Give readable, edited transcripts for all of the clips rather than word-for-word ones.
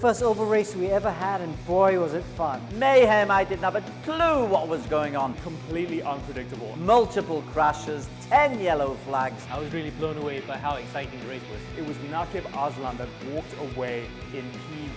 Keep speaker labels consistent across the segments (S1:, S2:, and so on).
S1: first oval race we ever had, and boy was it fun.
S2: Mayhem, I didn't have a clue what was going on.
S3: Completely unpredictable.
S2: Multiple crashes, 10 yellow flags.
S4: I was really blown away by how exciting the race was.
S3: It was Naqib Aslan that walked away in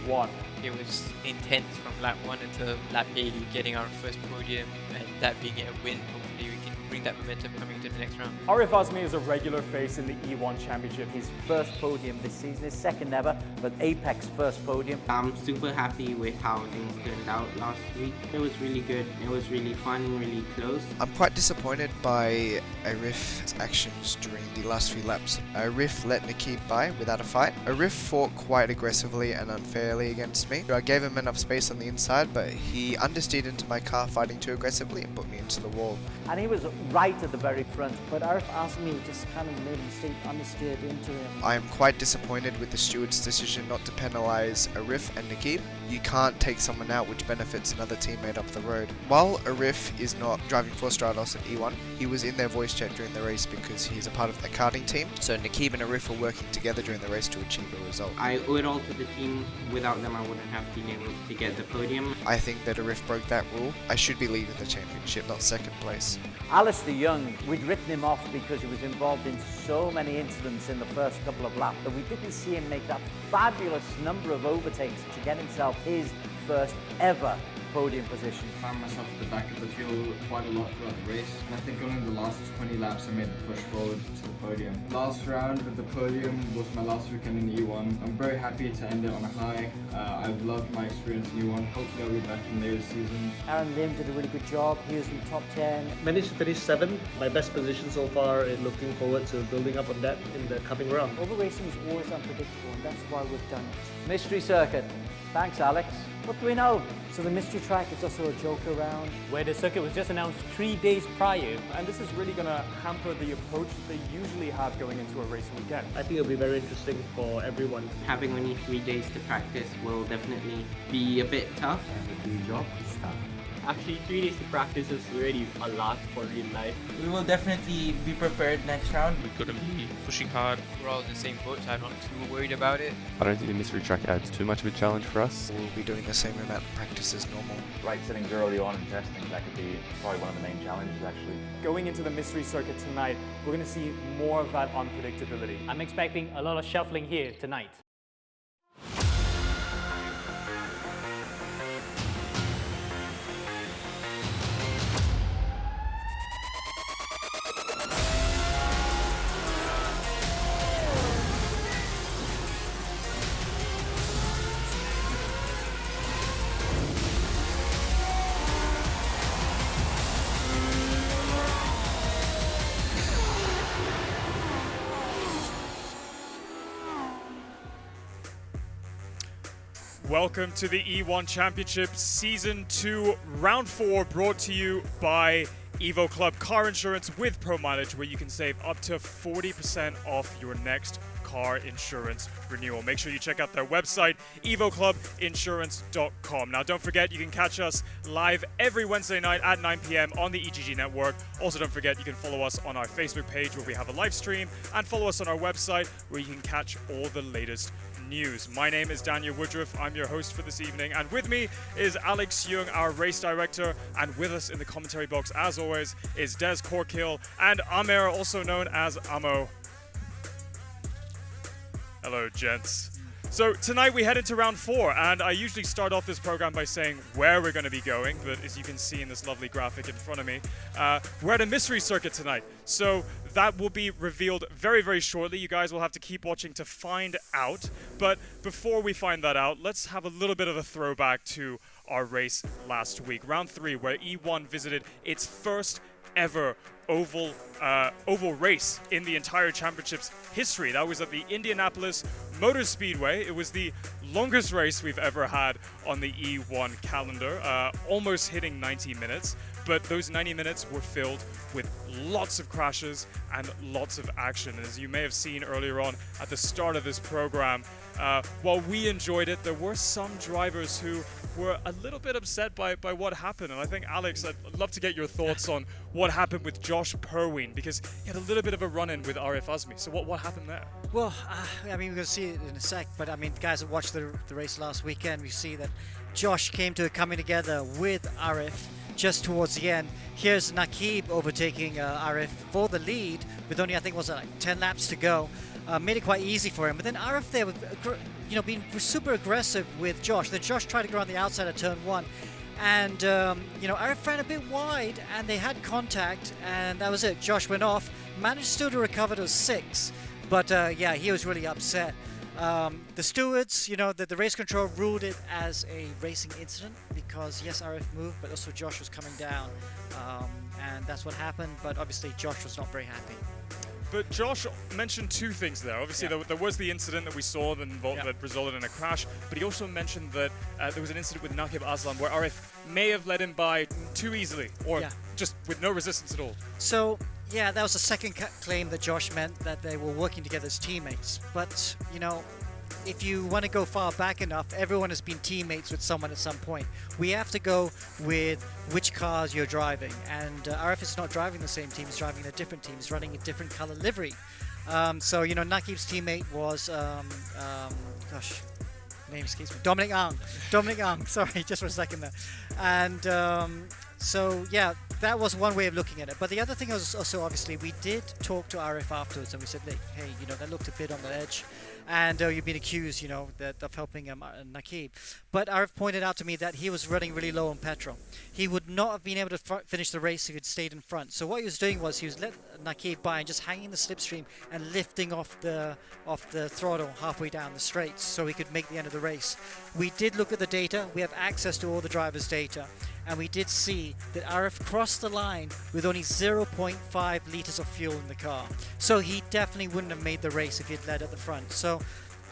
S3: P1.
S5: It was intense from lap 1 until lap 80, getting our first podium and that being a win. Hopefully we can bring that momentum coming into the next round.
S3: Arif Azmi is a regular face in the E1 Championship.
S2: His first podium this season, his second ever, but Apex first podium.
S6: I'm super happy with how things turned out last week. It was really good. It was really fun, really close.
S7: I'm quite disappointed by Arif's actions during the last few laps. Arif let Naqib by without a fight. Arif fought quite aggressively and unfairly against me. I gave him enough space on the inside, but he understeered into my car fighting too aggressively and put me into the wall.
S2: And he was right at the very front.
S1: But Arif Azmi just kind of made a mistake, understeered into him.
S7: I am quite disappointed with the steward's decision not to penalise Arif and Naqib. You can't take someone out which benefits another teammate up the road. While Arif is not driving for Stratos at E1, he was in their voice chat during the race because he's a part of the karting team. So Naqib and Arif are working together during the race to achieve a result.
S6: I owe it all to the team. Without them, I wouldn't have been able to get the podium.
S7: I think that Arif broke that rule. I should be leading the championship, not second place.
S2: Alistair Young, we'd written him off because he was involved in so many incidents in the first couple of laps that we didn't see him make that fabulous number of overtakes to get himself his first ever podium position.
S8: I found myself at the back of the field quite a lot throughout the race, and I think only in the last 20 laps I made the push forward to the podium. Last round with the podium was my last weekend in E1. I'm very happy to end it on a high. I've loved my experience in E1. Hopefully I'll be back in later season.
S1: Aaron Lim did a really good job. He was in the top 10.
S9: Managed to finish 7th, my best position so far, and looking forward to building up on that in the coming round.
S1: Oval racing is always unpredictable, and that's why we've done it.
S2: Mystery circuit. Thanks, Alex. What do we know?
S1: So the mystery track is also a joker round.
S4: Where the circuit was just announced 3 days prior.
S3: And this is really going to hamper the approach that they usually have going into a race weekend.
S9: I think it'll be very interesting for everyone.
S6: Having only 3 days to practice will definitely be a bit tough.
S4: Actually, 3 days to practice is already a lot for real life.
S10: We will definitely be prepared next round.
S5: We're going to be pushing hard. We're all in the same boat, so I'm not too worried about it.
S11: I don't think the mystery track adds too much of a challenge for us.
S7: We'll be doing the same amount of practice as normal.
S12: Right settings early on in testing, that could be probably one of the main challenges actually.
S3: Going into the mystery circuit tonight, we're going to see more of that unpredictability.
S4: I'm expecting a lot of shuffling here tonight.
S13: Welcome to the E1 Championship Season 2, Round 4, brought to you by Evo Club Car Insurance with Pro Mileage, where you can save up to 40% off your next car insurance renewal. Make sure you check out their website, evoclubinsurance.com. Now, don't forget, you can catch us live every Wednesday night at 9 p.m. on the EGG network. Also, don't forget, you can follow us on our Facebook page where we have a live stream, and follow us on our website where you can catch all the latest news. My name is Daniel Woodruff. I'm your host for this evening, and with me is Alex Young, our race director, and with us in the commentary box, as always, is Des Corkill and Amer, also known as Amo. Hello, gents. So tonight we head into round 4, and I usually start off this program by saying where we're going to be going, but as you can see in this lovely graphic in front of me, we're at a mystery circuit tonight. So that will be revealed very, very shortly. You guys will have to keep watching to find out. But before we find that out, let's have a little bit of a throwback to our race last week, round 3, where E1 visited its first ever oval race in the entire championship's history. That was at the Indianapolis Motor Speedway. It was the longest race we've ever had on the E1 calendar, almost hitting 90 minutes. But those 90 minutes were filled with lots of crashes and lots of action. As you may have seen earlier on at the start of this program, while we enjoyed it, there were some drivers who were a little bit upset by what happened. And I think, Alex, I'd love to get your thoughts on what happened with Josh Perween, because he had a little bit of a run-in with Arif Azmi. So what happened there?
S1: Well, I mean, we're going to see it in a sec, but I mean, guys that watched the race last weekend, we see that Josh came to coming together with Arif just towards the end. Here's Naqib overtaking Arif for the lead with only, I think, was it like 10 laps to go. Made it quite easy for him. But then Arif there, being super aggressive with Josh. Then Josh tried to go on the outside of turn 1. And, Arif ran a bit wide and they had contact, and that was it. Josh went off, managed still to recover to 6. But, he was really upset. The stewards, the race control ruled it as a racing incident because, yes, Arif moved, but also Josh was coming down. And that's what happened, but obviously Josh was not very happy.
S13: But Josh mentioned two things there. Obviously, there was the incident that we saw that resulted in a crash, but he also mentioned that there was an incident with Naqib Aslan where Arif may have let him by too easily, or just with no resistance at all.
S1: So, yeah, that was the second claim that Josh meant that they were working together as teammates. But, if you want to go far back enough, everyone has been teammates with someone at some point. We have to go with which cars you're driving. And Arif is not driving the same team, he's driving a different team, he's running a different color livery. Naqib's teammate was, name escapes me, Dominic Ang, sorry, just for a second there. And that was one way of looking at it. But the other thing was also, obviously, we did talk to Arif afterwards and we said, hey, that looked a bit on the edge. And you've been accused, of helping Naqib. But Arif pointed out to me that he was running really low on petrol. He would not have been able to finish the race if he'd stayed in front. So what he was doing was he was letting Naqib by and just hanging the slipstream and lifting off the throttle halfway down the straights so he could make the end of the race. We did look at the data. We have access to all the drivers' data. And we did see that Arif crossed the line with only 0.5 litres of fuel in the car. So he definitely wouldn't have made the race if he had led at the front. So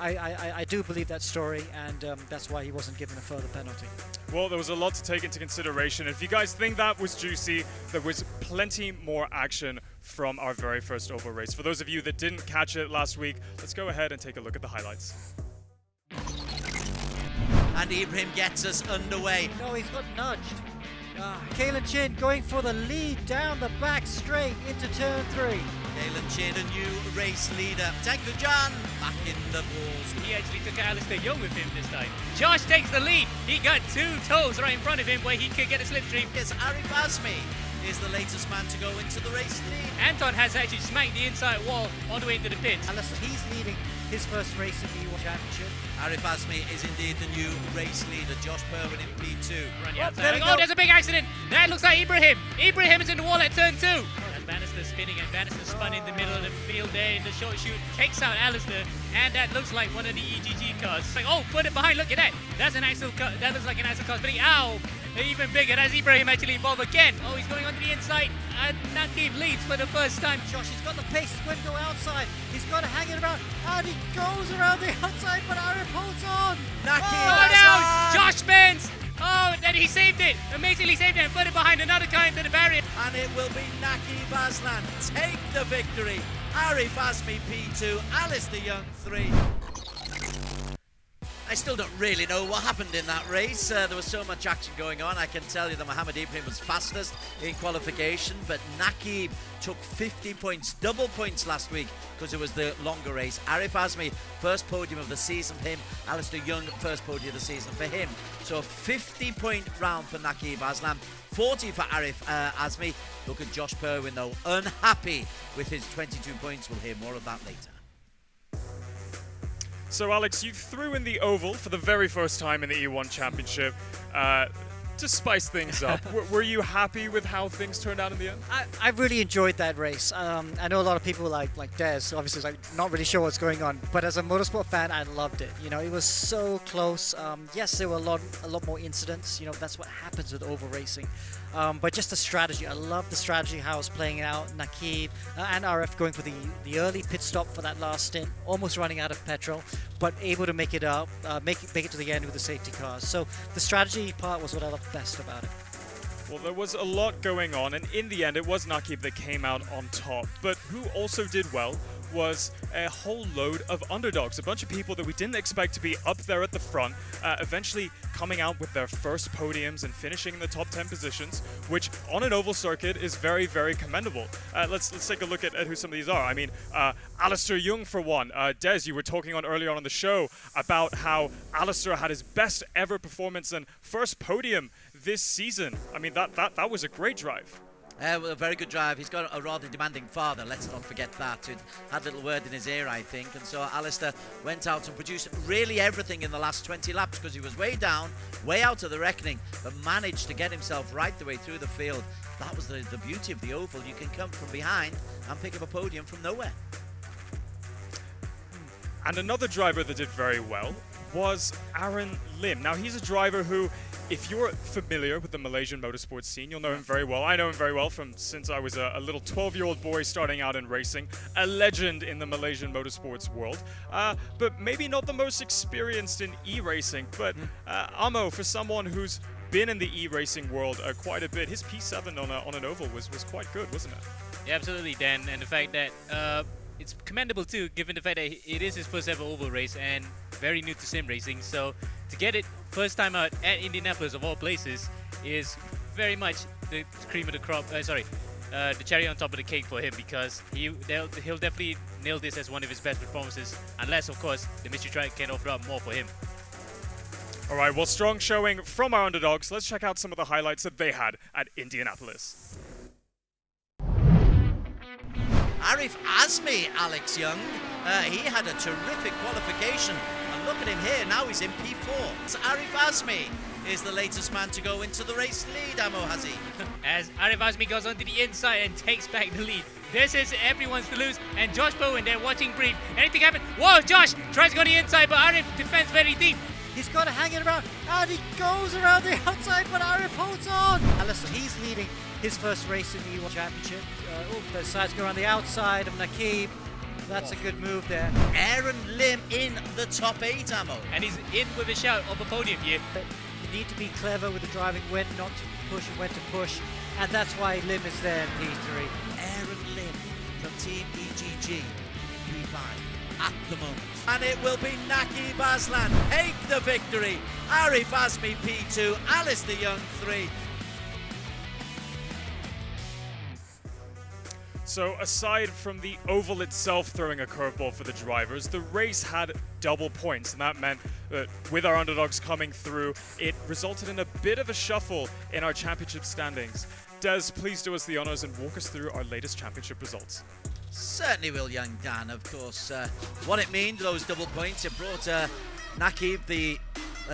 S1: I do believe that story, and that's why he wasn't given a further penalty.
S13: Well, there was a lot to take into consideration. If you guys think that was juicy, there was plenty more action from our very first oval race. For those of you that didn't catch it last week, let's go ahead and take a look at the highlights.
S14: And Ibrahim gets us underway.
S1: No, he's got nudged. Kaylan Chin going for the lead down the back straight into turn 3.
S14: Kaylan Chin, a new race leader. Tekujan back in the balls.
S4: He actually took Alistair Young with him this time. Josh takes the lead. He got 2 toes right in front of him where he could get a slipstream.
S14: Yes, Arif Azmi is the latest man to go into the race lead.
S4: Anton has actually smacked the inside wall all the way into the pits.
S1: Alistair, he's leading his first race in the E1 Championship.
S14: Arif Azmi is indeed the new race leader. Josh Perween in P2.
S4: There's a big accident. That looks like Ibrahim. Ibrahim is in the wall at turn 2. And Bannister spinning, and Bannister spun in the middle of the field there in the short shoot. Takes out Alistair, and that looks like one of the EGG cars. It's like, put it behind. Look at that. That's an axle car. That looks like an axle car. But ow! Even bigger. That's Ibrahim actually involved again. Oh, he's going onto the inside. And Naqib leads for the first time.
S1: Josh, he's got the pace. He's going to go outside. He's got to hang it around. And he goes around the outside, but Arif holds on.
S14: Naqib!
S4: Oh, no! Josh spins! Oh, and then he saved it. Amazingly saved it and put it behind another car into the barrier.
S14: And it will be Naqib Aslan take the victory. Arif Azmi P2, Alistair Young 3. I still don't really know what happened in that race. There was so much action going on. I can tell you that Mohammed Ibrahim was fastest in qualification, but Naqib took 50 points, double points last week because it was the longer race. Arif Azmi, first podium of the season for him. Alistair Young, first podium of the season for him. So a 50-point round for Naqib Aslan, 40 for Arif Azmi. Look at Josh Perween, though, unhappy with his 22 points. We'll hear more of that later.
S13: So, Alex, you threw in the oval for the very first time in the E1 Championship to spice things up. Were you happy with how things turned out in the end?
S1: I really enjoyed that race. I know a lot of people like Des, obviously, not really sure what's going on. But as a motorsport fan, I loved it. It was so close. Yes, there were a lot more incidents. That's what happens with oval racing. But just the strategy. I love the strategy, how it's playing out. Naqib and RF going for the early pit stop for that last stint, almost running out of petrol, but able to make it up, make it to the end with the safety cars. So the strategy part was what I loved best about it.
S13: Well, there was a lot going on, and in the end, it was Naqib that came out on top. But who also did well was a whole load of underdogs, a bunch of people that we didn't expect to be up there at the front, eventually coming out with their first podiums and finishing in the top 10 positions, which on an oval circuit is very, very commendable. Let's take a look at who some of these are. I mean, Alistair Young for one. Des, you were talking on earlier on in the show about how Alistair had his best ever performance and first podium this season. I mean, that was a great drive.
S14: Well, a very good drive. He's got a rather demanding father, let's not forget that, who had a little word in his ear, I think. And so Alistair went out and produced really everything in the last 20 laps because he was way down, way out of the reckoning, but managed to get himself right the way through the field. That was the beauty of the oval. You can come from behind and pick up a podium from nowhere.
S13: And another driver that did very well was Aaron Lim. Now, he's a driver who, if you're familiar with the Malaysian motorsports scene, you'll know him very well. I know him very well from since I was a little 12-year-old boy starting out in racing, a legend in the Malaysian motorsports world, but maybe not the most experienced in e-racing. But Amo, for someone who's been in the e-racing world quite a bit, his P7 on an oval was quite good, wasn't it?
S4: Yeah, absolutely, Dan. And the fact that it's commendable too, given the fact that it is his first ever oval race and very new to sim racing. So to get it first time out at Indianapolis of all places is very much the cream of the crop. The cherry on top of the cake for him, because he'll definitely nail this as one of his best performances, unless of course the mystery track can offer up more for him.
S13: All right, well, strong showing from our underdogs. Let's check out some of the highlights that they had at Indianapolis.
S14: Arif Azmi, Alex Young, he had a terrific qualification. And look at him here, now he's in P4. So Arif Azmi is the latest man to go into the race lead, Amo Hazi.
S4: As Arif Azmi goes onto the inside and takes back the lead. This is everyone's to lose, and Josh Bowen, they're watching brief. Anything happen? Whoa, Josh tries to go on the inside, but Arif defends very deep.
S1: He's got to hang it around, and he goes around the outside, but Arif holds on. Alistair, he's leading his first race in the E1 Championship. Those sides go around the outside of Nakib. That's a good move there.
S14: Aaron Lim in the top 8, Amo.
S4: And he's in with a shout of a podium here.
S1: But you need to be clever with the driving, when not to push and when to push, and that's why Lim is there in P3.
S14: Aaron Lim from Team EGG, P5 at the moment. And it will be Nakib Aslan take the victory. Arif Azmi P2, Alistair Young 3.
S13: So aside from the oval itself throwing a curveball for the drivers, the race had double points, and that meant that with our underdogs coming through, it resulted in a bit of a shuffle in our championship standings. Des, please do us the honors and walk us through our latest championship results.
S14: Certainly will, young Dan, of course. What it means, those double points, it brought Nakib, the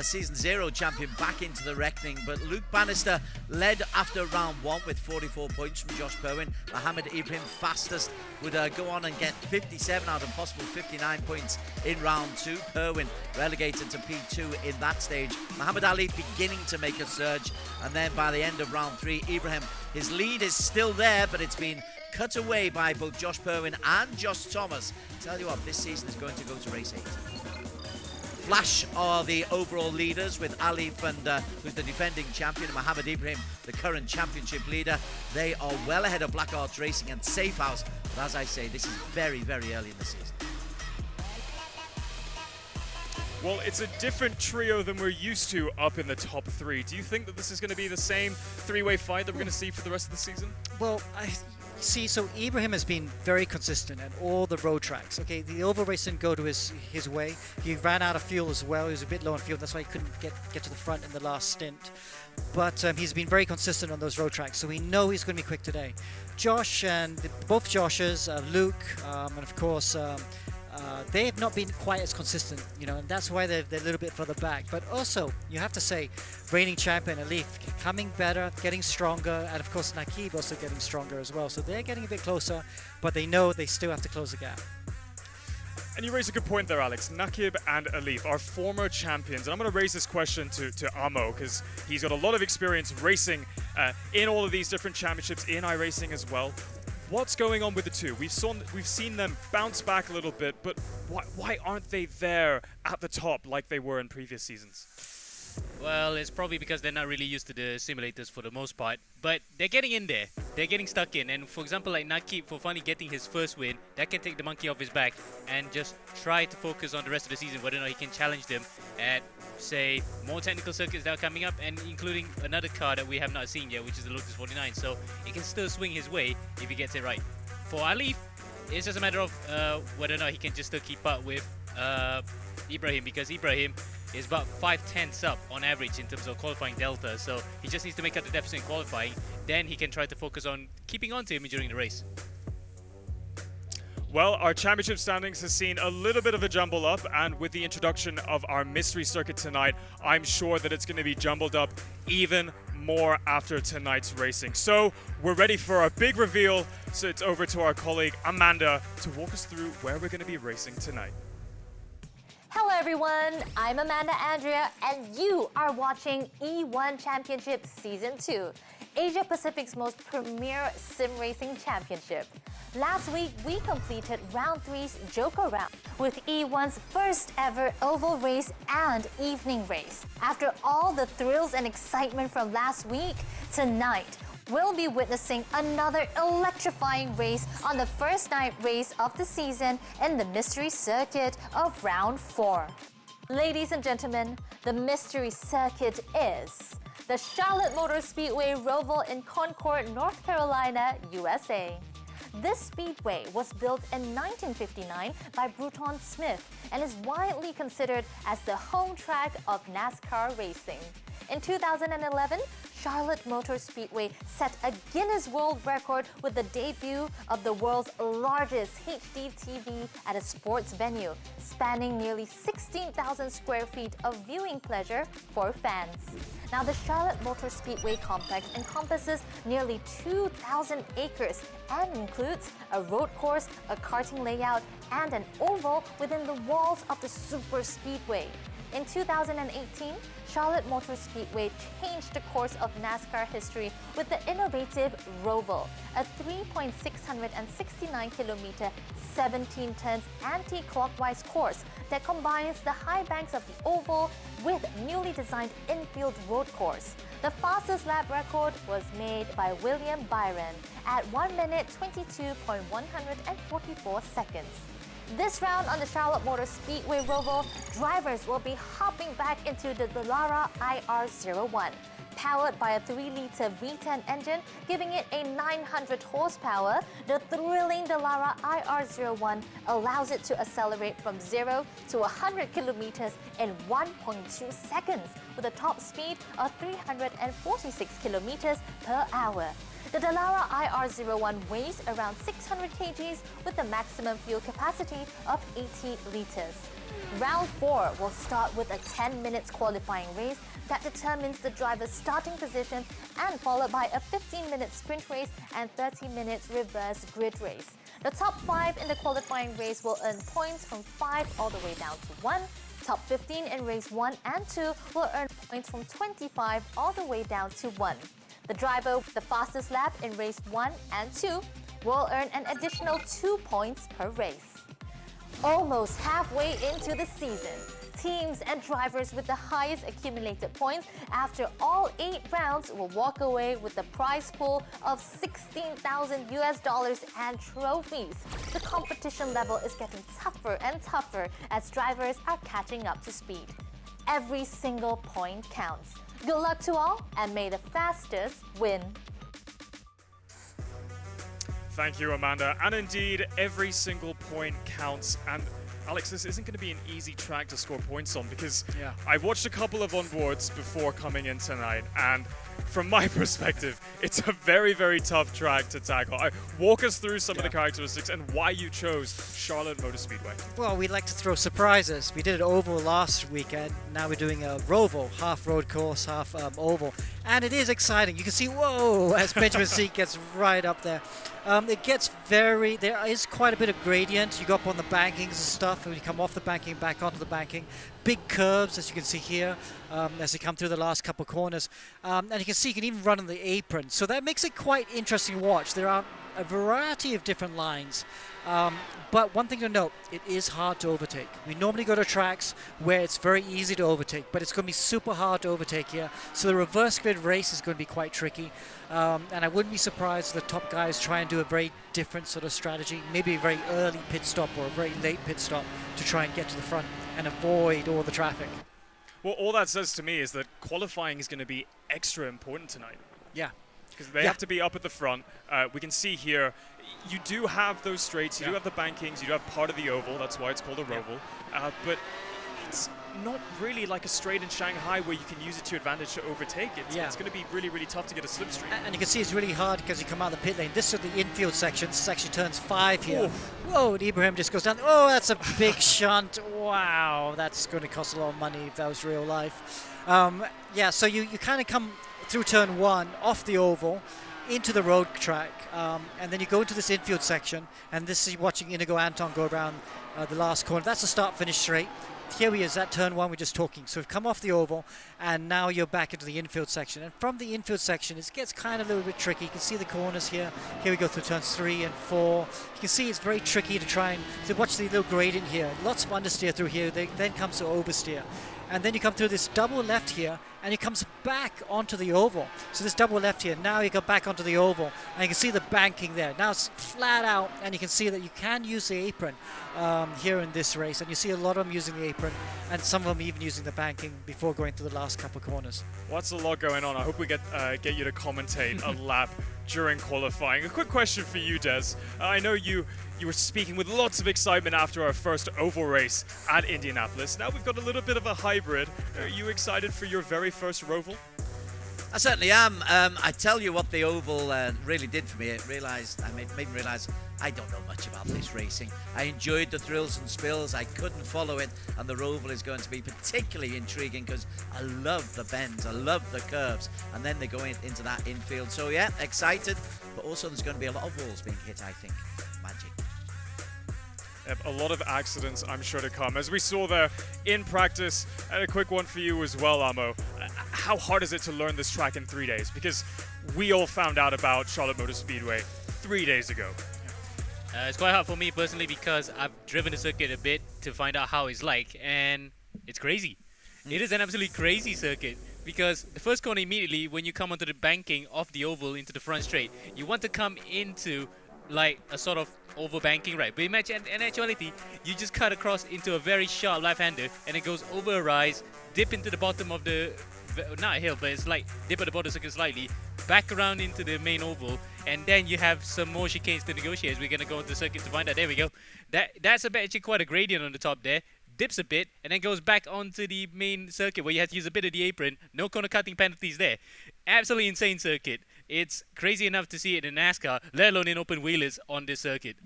S14: Season 0 champion, back into the reckoning, but Luke Bannister led after round 1 with 44 points from Josh Perwin. Mohammed Ibrahim, fastest, would go on and get 57 out of possible 59 points in round 2. Perwin relegated to P2 in that stage. Muhammad Ali beginning to make a surge, and then by the end of round 3, Ibrahim, his lead is still there, but it's been cut away by both Josh Perwin and Josh Thomas. Tell you what, this season is going to go to race 8. Flash are the overall leaders, with Alif and who's the defending champion, and Mohammed Ibrahim, the current championship leader. They are well ahead of Black Arts Racing and Safe House, but as I say, this is very, very early in the season.
S13: Well, it's a different trio than we're used to up in the top 3. Do you think that this is going to be the same three-way fight that we're going to see for the rest of the season?
S1: Well, see, so Ibrahim has been very consistent at all the road tracks. Okay, the oval race didn't go to his way. He ran out of fuel as well. He was a bit low on fuel. That's why he couldn't get to the front in the last stint. But he's been very consistent on those road tracks, so we know he's going to be quick today. Josh and both Joshes, Luke, and of course, they have not been quite as consistent, you know, and that's why they're a little bit further back. But also, you have to say, reigning champion Alif coming better, getting stronger, and of course Nakib also getting stronger as well. So they're getting a bit closer, but they know they still have to close the gap.
S13: And you raise a good point there, Alex. Nakib and Alif are former champions. And I'm going to raise this question to Amo, because he's got a lot of experience racing in all of these different championships, in iRacing as well. What's going on with the two? We've seen them bounce back a little bit, but why aren't they there at the top like they were in previous seasons?
S4: Well, it's probably because they're not really used to the simulators for the most part, but they're getting in there. They're getting stuck in, and for example, like Nakib, for finally getting his first win, that can take the monkey off his back and just try to focus on the rest of the season, whether or not he can challenge them at, say, more technical circuits that are coming up, and including another car that we have not seen yet, which is the Lotus 49. So he can still swing his way if he gets it right. For Alif, it's just a matter of whether or not he can just still keep up with Ibrahim, because Ibrahim is about 5/10 up on average in terms of qualifying delta, so he just needs to make up the deficit in qualifying. Then he can try to focus on keeping on to him during the race.
S13: Well, our championship standings has seen a little bit of a jumble up, and with the introduction of our mystery circuit tonight, I'm sure that it's going to be jumbled up even more after tonight's racing. So we're ready for our big reveal, so it's over to our colleague Amanda to walk us through where we're going to be racing tonight.
S15: Hello everyone, I'm Amanda Andrea and you are watching E1 Championship Season 2, Asia Pacific's most premier sim racing championship. Last week we completed Round 3's Joker Round with E1's first ever oval race and evening race. After all the thrills and excitement from last week, tonight we'll be witnessing another electrifying race on the first night race of the season in the mystery circuit of Round 4. Ladies and gentlemen, the mystery circuit is the Charlotte Motor Speedway Roval in Concord, North Carolina, USA. This speedway was built in 1959 by Bruton Smith and is widely considered as the home track of NASCAR racing. In 2011, Charlotte Motor Speedway set a Guinness World Record with the debut of the world's largest HD TV at a sports venue, spanning nearly 16,000 square feet of viewing pleasure for fans. Now, the Charlotte Motor Speedway complex encompasses nearly 2,000 acres and includes a road course, a karting layout, and an oval within the walls of the Super Speedway. In 2018, Charlotte Motor Speedway changed the course of NASCAR history with the innovative Roval, a 3.669-kilometer, 17 turns anti-clockwise course that combines the high banks of the oval with newly designed infield road course. The fastest lap record was made by William Byron at 1 minute 22.144 seconds. This round on the Charlotte Motor Speedway Roval, drivers will be hopping back into the Dallara IR01. Powered by a 3-liter V10 engine, giving it a 900 horsepower, the thrilling Dallara IR01 allows it to accelerate from 0 to 100 kilometers in 1.2 seconds, with a top speed of 346 kilometers per hour. The Dallara IR01 weighs around 600 kgs with a maximum fuel capacity of 80 liters. Round 4 will start with a 10 minutes qualifying race that determines the driver's starting positions, and followed by a 15-minute sprint race and 30 minutes reverse grid race. The top 5 in the qualifying race will earn points from 5 all the way down to 1. Top 15 in race 1 and 2 will earn points from 25 all the way down to 1. The driver with the fastest lap in race 1 and 2 will earn an additional 2 points per race. Almost halfway into the season, teams and drivers with the highest accumulated points after all 8 rounds will walk away with a prize pool of $16,000 and trophies. The competition level is getting tougher and tougher as drivers are catching up to speed. Every single point counts. Good luck to all, and may the fastest win.
S13: Thank you, Amanda. And indeed, every single point counts. And Alex, this isn't going to be an easy track to score points on, because I watched a couple of onboards before coming in tonight, and from my perspective, it's a very, very tough track to tackle. Walk us through some of the characteristics and why you chose Charlotte Motor Speedway.
S1: Well, we like to throw surprises. We did an oval last weekend. Now we're doing a Roval, half road course, half oval. And it is exciting. You can see, whoa, as Benjamin Seat gets right up there. There is quite a bit of gradient. You go up on the bankings and stuff, and you come off the banking, back onto the banking. Big curves, as you can see here, as you come through the last couple of corners. And you can see you can even run on the apron. So that makes it quite interesting to watch. There are a variety of different lines. But one thing to note, it is hard to overtake. We normally go to tracks where it's very easy to overtake, but it's going to be super hard to overtake here. So the reverse grid race is going to be quite tricky. And I wouldn't be surprised if the top guys try and do a very different sort of strategy, maybe a very early pit stop or a very late pit stop to try and get to the front and avoid all the traffic.
S13: Well, all that says to me is that qualifying is going to be extra important tonight.
S1: Yeah.
S13: Because they have to be up at the front. We can see here, you do have those straights, you do have the bankings, you do have part of the oval, that's why it's called a roval. But it's not really like a straight in Shanghai where you can use it to your advantage to overtake it. It's going to be really, really tough to get a slipstream.
S1: And you can see it's really hard because you come out of the pit lane. This is the infield section. This actually turns 5 here. Whoa, and Ibrahim just goes down. Oh, that's a big shunt. Wow, that's going to cost a lot of money if that was real life. So you kind of come through turn 1, off the oval, into the road track, and then you go into this infield section, and this is watching Inigo Anton go around the last corner. That's a start-finish straight. Here we is at turn 1 we're just talking. So we've come off the oval and now you're back into the infield section. And from the infield section it gets kind of a little bit tricky. You can see the corners here. Here we go through turns 3 and 4. You can see it's very tricky to try and to watch the little gradient here. Lots of understeer through here. Then comes to oversteer. And then you come through this double left here and it comes back onto the oval. So this double left here, now you go back onto the oval and you can see the banking there. Now it's flat out and you can see that you can use the apron here in this race, and you see a lot of them using the apron and some of them even using the banking before going through the last couple of corners.
S13: Well, that's a lot going on. I hope we get you to commentate a lap during qualifying. A quick question for you, Des. I know you were speaking with lots of excitement after our first oval race at Indianapolis. Now we've got a little bit of a hybrid. Are you excited for your very first roval?
S14: I certainly am. I tell you what the oval really did for me. It made me realise I don't know much about this racing. I enjoyed the thrills and spills. I couldn't follow it, and the roval is going to be particularly intriguing because I love the bends, I love the curves, and then they go into that infield. So yeah, excited, but also there's going to be a lot of walls being hit, I think. Magic.
S13: Yep, a lot of accidents, I'm sure, to come. As we saw there in practice, and a quick one for you as well, Amo. How hard is it to learn this track in 3 days? Because we all found out about Charlotte Motor Speedway 3 days ago.
S4: It's quite hard for me personally because I've driven the circuit a bit to find out how it's like, and it's crazy. It is an absolutely crazy circuit because the first corner immediately, when you come onto the banking off the oval into the front straight, you want to come into like a sort of over banking, right? But imagine in actuality, you just cut across into a very sharp left-hander and it goes over a rise, dip into the bottom of the, not a hill, but it's like dip at the bottom of the circuit slightly, back around into the main oval, and then you have some more chicanes to negotiate. We're going to go into the circuit to find out. There we go. That's actually quite a gradient on the top there. Dips a bit and then goes back onto the main circuit where you have to use a bit of the apron. No corner cutting penalties there. Absolutely insane circuit. It's crazy enough to see it in NASCAR, let alone in open wheelers on this circuit.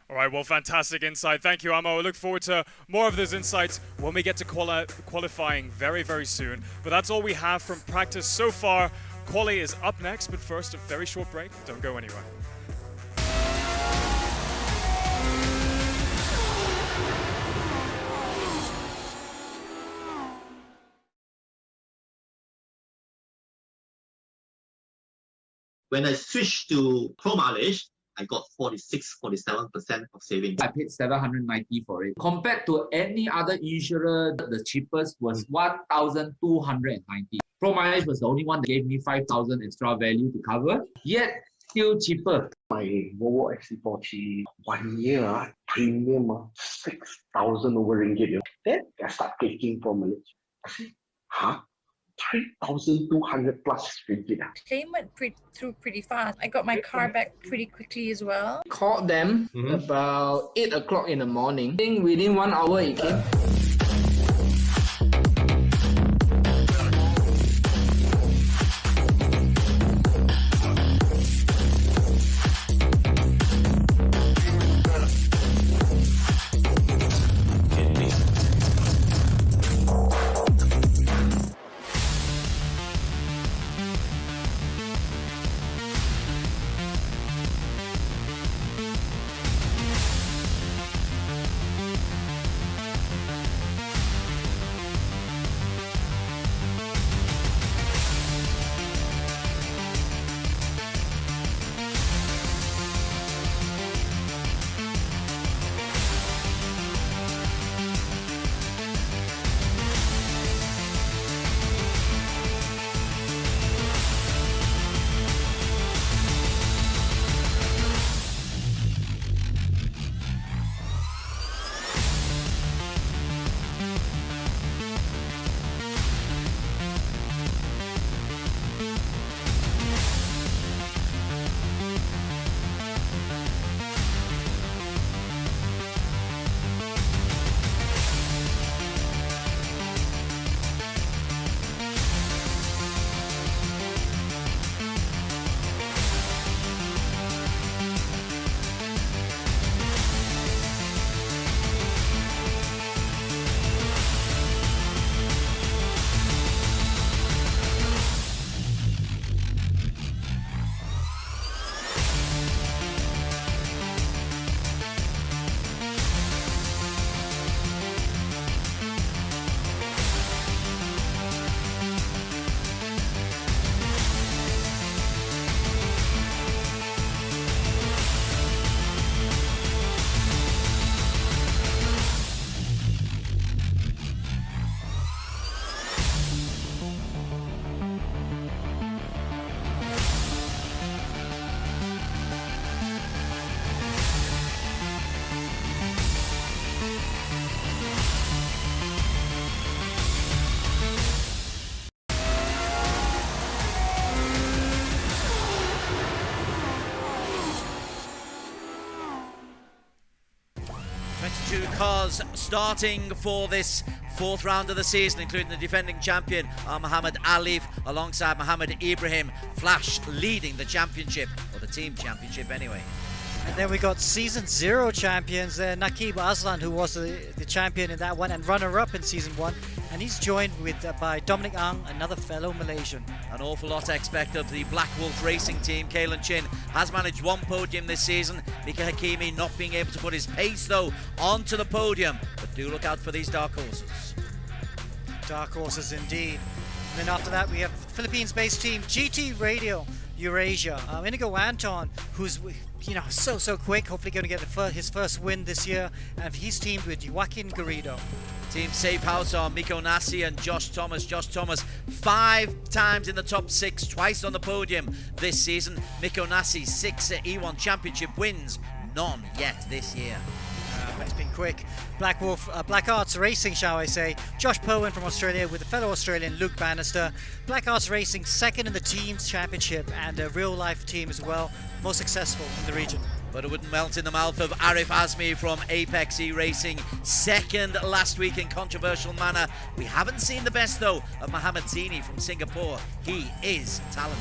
S13: All right, well, fantastic insight. Thank you, Amo. I look forward to more of those insights when we get to qualifying very, very soon. But that's all we have from practice so far. Quali is up next, but first, a very short break. Don't go anywhere.
S16: When I switched to Pro Mileage, I got 46-47% of savings.
S17: I paid $790 for it. Compared to any other insurer, the cheapest was $1,290. Pro Mileage was the only one that gave me $5,000 extra value to cover, yet still cheaper.
S18: My Volvo XC40 1 year premium 6,000 over ringgit. Then I start taking Pro Mileage. I say, huh? 3,200 plus ringgit.
S19: Claim went through pretty fast. I got my car back pretty quickly as well.
S17: Called them about 8 o'clock in the morning. Within 1 hour it came.
S14: 2 cars starting for this 4th round of the season, including the defending champion Muhammad Alif alongside Mohammed Ibrahim. Flash leading the championship, or the team championship anyway.
S1: And then we got Season 0 champions there, Naqib Aslan, who was the champion in that one and runner-up in Season 1. And he's joined by Dominic Ang, another fellow Malaysian.
S14: An awful lot I expect of the Black Wolf Racing team. Kalen Chin has managed 1 podium this season. Mika Hakimi not being able to put his pace, though, onto the podium. But do look out for these dark horses.
S1: Dark horses indeed. And then after that, we have Philippines-based team GT Radio Eurasia. Inigo Anton, who's so quick, hopefully going to get his first win this year, and he's teamed with Joaquin Garrido.
S14: Team Safe House are Miko Nasi and Josh Thomas. Josh Thomas 5 times in the top 6, twice on the podium this season. Miko Nasi 6 E1 Championship wins, none yet this year.
S1: It's been quick. Black Wolf, Black Arts Racing, shall I say. Josh Powen from Australia with a fellow Australian, Luke Bannister. Black Arts Racing 2nd in the team's championship and a real-life team as well. Most successful in the region.
S14: But it wouldn't melt in the mouth of Arif Azmi from Apex E-Racing. 2nd last week in controversial manner. We haven't seen the best, though, of Mohammed Zini from Singapore. He is talented.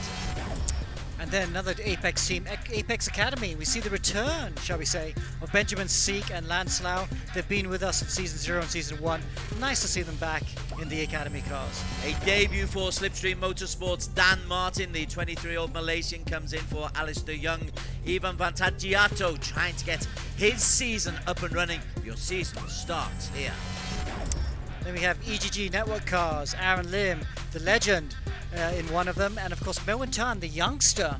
S1: And then another Apex team, Apex Academy. We see the return, shall we say, of Benjamin Seek and Lance Lau. They've been with us in Season 0 and Season 1. Nice to see them back in the Academy cars.
S14: A debut for Slipstream Motorsports. Dan Martin, the 23-year-old Malaysian, comes in for Alistair Young. Ivan Vantagiato trying to get his season up and running. Your season starts here.
S1: Then we have EGG Network cars, Aaron Lim, the legend, in one of them, and of course Melwin Tan, the youngster,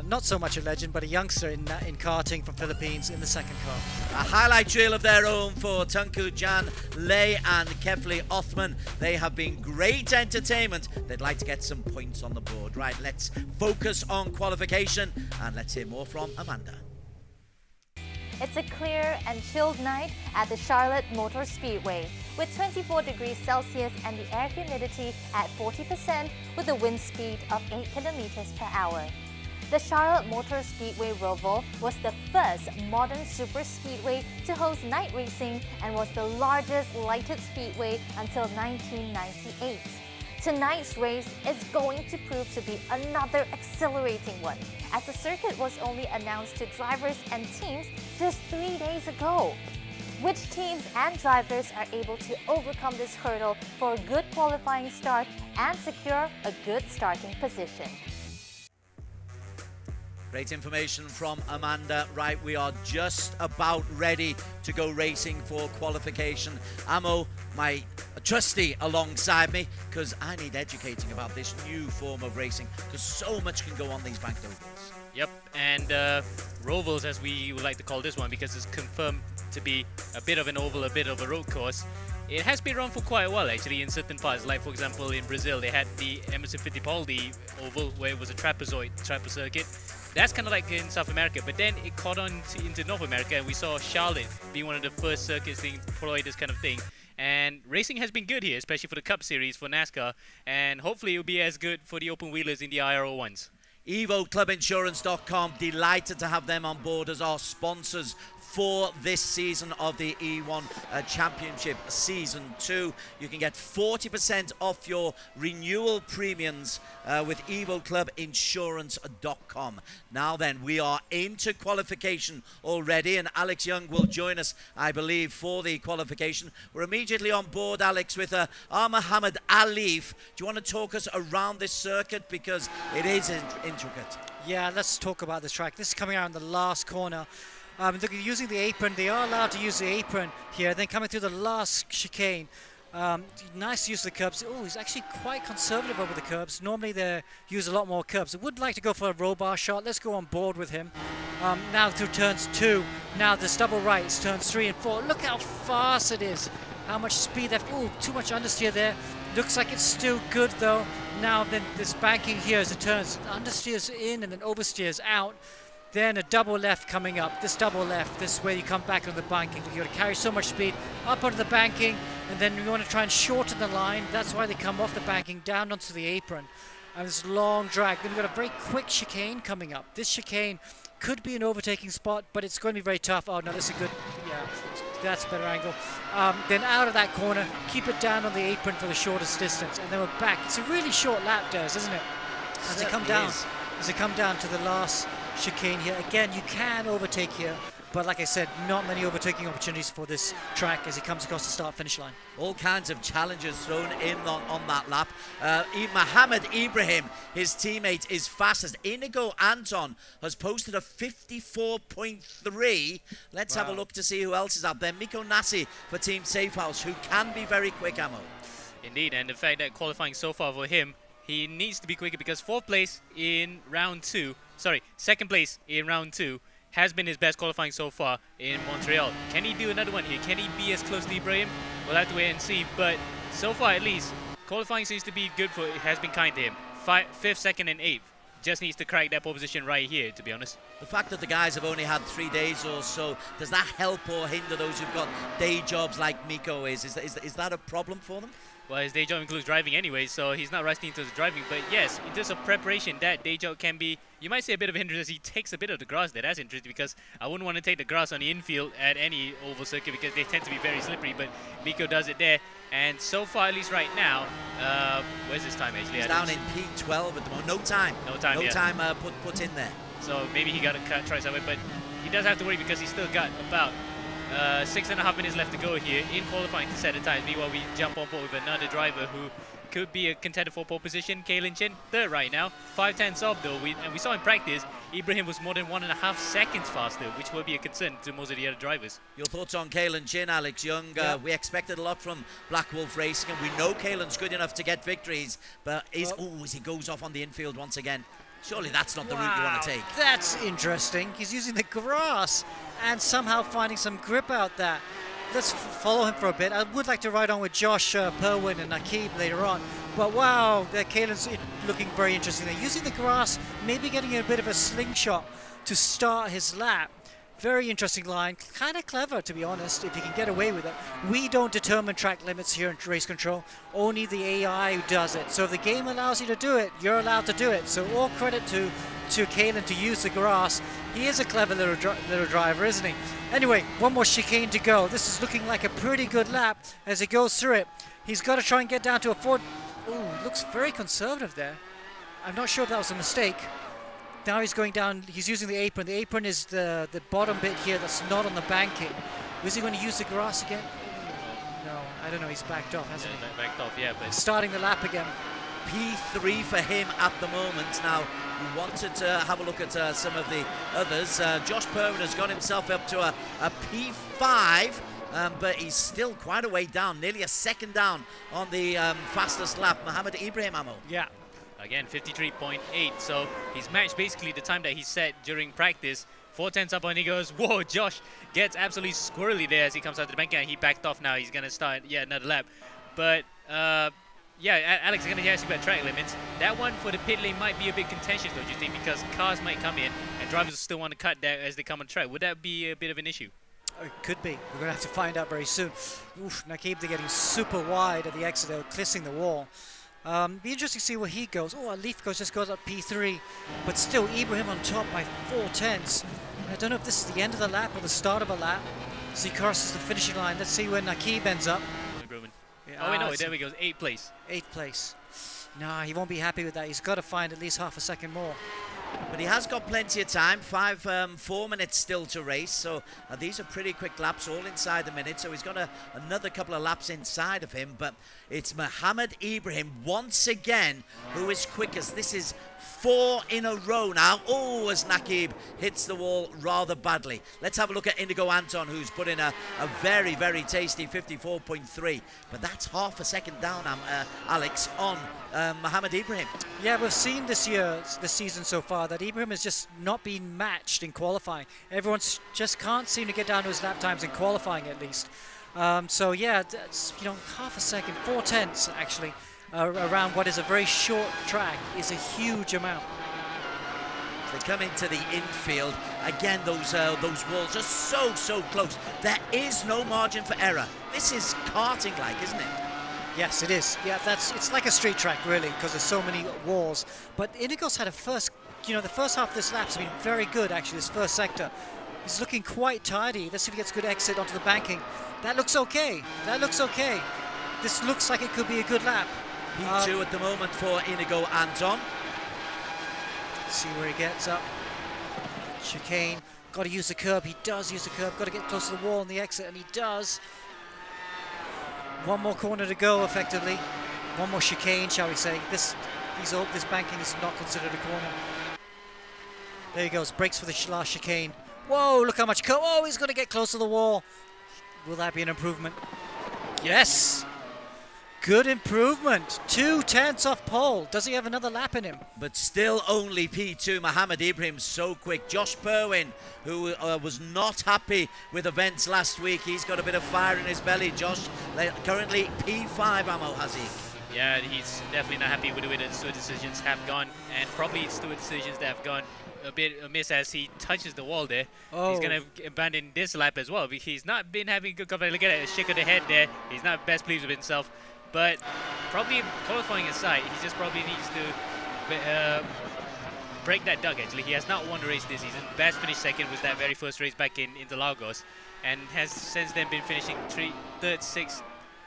S1: not so much a legend, but a youngster in karting from Philippines in the 2nd car.
S14: A highlight reel of their own for Tunku Jan Lei and Kefli Othman. They have been great entertainment. They'd like to get some points on the board. Right, let's focus on qualification and let's hear more from Amanda.
S15: It's a clear and chilled night at the Charlotte Motor Speedway with 24 degrees Celsius and the air humidity at 40% with a wind speed of 8 kilometers per hour. The Charlotte Motor Speedway Roval was the first modern super speedway to host night racing and was the largest lighted speedway until 1998. Tonight's race is going to prove to be another exhilarating one, as the circuit was only announced to drivers and teams just 3 days ago. Which teams and drivers are able to overcome this hurdle for a good qualifying start and secure a good starting position?
S14: Great information from Amanda. Right, we are just about ready to go racing for qualification. Amo, my trusty alongside me, because I need educating about this new form of racing, because so much can go on these banked ovals.
S4: Yep, and Rovals, as we would like to call this one, because it's confirmed to be a bit of an oval, a bit of a road course. It has been around for quite a while actually in certain parts, like for example in Brazil they had the Emerson Fittipaldi oval where it was a trapezoid circuit. That's kind of like in South America, but then it caught on into North America and we saw Charlotte being one of the first circuits to employ this kind of thing. And racing has been good here, especially for the Cup Series for NASCAR, and hopefully it will be as good for the open wheelers in the IRO ones.
S14: EvoClubInsurance.com, delighted to have them on board as our sponsors for this season of the E1 Championship Season 2. You can get 40% off your renewal premiums with EvoClubInsurance.com. Now then, we are into qualification already, and Alex Young will join us, I believe, for the qualification. We're immediately on board, Alex, with Muhammad Alif. Do you want to talk us around this circuit, because it is intricate?
S1: Yeah, let's talk about this track. This is coming out in the last corner. They're using the apron. They are allowed to use the apron here. Then coming through the last chicane. Nice use of the curbs. Oh, he's actually quite conservative over the curbs. Normally they use a lot more curbs. I would like to go for a roll bar shot. Let's go on board with him. Now through turns 2. Now there's double rights, turns 3 and 4. Look how fast it is. How much speed they've... Oh, too much understeer there. Looks like it's still good though. Now then this banking here as it turns. Understeers in and then oversteers out. Then a double left coming up. This double left, this is where you come back on the banking. You've got to carry so much speed up onto the banking, and then you want to try and shorten the line. That's why they come off the banking down onto the apron. And this long drag. Then we've got a very quick chicane coming up. This chicane could be an overtaking spot, but it's going to be very tough. Oh no, this is a good, yeah, That's a better angle. Then out of that corner, keep it down on the apron for the shortest distance, and then we're back. It's a really short lap, Des, isn't it? As they come down, to the last chicane here. Again, you can overtake here, but like I said, not many overtaking opportunities for this track as he comes across the start-finish line.
S14: All kinds of challenges thrown in on that lap. Mohammed Ibrahim, his teammate, is fastest. Inigo Anton has posted a 54.3. Let's have a look to see who else is up there. Miko Nasi for Team Safehouse, who can be very quick, Ammo.
S4: Indeed, and the fact that qualifying so far for him, he needs to be quicker because second place in round 2, has been his best qualifying so far in Montreal. Can he do another one here? Can he be as close to Ibrahim? We'll have to wait and see, but so far at least, qualifying seems to be good for, it has been kind to him. 5th, 2nd and 8th. Just needs to crack that pole position right here, to be honest.
S14: The fact that the guys have only had 3 days or so, does that help or hinder those who've got day jobs like Miko is? Is that a problem for them?
S4: Well, his day job includes driving anyway, so he's not rusty into the driving. But yes, in terms of preparation, that day job can be, you might say, a bit of a hindrance. He takes a bit of the grass there. That's interesting because I wouldn't want to take the grass on the infield at any oval circuit because they tend to be very slippery, but Miko does it there. And so far, at least right now, where's his time actually?
S14: He's down in P12 at the moment. No time put in there.
S4: So maybe he got to try somewhere, but he does have to worry because he's still got about 6.5 minutes left to go here in qualifying to set the time. Meanwhile, we jump on board with another driver who could be a contender for pole position. Kaylin Chin, third right now. 5/10 off though. And we saw in practice, Ibrahim was more than 1.5 seconds faster, which will be a concern to most of the other drivers.
S14: Your thoughts on Kaylin Chin, Alex Young? We expected a lot from Black Wolf Racing, and we know Kaylin's good enough to get victories, but as he goes off on the infield once again, surely that's not the route you want to take.
S1: That's interesting. He's using the grass and somehow finding some grip out there. Let's follow him for a bit. I would like to ride on with Josh Perwin and Nakib later on. But wow, Kaylin's looking very interesting. They're using the grass, maybe getting a bit of a slingshot to start his lap. Very interesting line, kind of clever to be honest, if you can get away with it. We don't determine track limits here in Race Control, only the AI who does it. So if the game allows you to do it, you're allowed to do it. So all credit to Kaylin to use the grass. He is a clever little driver, isn't he? Anyway, one more chicane to go. This is looking like a pretty good lap as he goes through it. He's got to try and get down to a 4. Ooh, looks very conservative there. I'm not sure if that was a mistake. Now he's going down, he's using the apron. The apron is the bottom bit here that's not on the banking. Was he going to use the grass again? No, I don't know, he's backed off, hasn't he?
S4: Backed off, yeah. But
S1: starting the lap again.
S14: P3 for him at the moment. Now, we wanted to have a look at some of the others. Josh Perwin has got himself up to a P5. But he's still quite a way down, nearly a second down on the fastest lap. Mohammed Ibrahim, Ammo.
S4: Yeah. Again, 53.8, so he's matched basically the time that he set during practice. 4/10 up on, he goes, whoa, Josh gets absolutely squirrely there as he comes out to the bank, and he backed off now. He's going to start yet another lap. But, yeah, Alex is going to ask you about track limits. That one for the pit lane might be a bit contentious, don't you think? Because cars might come in, and drivers still want to cut that as they come on track. Would that be a bit of an issue?
S1: It could be. We're going to have to find out very soon. Oof, Nakib, they're getting super wide at the exit. They're kissing the wall. Be interesting to see where he goes. Oh, Leaf just goes up P3, but still Ibrahim on top by 4/10. I don't know if this is the end of the lap or the start of a lap. So he crosses the finishing line. Let's see where Nakib ends up.
S4: Yeah, oh, wait, no, there we go. 8th place.
S1: 8th place. Nah, he won't be happy with that. He's got to find at least half a second more.
S14: But he has got plenty of time. 4 minutes still to race. So these are pretty quick laps, all inside the minute. So he's got another couple of laps inside of him. But it's Mohammed Ibrahim once again who is quickest. This is 4 in a row now. Oh, as Nakib hits the wall rather badly. Let's have a look at Inigo Anton, who's put in a very, very tasty 54.3. But that's half a second down, Alex, on Mohammed Ibrahim.
S1: Yeah, we've seen this season so far that Ibrahim has just not been matched in qualifying. Everyone just can't seem to get down to his lap times in qualifying at least. So yeah, that's, half a second, 4/10 actually. Around what is a very short track is a huge amount.
S14: They come into the infield again. Those walls are so close. There is no margin for error. This is karting-like, isn't it?
S1: Yes, it is. Yeah, it's like a street track really, because there's so many walls. But Inigo's had the first half of this lap has been very good actually. This first sector, He's looking quite tidy. Let's see if he gets a good exit onto the banking. That looks okay. That looks okay. This looks like it could be a good lap.
S14: P2 at the moment for Inigo Anton.
S1: See where he gets up. Chicane. Got to use the curb. He does use the curb. Got to get close to the wall on the exit, and he does. One more corner to go, effectively. One more chicane, shall we say. This banking is not considered a corner. There he goes. Brakes for the last chicane. Whoa, look how much curb. Oh, he's going to get close to the wall. Will that be an improvement? Yes. Good improvement. 2/10 off pole. Does he have another lap in him?
S14: But still only P2. Mohammed Ibrahim so quick. Josh Perwin, who was not happy with events last week. He's got a bit of fire in his belly, Josh. Currently P5 ammo has he.
S4: Yeah, he's definitely not happy with the way the steward decisions have gone, and probably steward decisions that have gone a bit amiss as he touches the wall there.
S1: Oh.
S4: He's going to abandon this lap as well. He's not been having good coverage. Look at it, a shake of the head there. He's not best pleased with himself. But probably qualifying aside, he just probably needs to break that duck, actually. He has not won a race this season. Best finished second was that very first race back in Interlagos, and has since then been finishing third, sixth,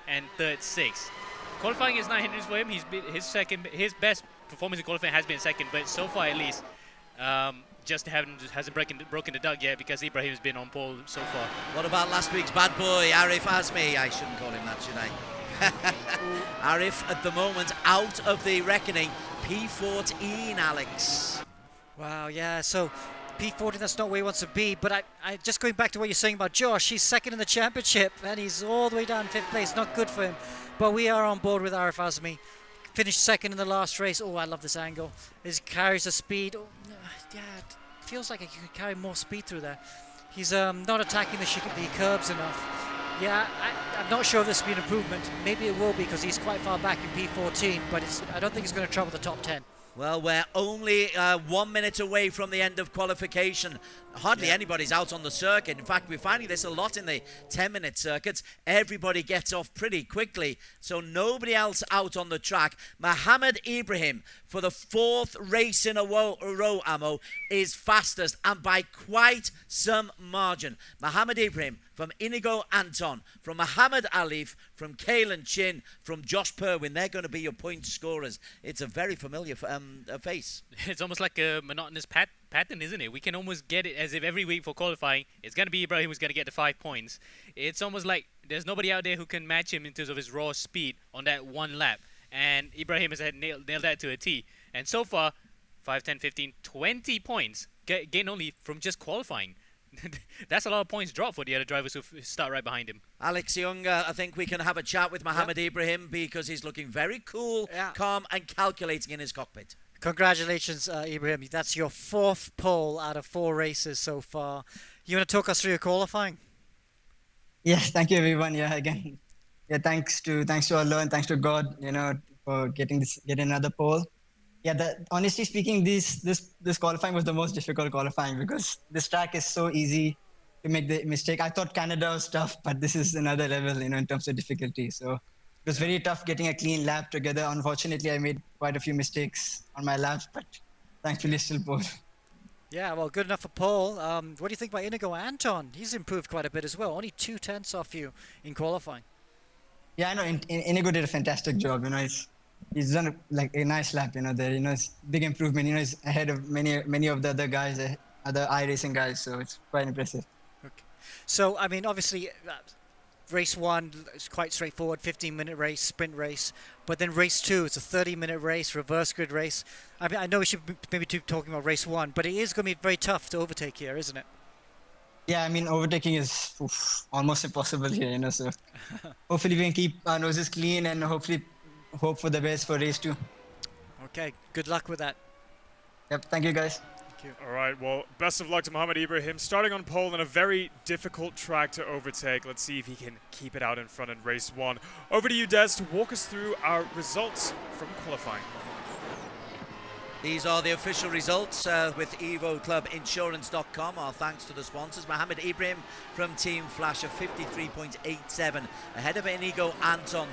S4: and third, sixth. Qualifying is not hindrance for him. His best performance in qualifying has been second, but so far at least, just hasn't broken the duck yet because Ibrahim has been on pole so far.
S14: What about last week's bad boy, Arif Azmi? I shouldn't call him that, should I? Arif at the moment out of the reckoning. P14, Alex.
S1: Wow, yeah, so P14, that's not where he wants to be, but I just going back to what you're saying about Josh, he's second in the championship and he's all the way down 5th place. Not good for him, but we are on board with Arif Azmi. Finished second in the last race. Oh, I love this angle. He carries the speed. Oh, yeah, it feels like he could carry more speed through there. He's not attacking the curbs enough. Yeah, I'm not sure if this will be an improvement. Maybe it will be because he's quite far back in P14, but I don't think he's going to trouble the top 10.
S14: Well, we're only 1 minute away from the end of qualification. Hardly anybody's out on the circuit. In fact, we're finding this a lot in the 10-minute circuits. Everybody gets off pretty quickly, so nobody else out on the track. Mohammed Ibrahim, for the 4th race in a row, Ammo, is fastest, and by quite some margin. Mohammed Ibrahim from Inigo Anton, from Muhammad Alif, from Kalen Chin, from Josh Perwin. They're going to be your point scorers. It's a very familiar face.
S4: It's almost like a monotonous pattern, isn't it? We can almost get it as if every week for qualifying, it's going to be Ibrahim who's going to get the 5 points. It's almost like there's nobody out there who can match him in terms of his raw speed on that one lap. And Ibrahim has nailed that to a T. And so far, 5, 10, 15, 20 points gained only from just qualifying. That's a lot of points dropped for the other drivers who start right behind him.
S14: Alex Young, I think we can have a chat with Mohammed Ibrahim because he's looking very cool, calm and calculating in his cockpit.
S1: Congratulations, Ibrahim. That's your 4th pole out of 4 races so far. You want to talk us through your qualifying?
S20: Yes, thank you everyone. Yeah, again, yeah, thanks to Allah and thanks to God, for getting another pole. Yeah, honestly speaking, this qualifying was the most difficult qualifying because this track is so easy to make the mistake. I thought Canada was tough, but this is another level, in terms of difficulty. So it was very tough getting a clean lap together. Unfortunately, I made quite a few mistakes on my laps, but thankfully still pole.
S1: Yeah, well, good enough for pole. What do you think about Inigo Anton? He's improved quite a bit as well. Only 2/10 off you in qualifying.
S20: Yeah, I know. Inigo did a fantastic job. He's done a nice lap. There. It's big improvement. He's ahead of many of the other guys, other iRacing guys. So it's quite impressive.
S1: Okay. So I mean, obviously, race 1 is quite straightforward, 15-minute race, sprint race. But then race 2, it's a 30-minute race, reverse grid race. I mean, I know we should maybe be talking about race 1, but it is going to be very tough to overtake here, isn't it?
S20: Yeah, I mean, overtaking is almost impossible here. So hopefully we can keep our noses clean and hopefully hope for the best for race 2.
S1: Okay, good luck with that.
S20: Yep, thank you guys.
S13: All right, well, best of luck to Mohammed Ibrahim, starting on pole in a very difficult track to overtake. Let's see if he can keep it out in front in race 1. Over to you, Des, to walk us through our results from qualifying.
S14: These are the official results with EvoClubInsurance.com. Our thanks to the sponsors. Mohammed Ibrahim from Team Flash of 53.87 ahead of Inigo Anton,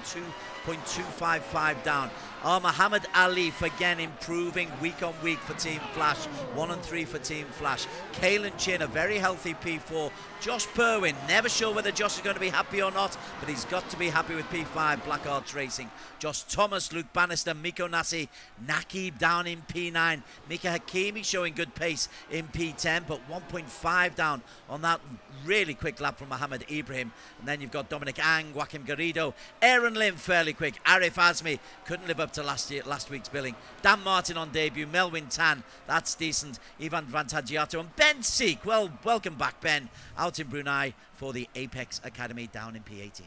S14: 2.255 down. Muhammad Ali again improving week on week for Team Flash, 1 and 3 for Team Flash. Kalen Chin, a very healthy P4. Josh Perwin, never sure whether Josh is going to be happy or not, but he's got to be happy with P5 Black Arts Racing. Josh Thomas, Luke Bannister, Miko Nasi, Nakib down in P9. Mika Hakimi showing good pace in P10, but 1.5 down on that really quick lap from Mohammed Ibrahim. And then you've got Dominic Ang, Joaquim Garrido, Aaron Lim fairly quick, Arif Azmi couldn't live up to last week's billing. Dan Martin on debut, Melwin Tan, that's decent. Ivan Vantagiato and Ben Seek. Well, welcome back, Ben, out in Brunei for the Apex Academy down in P18.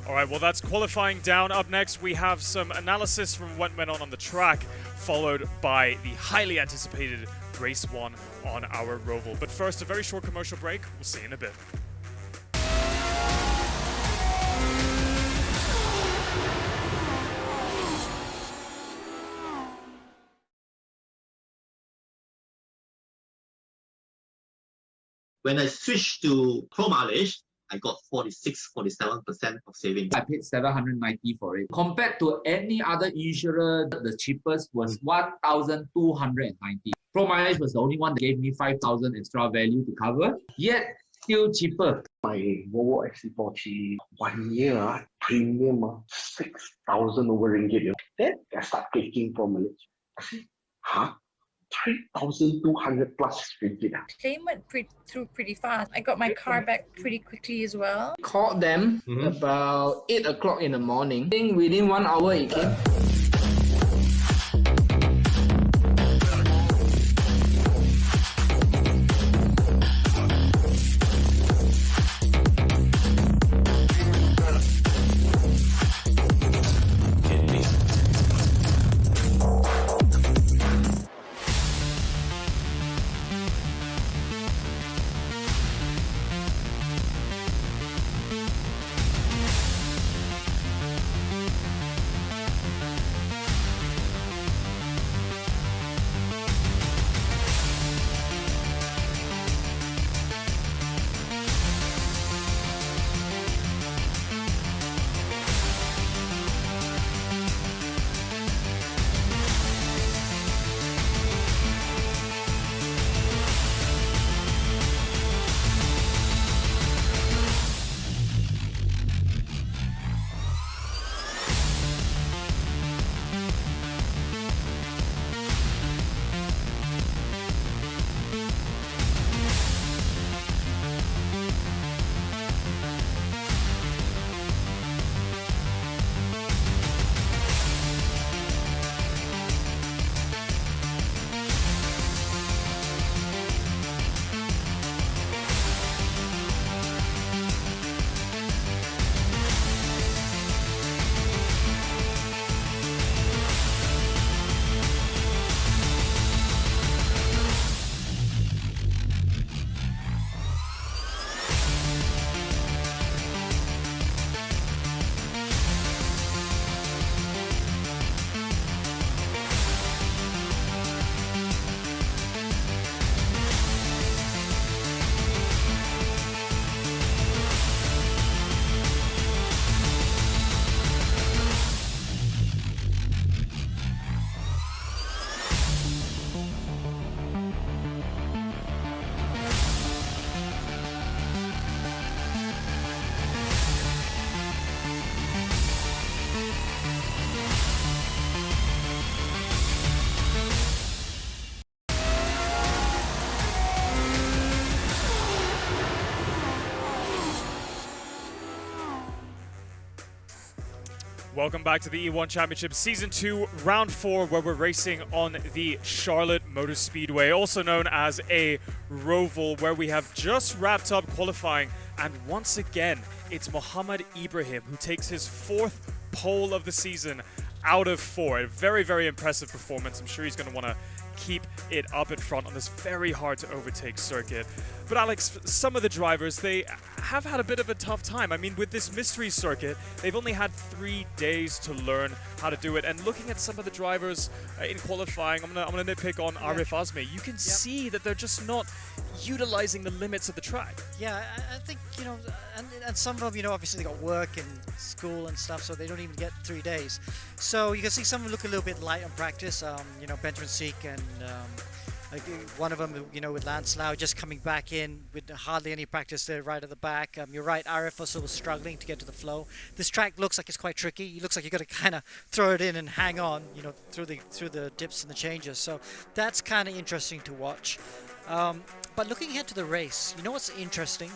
S13: All right, well, that's qualifying down. Up next, we have some analysis from what went on the track, followed by the highly anticipated Race 1 on our Roval. But first, a very short commercial break. We'll see you in a bit.
S16: When I switched to Pro Mileage, I got 46-47% of savings.
S17: I paid 790 for it. Compared to any other insurer, the cheapest was 1,290. Pro Mileage was the only one that gave me 5,000 extra value to cover, yet still cheaper.
S18: My Volvo XC40 1 year premium 6,000 over ringgit. Then I start taking Pro Mileage. I said, huh? 3,200 plus ringgit.
S19: Claim went through pretty fast. I got my car back pretty quickly as well.
S10: Called them about 8 o'clock in the morning. I think within 1 hour it came.
S13: Welcome back to the E1 Championship Season 2, Round 4, where we're racing on the Charlotte Motor Speedway, also known as a Roval, where we have just wrapped up qualifying. And once again, it's Mohammed Ibrahim who takes his 4th pole of the season out of 4. A very, very impressive performance. I'm sure he's going to want to keep it up in front on this very hard to overtake circuit. But Alex, some of the drivers, they have had a bit of a tough time. I mean, with this mystery circuit, they've only had 3 days to learn how to do it. And looking at some of the drivers in qualifying, I'm gonna nitpick on Arif Azmi. You can see that they're just not utilizing the limits of the track.
S1: Yeah, I think, you know, and some of them, you know, obviously they got work and school and stuff, so they don't even get 3 days. So you can see some look a little bit light on practice. You know, Benjamin Seek and like one of them, you know, with Lance Lau just coming back in with hardly any practice there right at the back. You're right, Arif also was struggling to get to the flow. This track looks like it's quite tricky. It looks like you got to kind of throw it in and hang on, you know, through the dips and the changes. So that's kind of interesting to watch. But looking ahead to the race, you know what's interesting?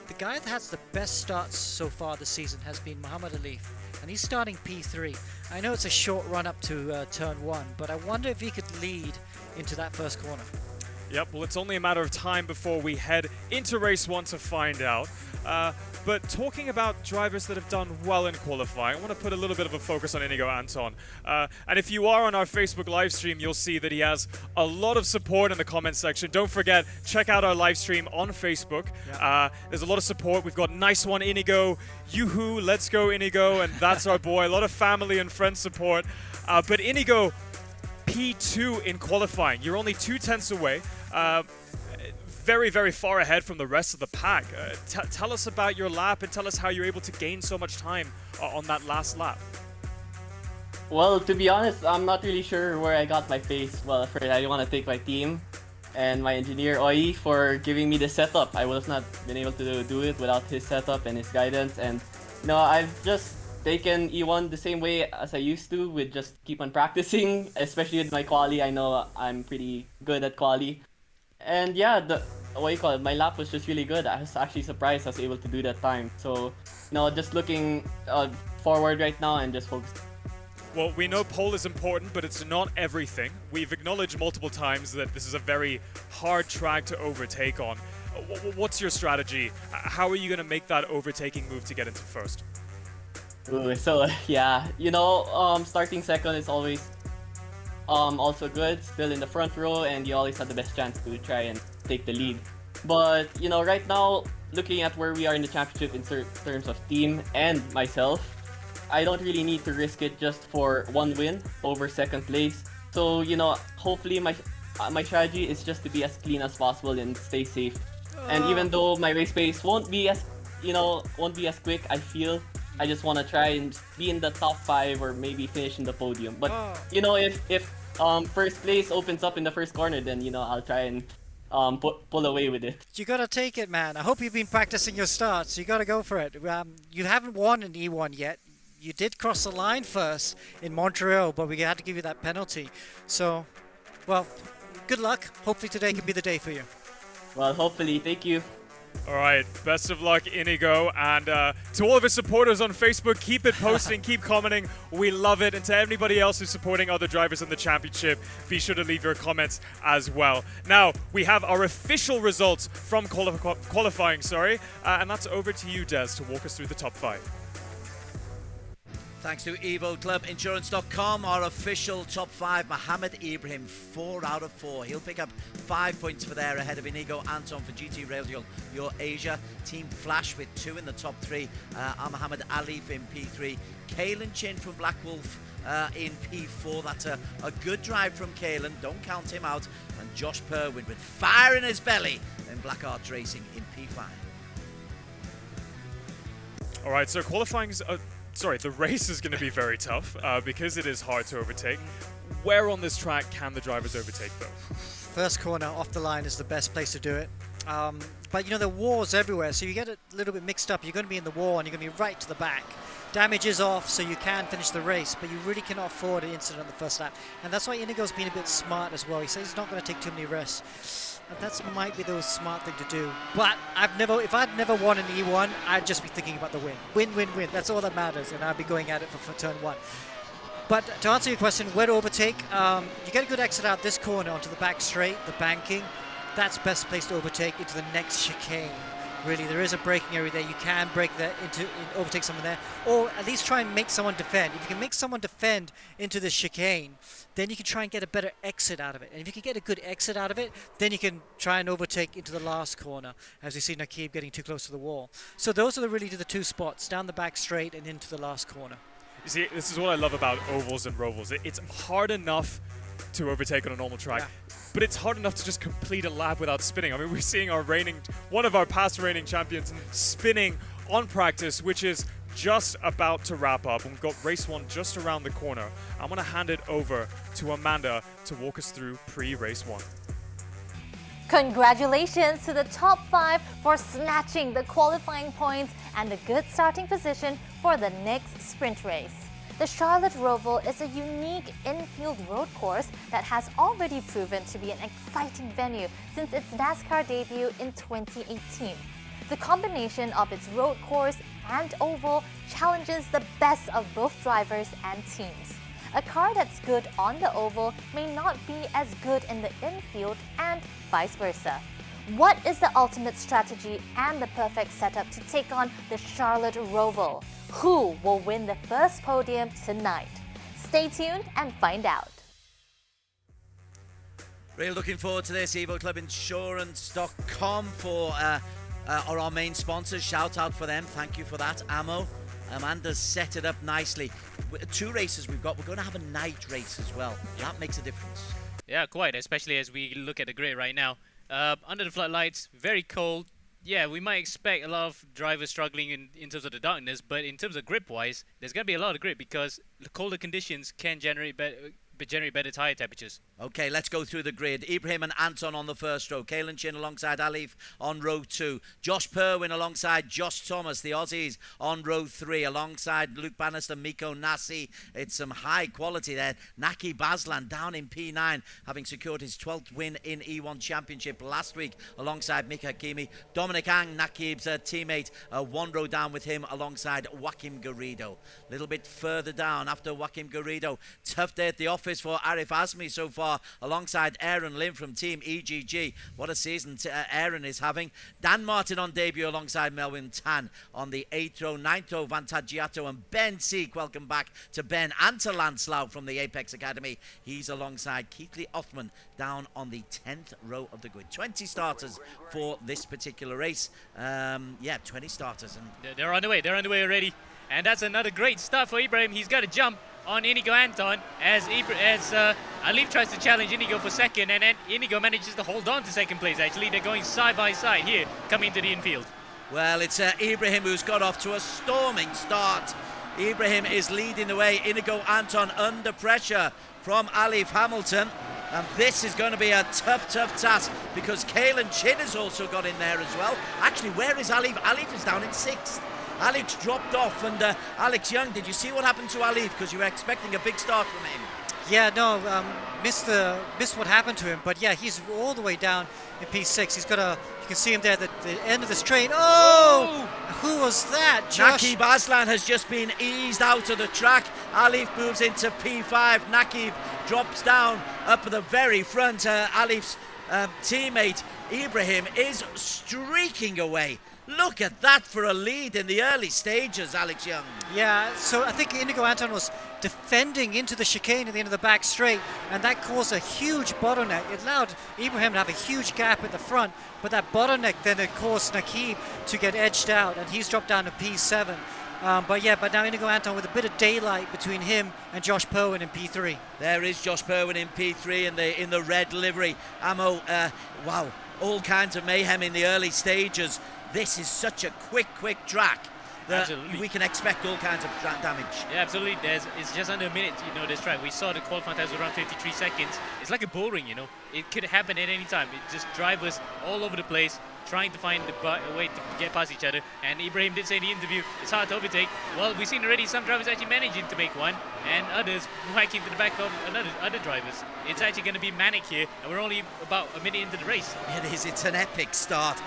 S1: The guy that has the best starts so far this season has been Muhammad Alif, and he's starting P3. I know it's a short run up to turn 1, but I wonder if he could lead into that first corner.
S13: Yep, well, it's only a matter of time before we head into race 1 to find out. But talking about drivers that have done well in qualifying, I want to put a little bit of a focus on Inigo Anton. And if you are on our Facebook live stream, you'll see that he has a lot of support in the comments section. Don't forget, check out our live stream on Facebook. There's a lot of support. We've got Nice One Inigo, Yoo-hoo, Let's Go Inigo, and That's Our Boy. A lot of family and friend support. But Inigo, P2 in qualifying. You're only 2/10 away. Very, very far ahead from the rest of the pack. Tell us about your lap and tell us how you're able to gain so much time on that last lap.
S21: Well, to be honest, I'm not really sure where I got my pace. Well, first I want to thank my team and my engineer Oi for giving me the setup. I would have not been able to do it without his setup and his guidance. And you know, I've just taken E1 the same way as I used to, with just keep on practicing, especially with my quali. I know I'm pretty good at quali. And yeah, my lap was just really good. I was actually surprised I was able to do that time. So, you know, just looking forward right now and just focused.
S13: Well, we know pole is important, but it's not everything. We've acknowledged multiple times that this is a very hard track to overtake on. What's your strategy? How are you going to make that overtaking move to get into first?
S21: Ooh, so yeah, you know, starting second is always also good, still in the front row, and you always have the best chance to try and take the lead. But you know, right now, looking at where we are in the championship in terms of team and myself, I don't really need to risk it just for one win over second place. So you know, hopefully my strategy is just to be as clean as possible and stay safe. And even though my race pace won't be as quick, I feel I just want to try and be in the top 5 or maybe finish in the podium. But you know, if first place opens up in the first corner, then you know, I'll try and pull away with it.
S1: You gotta take it, man. I hope you've been practicing your starts. You gotta go for it. You haven't won an E1 yet. You did cross the line first in Montreal, but we had to give you that penalty. So, well, good luck. Hopefully today can be the day for you.
S21: Well, hopefully. Thank you.
S13: All right, best of luck, Inigo. And to all of his supporters on Facebook, keep it posting, keep commenting. We love it. And to everybody else who's supporting other drivers in the championship, be sure to leave your comments as well. Now, we have our official results from qualifying, and that's over to you, Des, to walk us through the top 5.
S14: Thanks to EvoClubInsurance.com, our official top 5. Mohammed Ibrahim, 4 out of 4. He'll pick up 5 points for there ahead of Inigo Anton for GT Rail Your Asia. Team Flash with 2 in the top 3. Mohammed Alif in P3. Kalen Chin from Black Wolf in P4. That's a good drive from Kalen. Don't count him out. And Josh Purwin with fire in his belly in Black Arts Racing in P5.
S13: All right, so the race is going to be very tough because it is hard to overtake. Where on this track can the drivers overtake, though?
S1: First corner off the line is the best place to do it. But you know, there are wars everywhere, so you get a little bit mixed up. You're going to be in the war and you're going to be right to the back. Damage is off, so you can finish the race, but you really cannot afford an incident on the first lap. And that's why Inigo's been a bit smart as well. He says he's not going to take too many risks. And that might be the smart thing to do. But if I'd never won an E1, I'd just be thinking about the win. Win, win, win. That's all that matters, and I'd be going at it for turn 1. But to answer your question, where to overtake, you get a good exit out this corner onto the back straight, the banking. That's best place to overtake into the next chicane. Really, there is a braking area there. You can break that overtake someone there, or at least try and make someone defend. If you can make someone defend into the chicane, then you can try and get a better exit out of it. And if you can get a good exit out of it, then you can try and overtake into the last corner, as we see Nakib getting too close to the wall. So those are really the two spots, down the back straight and into the last corner.
S13: You see, this is what I love about ovals and rovals. It's hard enough to overtake on a normal track, but it's hard enough to just complete a lap without spinning. I mean, we're seeing one of our past reigning champions spinning on practice, which is just about to wrap up. And we've got race 1 just around the corner. I'm going to hand it over to Amanda to walk us through pre-race 1.
S15: Congratulations to the top 5 for snatching the qualifying points and a good starting position for the next sprint race. The Charlotte Roval is a unique infield road course that has already proven to be an exciting venue since its NASCAR debut in 2018. The combination of its road course and oval challenges the best of both drivers and teams. A car that's good on the oval may not be as good in the infield and vice versa. What is the ultimate strategy and the perfect setup to take on the Charlotte Roval? Who will win the first podium tonight? Stay tuned and find out.
S14: Really looking forward to this. EvoClubInsurance.com for are our main sponsors. Shout out for them. Thank you for that. Amanda's set it up nicely. 2 races we've got. We're going to have a night race as well. That makes a difference.
S4: Yeah, quite, especially as we look at the grid right now. Under the floodlights, very cold. Yeah, we might expect a lot of drivers struggling in terms of the darkness, but in terms of grip-wise, there's going to be a lot of grip because the colder conditions can generate better tire temperatures.
S14: Okay, let's go through the grid. Ibrahim and Anton on the first row. Kalen Chin alongside Alif on row 2. Josh Perwin alongside Josh Thomas, the Aussies, on row 3. Alongside Luke Bannister, Miko Nasi. It's some high quality there. Naki Baslan down in P9, having secured his 12th win in E1 Championship last week alongside Mick Hakimi. Dominic Ang, Nakib's teammate, 1 row down with him alongside Joaquim Garrido. A little bit further down after Joaquim Garrido. Tough day at the office for Arif Azmi so far, alongside Aaron Lim from Team EGG. What a season Aaron is having. Dan Martin on debut alongside Melvin Tan on the 8th row. 9th row, Vantagiato and Ben Seek. Welcome back to Ben and to Lancelot from the Apex Academy. He's alongside Keithley Othman down on the 10th row of the grid. 20 starters for this particular race. 20 starters. And
S4: they're on the way already. And that's another great start for Ibrahim. He's got a jump on Inigo Anton as Alif tries to challenge Inigo for second, and then Inigo manages to hold on to second place. Actually, they're going side by side here, coming to the infield.
S14: Well, it's Ibrahim who's got off to a storming start. Ibrahim is leading the way. Inigo Anton under pressure from Alif Hamilton. And this is going to be a tough task because Kalen Chin has also got in there as well. Actually, where is Alif? Alif is down in 6th. Alex dropped off, and Alex Young, did you see what happened to Alif? Because you were expecting a big start from him.
S1: Yeah, no, missed what happened to him, but yeah, he's all the way down in P6. He's got you can see him there at the end of the straight. Oh! Who was that, Josh?
S14: Nakib Aslan has just been eased out of the track. Alif moves into P5. Nakib drops down up at the very front. Alif's teammate, Ibrahim, is streaking away. Look at that for a lead in the early stages, Alex Young.
S1: Yeah, so I think Inigo Anton was defending into the chicane at the end of the back straight, and that caused a huge bottleneck. It allowed Ibrahim to have a huge gap at the front, but that bottleneck then it caused Nakib to get edged out, and he's dropped down to P7. But now Inigo Anton with a bit of daylight between him and Josh Perwin in P3.
S14: There is Josh Perwin in P3 in the red livery. Wow, all kinds of mayhem in the early stages. This is such a quick track that we can expect all kinds of damage.
S4: Yeah, absolutely. It's just under a minute, this track. We saw the qualifying times around 53 seconds. It's like a bull ring, It could happen at any time. It just drivers all over the place, trying to find a way to get past each other. And Ibrahim did say in the interview, it's hard to overtake. Well, we've seen already some drivers actually managing to make one, and others whacking to the back of other drivers. It's actually going to be manic here, and we're only about a minute into the race.
S14: It is. It's an epic start.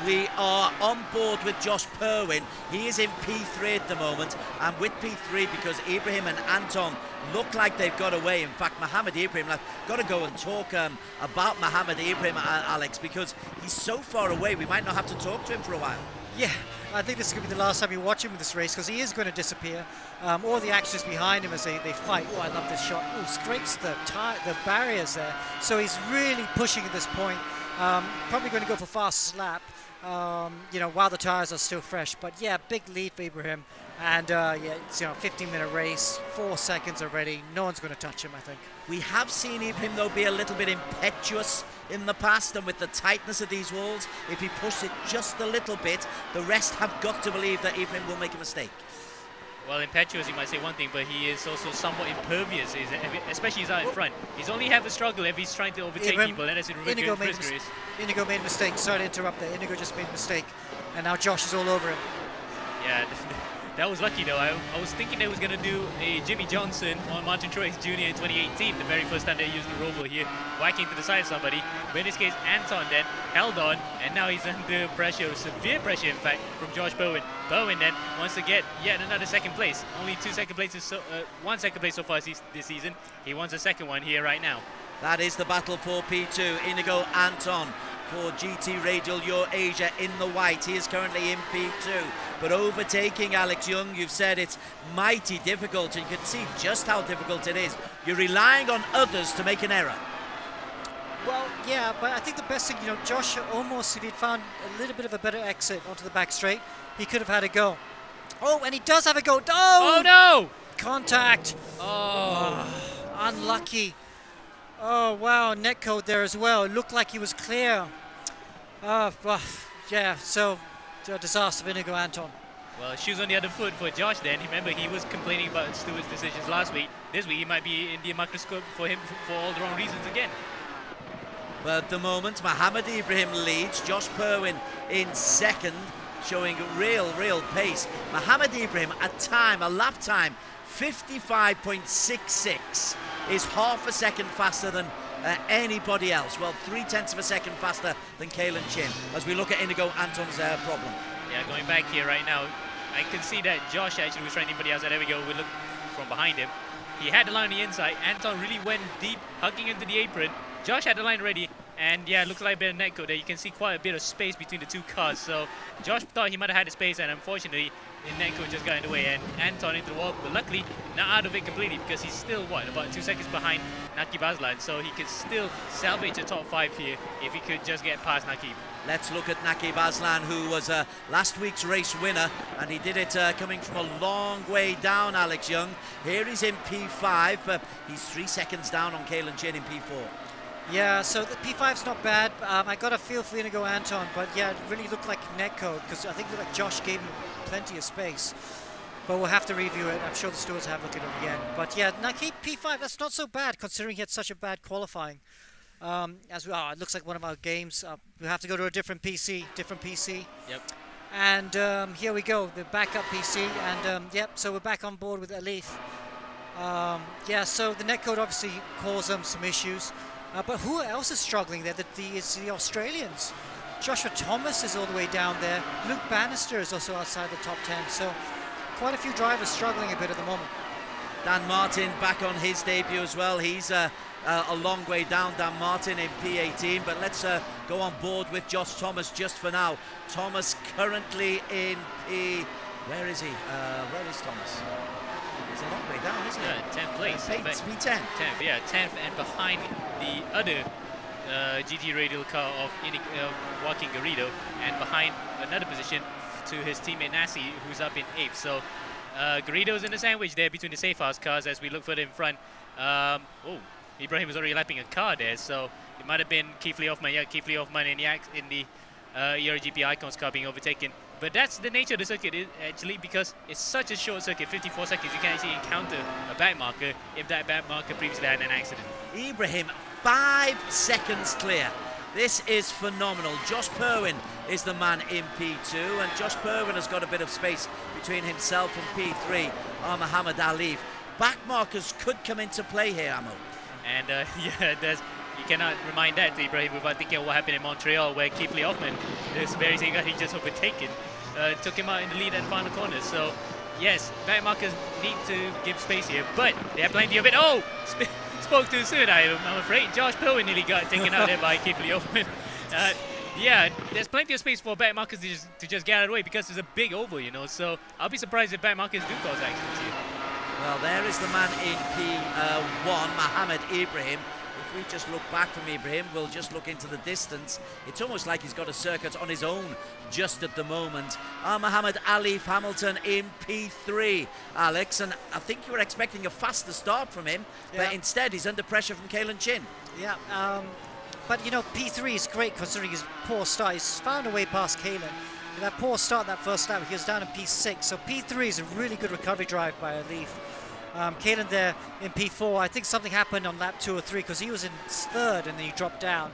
S14: We are on board with Josh Perwin. He is in P3 at the moment, and with P3 because Ibrahim and Anton look like they've got away. In fact, Mohammed Ibrahim, I've got to go and talk about Mohammed Ibrahim, Alex, because he's so far away away. We might not have to talk to him for a while.
S1: Yeah, I think this is going to be the last time you watch him in this race because he is going to disappear. All the action is behind him as they fight. Oh, I love this shot. Oh, scrapes the barriers there. So he's really pushing at this point. Probably going to go for fast slap, while the tires are still fresh. But yeah, big lead for Ibrahim. And it's 15-minute race, 4 seconds already. No one's going to touch him, I think.
S14: We have seen Ibrahim, though, be a little bit impetuous in the past, and with the tightness of these walls, if he pushes it just a little bit, the rest have got to believe that Ibrahim will make a mistake.
S4: Well, impetuous, you might say one thing, but he is also somewhat impervious, especially he's out in front. He's only have a struggle if he's trying to overtake people, and as in
S1: Inigo made a mistake. Sorry to interrupt there. Inigo just made a mistake, and now Josh is all over him.
S4: Yeah, that was lucky though. I was thinking they was going to do a Jimmy Johnson on Martin Truex Jr. in 2018, the very first time they used the Roval here, whacking to the side of somebody. But in this case, Anton then held on, and now he's under pressure, severe pressure in fact, from Josh Bowen. Bowen then wants to get yet another second place. Only 2 second places, 1 second place so far this season. He wants a second one here right now.
S14: That is the battle for P2. Inigo Anton for GT Radial Eurasia in the white. He is currently in P2, but overtaking Alex Young, you've said it's mighty difficult, and you can see just how difficult it is. You're relying on others to make an error.
S1: Well, yeah, but I think the best thing, Josh almost, if he'd found a little bit of a better exit onto the back straight, he could have had a go. Oh, and he does have a go.
S4: Oh no!
S1: Contact. Oh, unlucky. Oh, wow, netcode there as well. It looked like he was clear. So disaster for Inigo Anton.
S4: Well, shoes on the other foot for Josh then. Remember, he was complaining about Stewart's decisions last week. This week, he might be in the microscope for him for all the wrong reasons again.
S14: But at the moment, Mohammed Ibrahim leads. Josh Purwin in second, showing real pace. Mohammed Ibrahim, a lap time, 55.66. is half a second faster than anybody else. Well, 0.3 of a second faster than Kalen Chin, as we look at Inigo Anton's problem.
S4: Yeah, going back here right now, I can see that Josh actually was trying anybody else. There we go, we look from behind him. He had the line on the inside. Anton really went deep, hugging into the apron. Josh had the line ready, and yeah, it looks like a bit of netcode there. You can see quite a bit of space between the two cars. So Josh thought he might have had the space, and unfortunately, the netcode just got in the way, and Anton into the wall, but luckily not out of it completely, because he's still about 2 seconds behind Nakib Aslan, so he could still salvage a top 5 here if he could just get past Nakib.
S14: Let's look at Nakib Aslan, who was last week's race winner, and he did it coming from a long way down, Alex Young. Here he's in P5, but he's 3 seconds down on Kalen Chin in P4.
S1: Yeah, so the P5's not bad. I got a feel for Inigo Anton, but yeah, it really looked like netcode, because I think like Josh gave him plenty of space. But we'll have to review it. I'm sure the stewards have looked at it again. But yeah, Nakib P5, that's not so bad, considering he had such a bad qualifying. It looks like one of our games. We'll have to go to a different PC.
S4: Yep.
S1: And here we go, the backup PC. And so we're back on board with Alif. So the netcode obviously caused them some issues. But who else is struggling there? It's the Australians. Joshua Thomas is all the way down there. Luke Bannister is also outside the top 10. So quite a few drivers struggling a bit at the moment.
S14: Dan Martin back on his debut as well. He's a long way down, Dan Martin in P18. But let's go on board with Josh Thomas just for now. Thomas currently in P... Where is he? Where is Thomas? It's a long way down, isn't it?
S4: 10th place.
S14: P10.
S4: 10th, yeah, 10th, and behind the other GT Radial car of Joaquin Garrido, and behind another position to his teammate Nassi, who's up in 8th. So Garrido's in the sandwich there between the safe house cars as we look further in front. Ibrahim was already lapping a car there, so it might have been Keith Lee Hoffman. Yeah, Keith Lee Hoffman in the ERGP Icons car being overtaken. But that's the nature of the circuit, actually, because it's such a short circuit, 54 seconds. You can actually encounter a back marker if that back marker previously had an accident.
S14: Ibrahim, 5 seconds clear. This is phenomenal. Josh Purwin is the man in P2, and Josh Purwin has got a bit of space between himself and P3 on Muhammad Alif. Back markers could come into play here, Amo.
S4: And you cannot remind that to Ibrahim without thinking of what happened in Montreal, where Keith Lee Hoffman, this very same guy he just overtaken, took him out in the lead at the final corner. So yes, back markers need to give space here, but they have plenty of it. Oh, spoke too soon, I'm afraid. Josh Purwin nearly got taken out there by Keith Lee Hoffman. Yeah, there's plenty of space for back markers to just get out of the way because it's a big oval, you know. So I'll be surprised if back markers do cause accidents here.
S14: Well, there is the man in P1, Mohamed Ibrahim. If we just look back from Ibrahim, we'll just look into the distance. It's almost like he's got a circuit on his own just at the moment. Mohammed Alif Hamilton in P3, Alex, and I think you were expecting a faster start from him, but instead he's under pressure from Kalen Chin.
S1: Yeah, but you know, P3 is great considering his poor start. He's found a way past Kalen. That poor start in that first lap, he was down in P6, so P3 is a really good recovery drive by Alif. Kalen there in P4, I think something happened on lap 2 or 3 because he was in third and then he dropped down.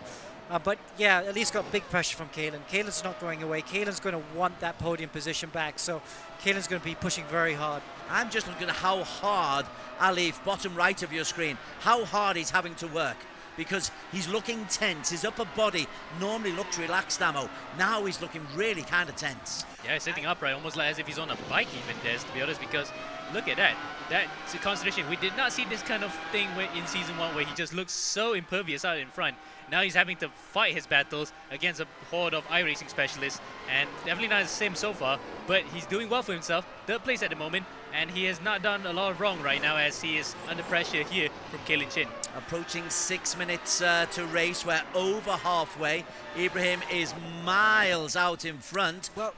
S1: But yeah, at least got big pressure from Kalen. Kalen's not going away. Kalen's going to want that podium position back, so Kalen's going to be pushing very hard.
S14: I'm just looking at how hard Alif, bottom right of your screen, how hard he's having to work. Because he's looking tense. His upper body normally looks relaxed, Ammo. Now he's looking really kind of tense.
S4: Yeah, he's sitting upright, almost like as if he's on a bike even, Des, to be honest, because look at that. That's a consideration. We did not see this kind of thing in Season 1 where he just looks so impervious out in front. Now he's having to fight his battles against a horde of iRacing specialists, and definitely not the same so far, but he's doing well for himself. Third place at the moment, and he has not done a lot of wrong right now as he is under pressure here from Kalen Chin.
S14: Approaching 6 minutes to race. We're over halfway. Ibrahim is miles out in front, but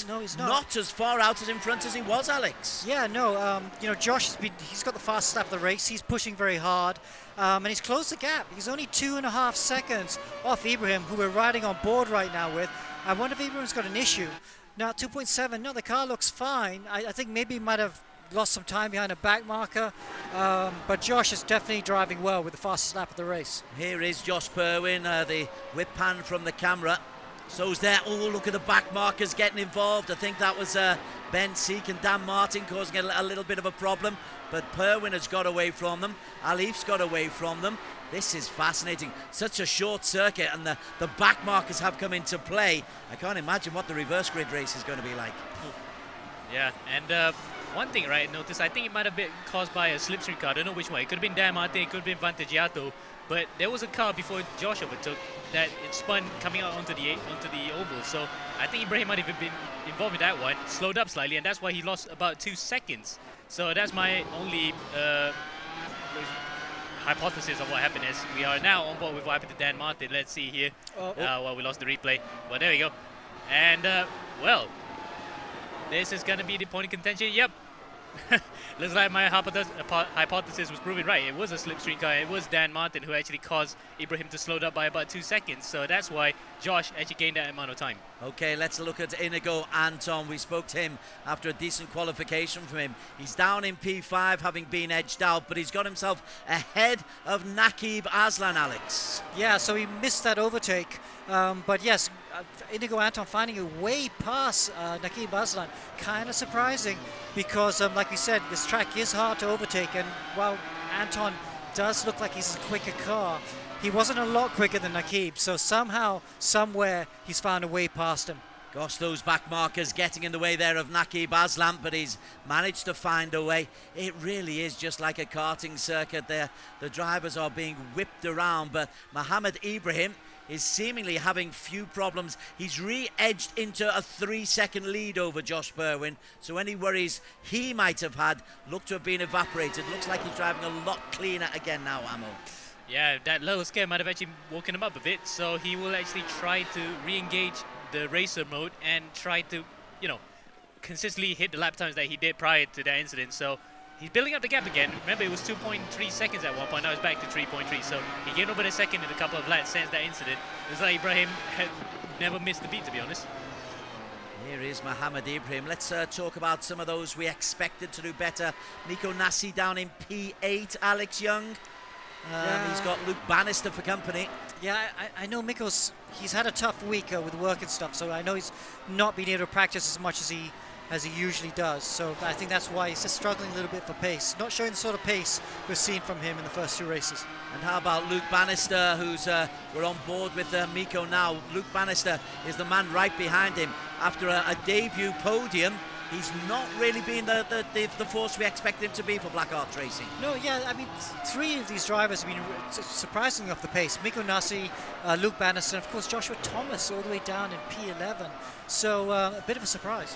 S1: no, he's not.
S14: Not as far out as in front as he was, Alex.
S1: Yeah, no, you know, Josh, he's got the fastest lap of the race. He's pushing very hard, and he's closed the gap. He's only 2.5 seconds off Ibrahim, who we're riding on board right now with. I wonder if Ibrahim's got an issue. Now, 2.7, no, the car looks fine. I think maybe he might have lost some time behind a back marker, but Josh is definitely driving well with the fastest lap of the race.
S14: Here is Josh Perwin, the whip pan from the camera. So's there. Oh, look at the back markers getting involved. I think that was Ben Seek and Dan Martin causing a little bit of a problem, but Perwin has got away from them. Alif's got away from them. This is fascinating. Such a short circuit, and the back markers have come into play. I can't imagine what the reverse grid race is going to be like.
S4: Yeah, and one thing, right, notice, I think it might have been caused by a slipstream car. I don't know which one. It could have been Dan Martin, it could have been Vantagiato, but there was a car before Josh overtook that it spun coming out onto the oval. So I think Ibrahim might have been involved in that one, slowed up slightly, and that's why he lost about 2 seconds. So that's my only hypothesis of what happened. Is we are now on board with what happened to Dan Martin. Let's see here. Well, we lost the replay, but there we go. And well, this is going to be the point of contention. Yep. Looks like my hypothesis was proven right. It was a slipstream car. It was Dan Martin who actually caused Ibrahim to slow up by about 2 seconds. So that's why Josh actually gained that amount of time.
S14: Okay, let's look at Inigo Anton. We spoke to him after a decent qualification from him. He's down in P5 having been edged out, but he's got himself ahead of Nakib Aslan, Alex.
S1: Yeah, so he missed that overtake. But yes, Inigo Anton finding a way past Nakib Aslan. Kind of surprising because, like we said, this track is hard to overtake. And while Anton does look like he's a quicker car, he wasn't a lot quicker than Nakib. So somehow, somewhere, he's found a way past him.
S14: Gosh, those back markers getting in the way there of Nakib Aslan, but he's managed to find a way. It really is just like a karting circuit there. The drivers are being whipped around, but Mohamed Ibrahim is seemingly having few problems. He's re-edged into a 3-second lead over Josh Perwin, so any worries he might have had look to have been evaporated. Looks like he's driving a lot cleaner again now, Amo.
S4: Yeah, that little scare might have actually woken him up a bit, so he will actually try to re-engage the racer mode and try to, you know, consistently hit the lap times that he did prior to that incident. So he's building up the gap again. Remember, it was 2.3 seconds at one point. Now it's back to 3.3. So he gained over the second in a couple of laps since that incident. It's like Ibrahim had never missed the beat, to be honest.
S14: Here is Mohamed Ibrahim. Let's talk about some of those we expected to do better. Miko Nasi down in P8. Alex Young. He's got Luke Bannister for company.
S1: Yeah, I know Miko's, he's had a tough week with work and stuff, so I know he's not been able to practice as much as he usually does. So I think that's why he's just struggling a little bit for pace. Not showing the sort of pace we've seen from him in the first 2 races.
S14: And how about Luke Bannister, who's we're on board with Miko now. Luke Bannister is the man right behind him after a debut podium he's not really been the force we expect him to be for Blackheart Racing.
S1: No, yeah, I mean, three of these drivers have been surprisingly off the pace. Miko Nasi, Luke Bannister, and of course Joshua Thomas all the way down in P11. So a bit of a surprise.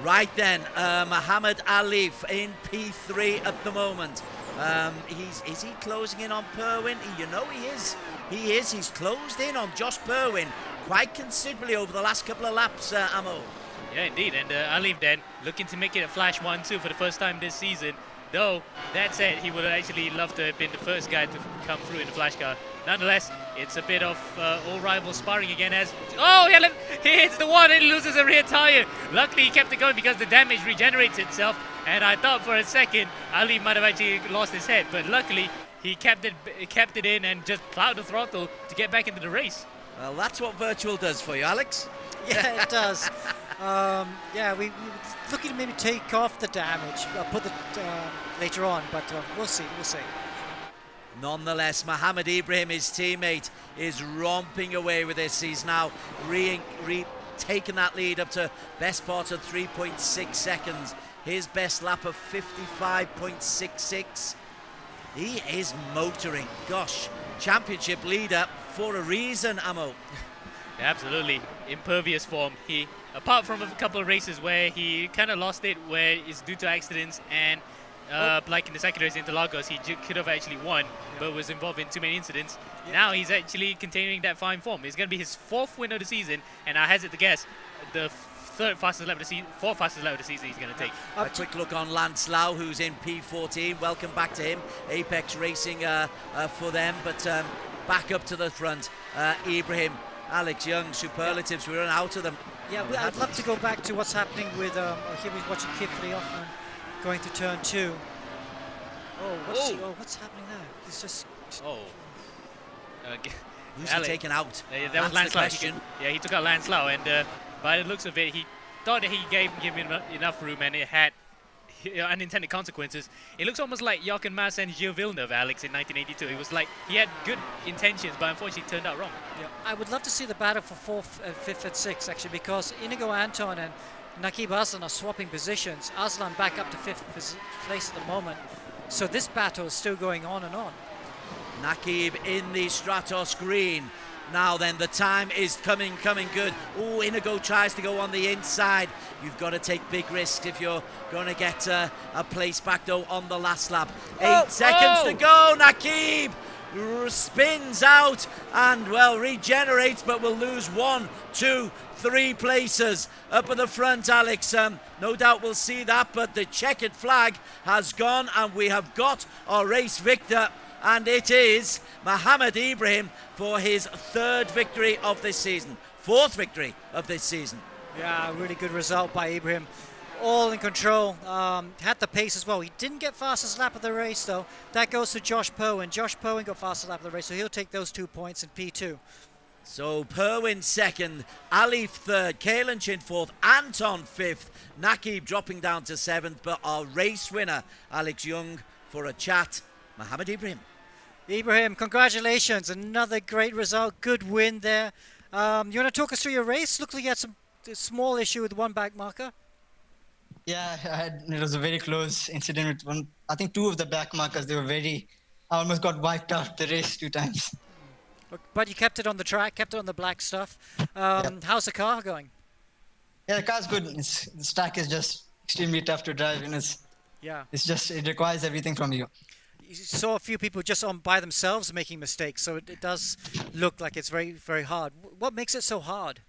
S14: Right then, Muhammad Alif in P3 at the moment. Is he closing in on Purwin? You know he is. He is. He's closed in on Josh Purwin quite considerably over the last couple of laps, Amo.
S4: Yeah, indeed. And Alif then looking to make it a Flash 1-2 for the first time this season. Though, that said, he would have actually loved to have been the first guy to come through in the Flash car. Nonetheless, it's a bit of all rivals sparring again as... Oh, he hits the one and loses a rear tire. Luckily, he kept it going because the damage regenerates itself. And I thought for a second, Ali might have actually lost his head. But luckily, he kept it in and just plowed the throttle to get back into the race.
S14: Well, that's what Virtual does for you, Alex.
S1: Yeah, it does. Yeah, we're looking to maybe take off the damage. I'll put it later on, but we'll see.
S14: Nonetheless, Mohammed Ibrahim, his teammate, is romping away with this. He's now taken that lead up to best part of 3.6 seconds. His best lap of 55.66. He is motoring. Gosh, championship leader for a reason, Amo.
S4: Absolutely. Impervious form. He, apart from a couple of races where he kind of lost it, where it's due to accidents and like in the second race in Interlagos, he could have actually won, but was involved in too many incidents. Now he's actually continuing that fine form. It's going to be his fourth win of the season, and I hazard to guess the fourth fastest lap of the season he's going to take.
S14: A quick look on Lance Lau, who's in P14. Welcome back to him. Apex Racing for them, but back up to the front. Ibrahim, Alex Young, superlatives. We run out of them.
S1: Yeah, I'd love to go back to what's happening with. Here we're watching Kifli Offman going to turn 2. What's happening there? He's just.
S14: Who's he taken out?
S4: That was Lance Lau. He took out Lance Lau, and by the looks of it, he thought that he gave him enough room, and it had unintended consequences. It looks almost like Jochen Mass and Gilles Villeneuve, Alex, in 1982. It was like he had good intentions, but unfortunately it turned out wrong.
S1: Yeah, I would love to see the battle for 4th, 5th, and 6th, actually, because Inigo Anton and Nakib Aslan are swapping positions. Aslan back up to 5th place at the moment. So this battle is still going on and on.
S14: Nakib in the Stratos green. Now then, the time is coming good. Oh, Inigo tries to go on the inside. You've got to take big risks if you're going to get a place back, though, on the last lap. 8 seconds to go. Nakib spins out and, well, regenerates, but will lose 1, 2, 3 places up at the front, Alex. No doubt we'll see that, but the checkered flag has gone, and we have got our race victor. And it is Mohammed Ibrahim for his 3rd victory of this season. 4th victory of this season.
S1: Yeah, really good result by Ibrahim. All in control. Had the pace as well. He didn't get fastest lap of the race, though. That goes to Josh Purwin. Josh Purwin got fastest lap of the race, so he'll take those 2 points in P2.
S14: So Purwin 2nd, Alif 3rd, Kalen Chin 4th, Anton 5th, Nakib dropping down to 7th, but our race winner, Alex Young, for a chat, Mohammed Ibrahim.
S1: Ibrahim, congratulations. Another great result. Good win there. You want to talk us through your race? Looks like you had some small issue with one back marker.
S20: Yeah, it was a very close incident with one. I think 2 of the back markers, I almost got wiped out the race 2 times.
S1: But you kept it on the track, kept it on the black stuff. How's the car going?
S20: Yeah, the car's good. The stack is just extremely tough to drive, and it requires everything from you.
S1: You saw a few people just by themselves making mistakes, so it does look like it's very, very hard. What makes it so hard?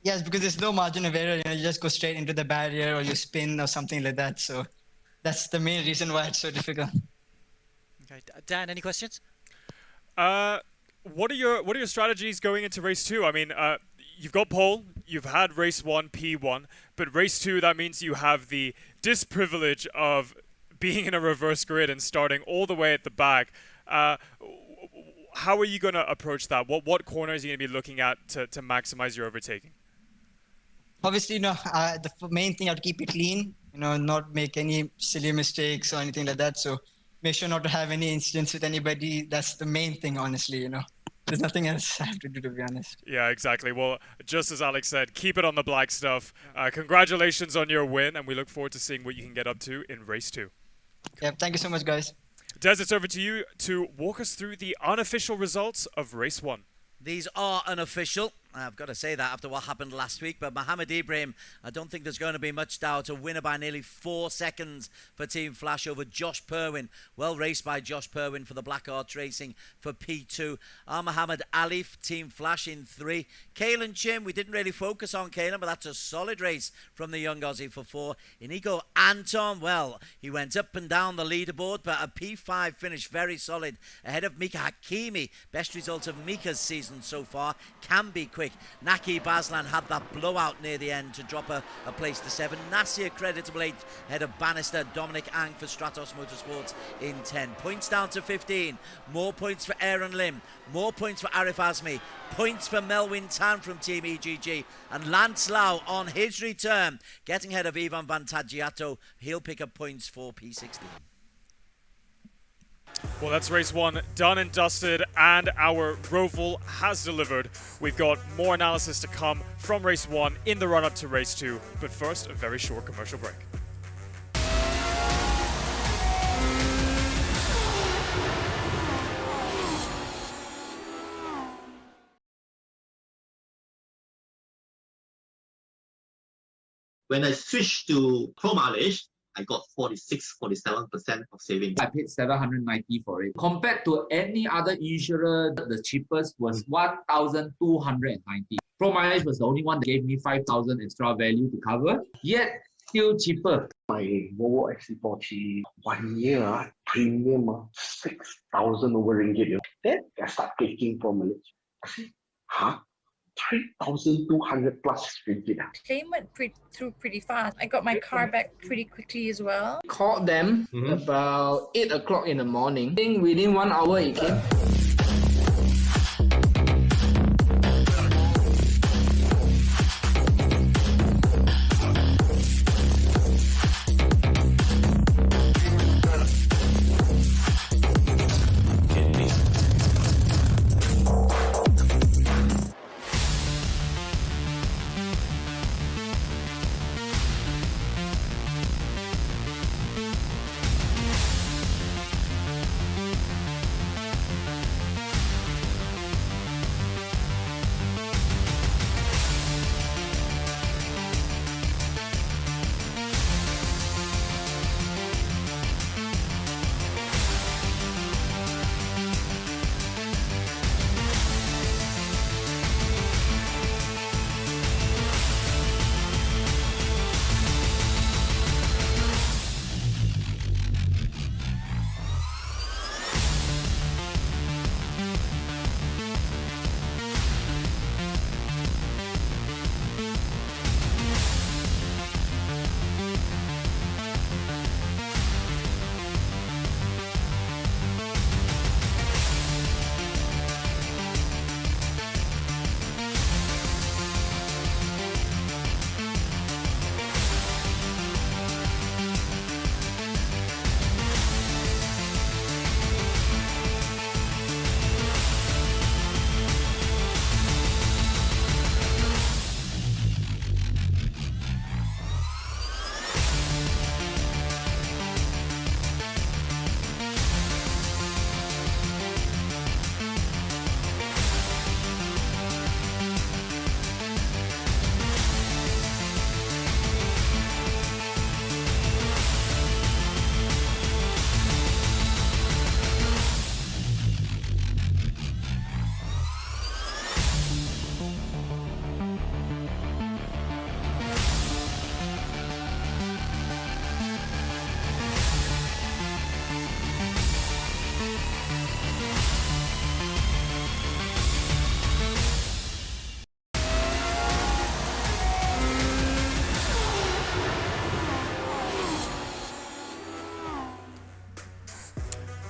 S20: Yes, because there's no margin of error. You just go straight into the barrier, or you spin, or something like that. So that's the main reason why it's so difficult.
S1: Okay, Dan, any questions?
S13: What are your strategies going into race 2? I mean, you've got pole, you've had race 1, P1, but race 2, that means you have the disprivilege of being in a reverse grid and starting all the way at the back. How are you going to approach that? What corners are you going to be looking at to maximize your overtaking?
S20: Obviously, the main thing, you have to keep it clean, not make any silly mistakes or anything like that. So make sure not to have any incidents with anybody. That's the main thing, honestly, The there's nothing else I have to do, to be honest.
S13: Yeah, exactly. Well, just as Alex said, keep it on the black stuff. Congratulations on your win, and we look forward to seeing what you can get up to in race 2.
S20: Yeah, thank you so much, guys.
S13: Des, it's over to you to walk us through the unofficial results of race 1.
S14: These are unofficial. I've got to say that after what happened last week. But Mohammed Ibrahim, I don't think there's going to be much doubt. A winner by nearly 4 seconds for Team Flash over Josh Perwin. Well raced by Josh Perwin for the Black Arch Racing for P2. Mohammed Ali for Team Flash in 3. Kalen Chim, we didn't really focus on Kalen, but that's a solid race from the young Aussie for 4. Inigo Anton, well, he went up and down the leaderboard, but a P5 finish, very solid. Ahead of Mika Hakimi. Best result of Mika's season so far. Can be quick. Naki Baslan had that blowout near the end to drop a place to 7. Nasir creditable 8th ahead of Bannister. Dominic Ang for Stratos Motorsports in 10. Points down to 15. More points for Aaron Lim. More points for Arif Azmi. Points for Melwin Tan from Team EGG. And Lance Lau on his return, getting ahead of Ivan Vantagiato. He'll pick up points for P16.
S13: Well, that's race 1 done and dusted, and our Roval has delivered. We've got more analysis to come from race 1 in the run-up to race 2, but first, a very short commercial break.
S16: When I switched to Pro Mileage, I got 46-47% of savings.
S17: I paid 790 for it. Compared to any other insurer, the cheapest was 1,290. Pro Mileage was the only one that gave me 5,000 extra value to cover, yet still cheaper.
S18: My Volvo XC40 1 year premium 6,000 over ringgit. Then I start taking Pro Mileage. I say, huh? 3,200 plus ringgit.
S19: Claim went through pretty fast. I got my car back pretty quickly as well.
S10: Called them about 8 o'clock in the morning. I think within 1 hour it came.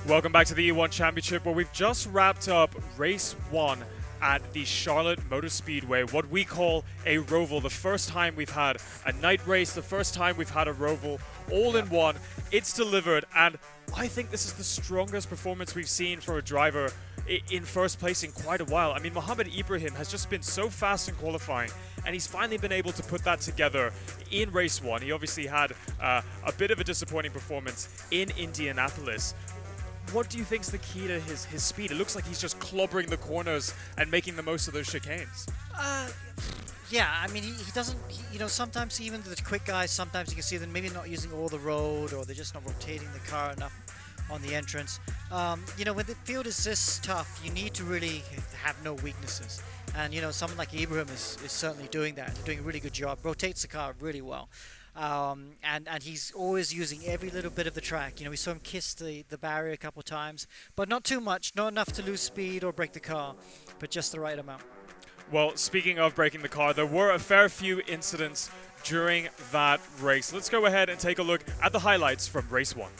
S13: Welcome back to the E1 Championship, where we've just wrapped up race 1 at the Charlotte Motor Speedway, what we call a Roval. The first time we've had a night race, the first time we've had a Roval all in one. It's delivered, and I think this is the strongest performance we've seen for a driver in first place in quite a while. I mean, Mohamed Ibrahim has just been so fast in qualifying, and he's finally been able to put that together in race 1. He obviously had a bit of a disappointing performance in Indianapolis. What do you think is the key to his speed? It looks like he's just clobbering the corners and making the most of those chicanes.
S1: Yeah, I mean, he doesn't, you know, sometimes even the quick guys, sometimes you can see them maybe not using all the road, or they're just not rotating the car enough on the entrance. You know, when the field is this tough, you need to really have no weaknesses. And, you know, someone like Ibrahim is certainly doing that, doing a really good job, rotates the car really well. And he's always using every little bit of the track. You know, we saw him kiss the barrier a couple of times, but not too much, not enough to lose speed or break the car, but just the right amount.
S13: Well, speaking of breaking the car, there were a fair few incidents during that race. Let's go ahead and take a look at the highlights from race 1.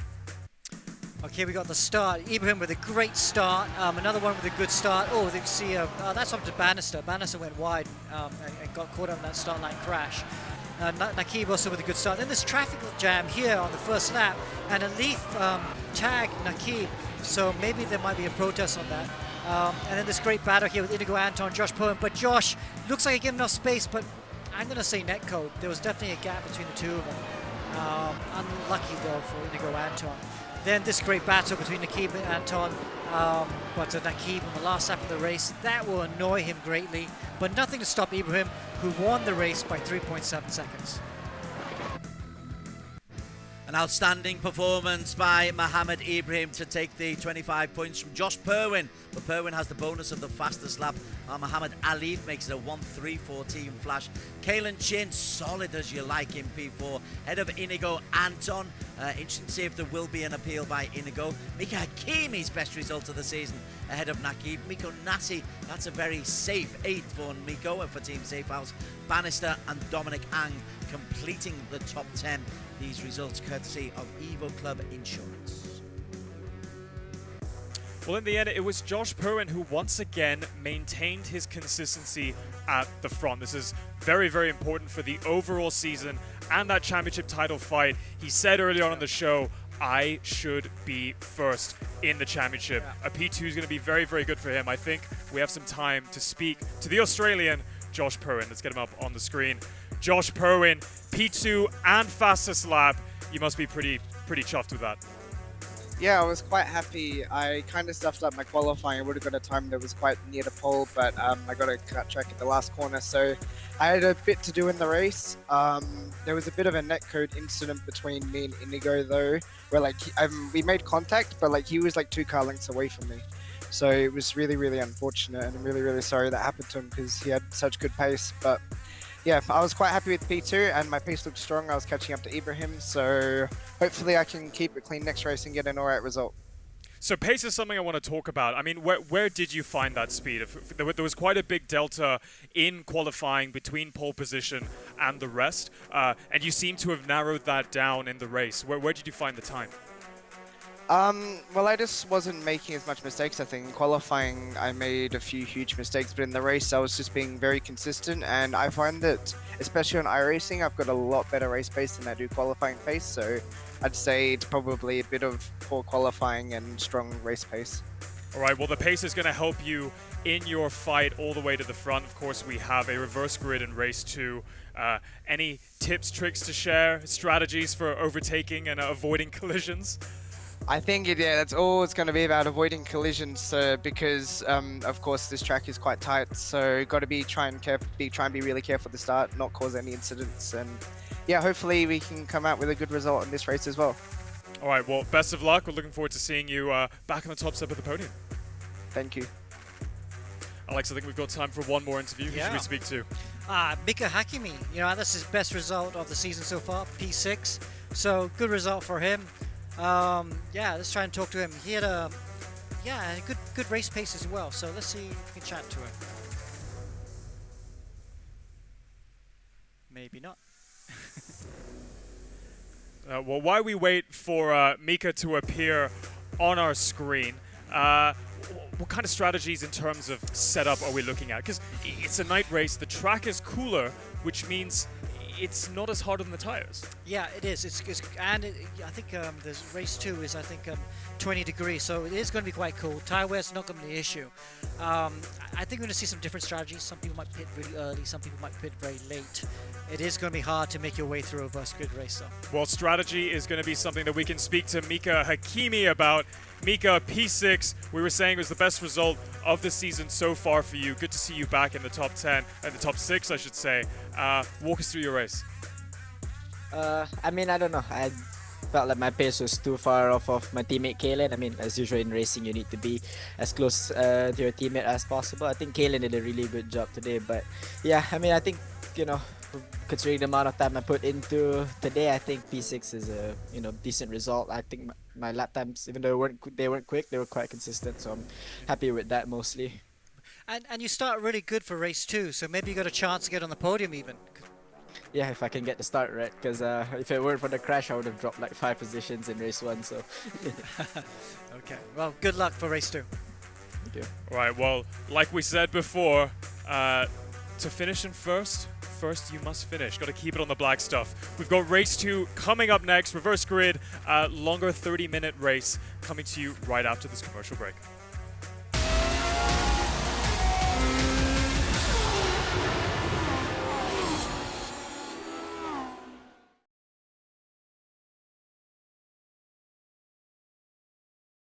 S1: Okay, we got the start. Ibrahim with a great start. Another one with a good start. Oh, you can see that's up to Bannister. Bannister went wide and got caught on that start line crash. Nakib also with a good start. Then there's traffic jam here on the first lap, and Alif tagged Nakib, so maybe there might be a protest on that. And then this great battle here with Inigo Anton, Josh Poen, but Josh looks like he gave enough space, but I'm going to say netcode. There was definitely a gap between the two of them. Unlucky though for Inigo Anton. Then this great battle between Nakib and Anton, but Nakib on the last lap of the race, that will annoy him greatly, but nothing to stop Ibrahim, who won the race by 3.7 seconds.
S14: An outstanding performance by Mohamed Ibrahim to take the 25 points from Josh Perwin. But Perwin has the bonus of the fastest lap. Mohamed Alif makes it a 1:3.14 flash. Kalen Chin, solid as you like in P4. Head of Inigo Anton. Interesting to see if there will be an appeal by Inigo. Mika Hakimi's best result of the season ahead of Nakib. Miko Nasi, that's a very safe 8th for Miko and for Team Safehouse. Bannister and Dominic Ang completing the top 10. These results courtesy of Evo Club Insurance.
S13: Well, in the end, it was Josh Perwin who once again maintained his consistency at the front. This is very, very important for the overall season and that championship title fight. He said early on in the show, I should be first in the championship. A P2 is going to be very, very good for him. I think we have some time to speak to the Australian Josh Perwin. Let's get him up on the screen. Josh Perwin, P2 and fastest lap. You must be pretty chuffed with that.
S8: Yeah, I was quite happy. I kind of stuffed up my qualifying. I would have got a time that was quite near the pole, but I got a cut track at the last corner, so I had a bit to do in the race. There was a bit of a netcode incident between me and Inigo though, where like we made contact, but like he was like 2 car lengths away from me. So it was really, really unfortunate, and I'm really, really sorry that happened to him because he had such good pace. But yeah, I was quite happy with P2 and my pace looked strong. I was catching up to Ibrahim, so hopefully I can keep it clean next race and get an alright result.
S13: So pace is something I want to talk about. I mean, where did you find that speed? There was quite a big delta in qualifying between pole position and the rest, and you seem to have narrowed that down in the race. Where did you find the time?
S8: Well, I just wasn't making as much mistakes. I think in qualifying I made a few huge mistakes, but in the race I was just being very consistent, and I find that especially on iRacing I've got a lot better race pace than I do qualifying pace, so I'd say it's probably a bit of poor qualifying and strong race pace.
S13: Alright, well the pace is going to help you in your fight all the way to the front. Of course, we have a reverse grid in race 2. Any tips, tricks to share, strategies for overtaking and avoiding collisions?
S8: I think that's all it's going to be about, avoiding collisions, because of course this track is quite tight, so got to try and be really careful at the start, not cause any incidents, and yeah, hopefully we can come out with a good result in this race as well.
S13: All right, well, best of luck. We're looking forward to seeing you back on the top step of the podium.
S8: Thank you.
S13: Alex, I think we've got time for one more interview. Who should we speak to?
S1: Mika Hakimi. You know, that's his best result of the season so far, P6. So good result for him. Yeah, let's try and talk to him. He had a good race pace as well. So let's see if we can chat to him. Maybe not.
S13: Well, while we wait for Mika to appear on our screen, what kind of strategies in terms of setup are we looking at? Because it's a night race, the track is cooler, which means it's not as hard on the tires.
S1: Yeah, it is. I think the race 2 is 20 degrees, so it is going to be quite cool. Tire wear is not going to be an issue. I think we're going to see some different strategies. Some people might pit really early, some people might pit very late. It is going to be hard to make your way through a reverse grid race, though.
S13: Well, strategy is going to be something that we can speak to Mika Hakimi about. Mika, P6, we were saying was the best result of the season so far for you. Good to see you back in the top 10, and the top 6, I should say. Walk us through your race.
S2: I mean, I don't know. I felt like my pace was too far off of my teammate Kalen. I mean, as usual in racing, you need to be as close to your teammate as possible. I think Kalen did a really good job today. But yeah, I mean, I think, considering the amount of time I put into today, I think P6 is a decent result. I think my lap times, even though they weren't quick, they were quite consistent. So I'm happy with that mostly.
S1: And you start really good for race 2, so maybe you got a chance to get on the podium even.
S2: Yeah, if I can get the start right, because if it weren't for the crash, I would have dropped like 5 positions in race 1. So.
S1: Okay. Well, good luck for race 2.
S2: Thank you.
S13: Right. Well, like we said before, to finish in first you must finish. Got to keep it on the black stuff. We've got race 2 coming up next. Reverse grid, longer 30-minute race coming to you right after this commercial break.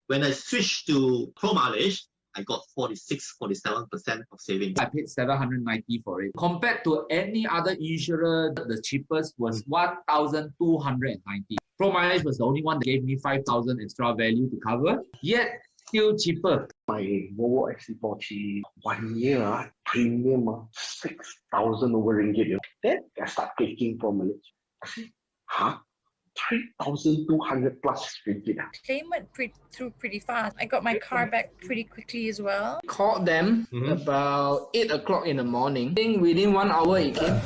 S16: When I switched to Pro Mileage, I got 47% of savings.
S17: I paid 790 for it. Compared to any other insurer, the cheapest was 1,290. Pro Mileage was the only one that gave me 5,000 extra value to cover, yet still cheaper.
S18: My Volvo XC40 1 year premium 6,000 over ringgit. Then I start taking from Malaysia. I say, 3,200 plus ringgit.
S19: Claim went through pretty fast. I got my car back pretty quickly as well.
S10: Called them about 8 o'clock in the morning. I think within 1 hour it came.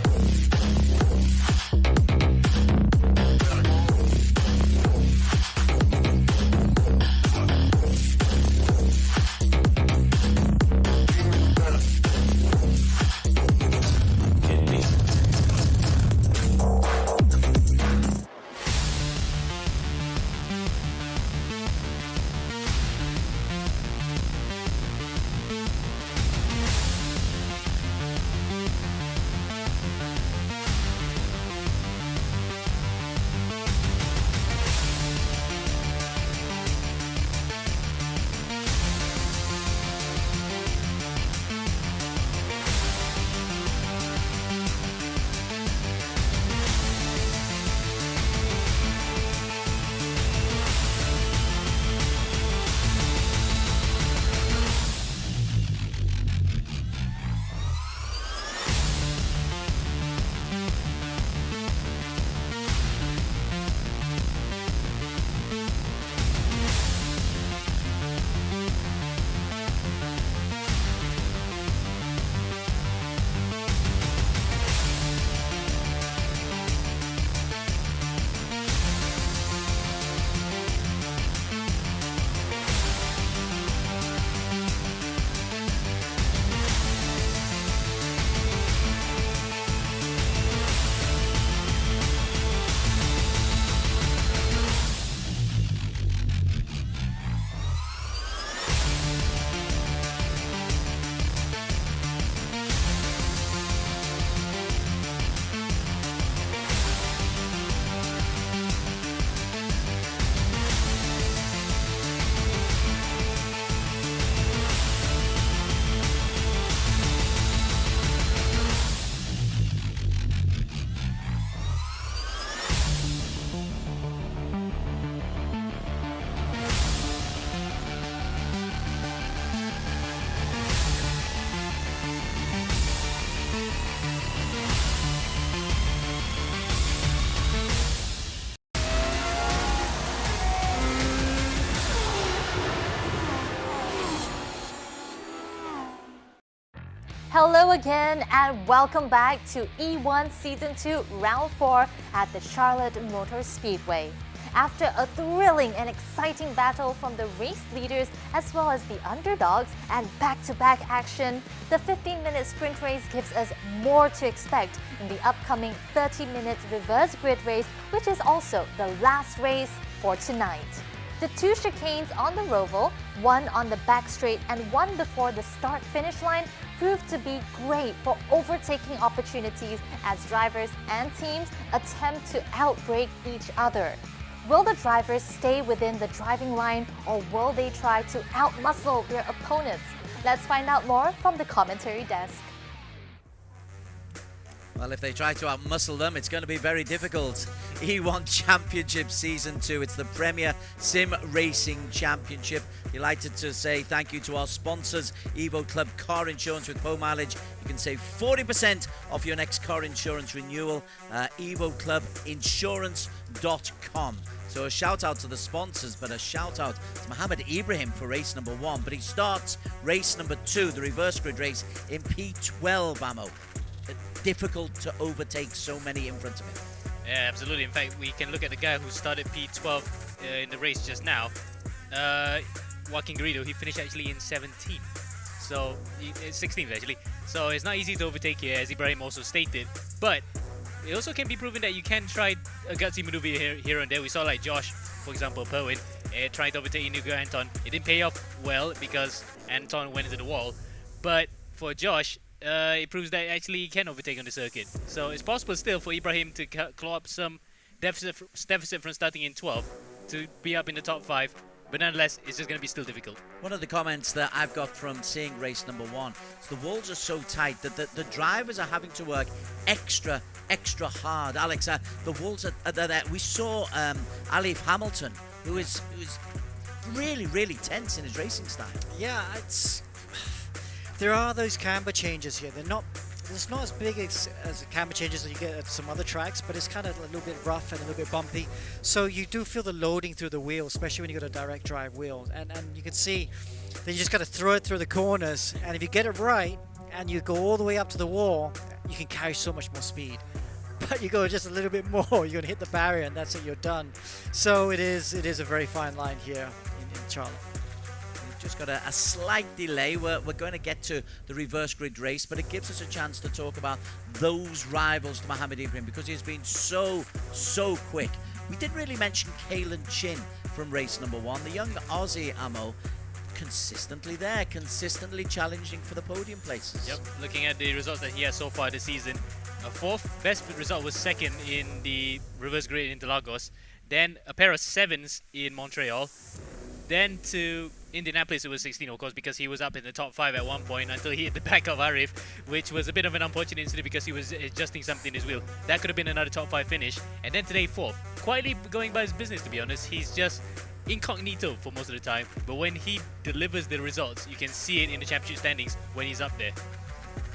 S15: Hello again and welcome back to E1 Season 2 Round 4 at the Charlotte Motor Speedway. After a thrilling and exciting battle from the race leaders as well as the underdogs and back-to-back action, the 15-minute sprint race gives us more to expect in the upcoming 30-minute reverse grid race, which is also the last race for tonight. The two chicanes on the Roval, one on the back straight and one before the start-finish line, proved to be great for overtaking opportunities as drivers and teams attempt to outbrake each other. Will the drivers stay within the driving line or will they try to outmuscle their opponents? Let's find out more from the commentary desk.
S14: Well, if they try to outmuscle them, it's going to be very difficult. E1 Championship Season 2. It's the Premier Sim Racing Championship. Delighted to say thank you to our sponsors, Evo Club Car Insurance with Pro Mileage. You can save 40% off your next car insurance renewal. EvoClubInsurance.com. So a shout out to the sponsors, but a shout out to Mohammed Ibrahim for race number 1. But he starts race number 2, the reverse grid race, in P12 ammo. Difficult to overtake so many in front of him.
S4: Yeah, absolutely. In fact, we can look at the guy who started P12 in the race just now. Joaquin Garrido, he finished actually in 17th. So, 16th actually. So it's not easy to overtake here, as Ibrahim also stated. But it also can be proven that you can try a gutsy maneuver here and there. We saw like Josh, for example, Perwin, trying to overtake Inigo Anton. It didn't pay off well because Anton went into the wall. But for Josh, it proves that actually he can overtake on the circuit. So it's possible still for Ibrahim to claw up some deficit from starting in 12th to be up in the top 5. But nonetheless, it's just going to be still difficult.
S14: One of the comments that I've got from seeing race number 1 is the walls are so tight that the drivers are having to work extra hard. Alex, the walls are there. We saw Alif Hamilton, who is really tense in his racing style.
S1: Yeah, there are those camber changes here. It's not as big as the camber changes that you get at some other tracks, but it's kind of a little bit rough and a little bit bumpy. So you do feel the loading through the wheel, especially when you got a direct drive wheel. And you can see that you just got to throw it through the corners. And if you get it right and you go all the way up to the wall, you can carry so much more speed. But you go just a little bit more, you're going to hit the barrier and that's it, you're done. So it is a very fine line here in Charlotte.
S14: Just got a slight delay. We're going to get to the reverse grid race, but it gives us a chance to talk about those rivals to Mohammed Ibrahim because he's been so quick. We didn't really mention Kalen Chin from race number 1, the young Aussie ammo, consistently there, consistently challenging for the podium places.
S4: Yep, looking at the results that he has so far this season, a 4th best result was 2nd in the reverse grid in Interlagos, then a pair of 7s in Montreal, then to Indianapolis it was 16, of course, because he was up in the top 5 at one point until he hit the back of Arif, which was a bit of an unfortunate incident because he was adjusting something in his wheel. That could have been another top 5 finish. And then today 4th. Quietly going by his business, to be honest. He's just incognito for most of the time, but when he delivers the results, you can see it in the championship standings when he's up there.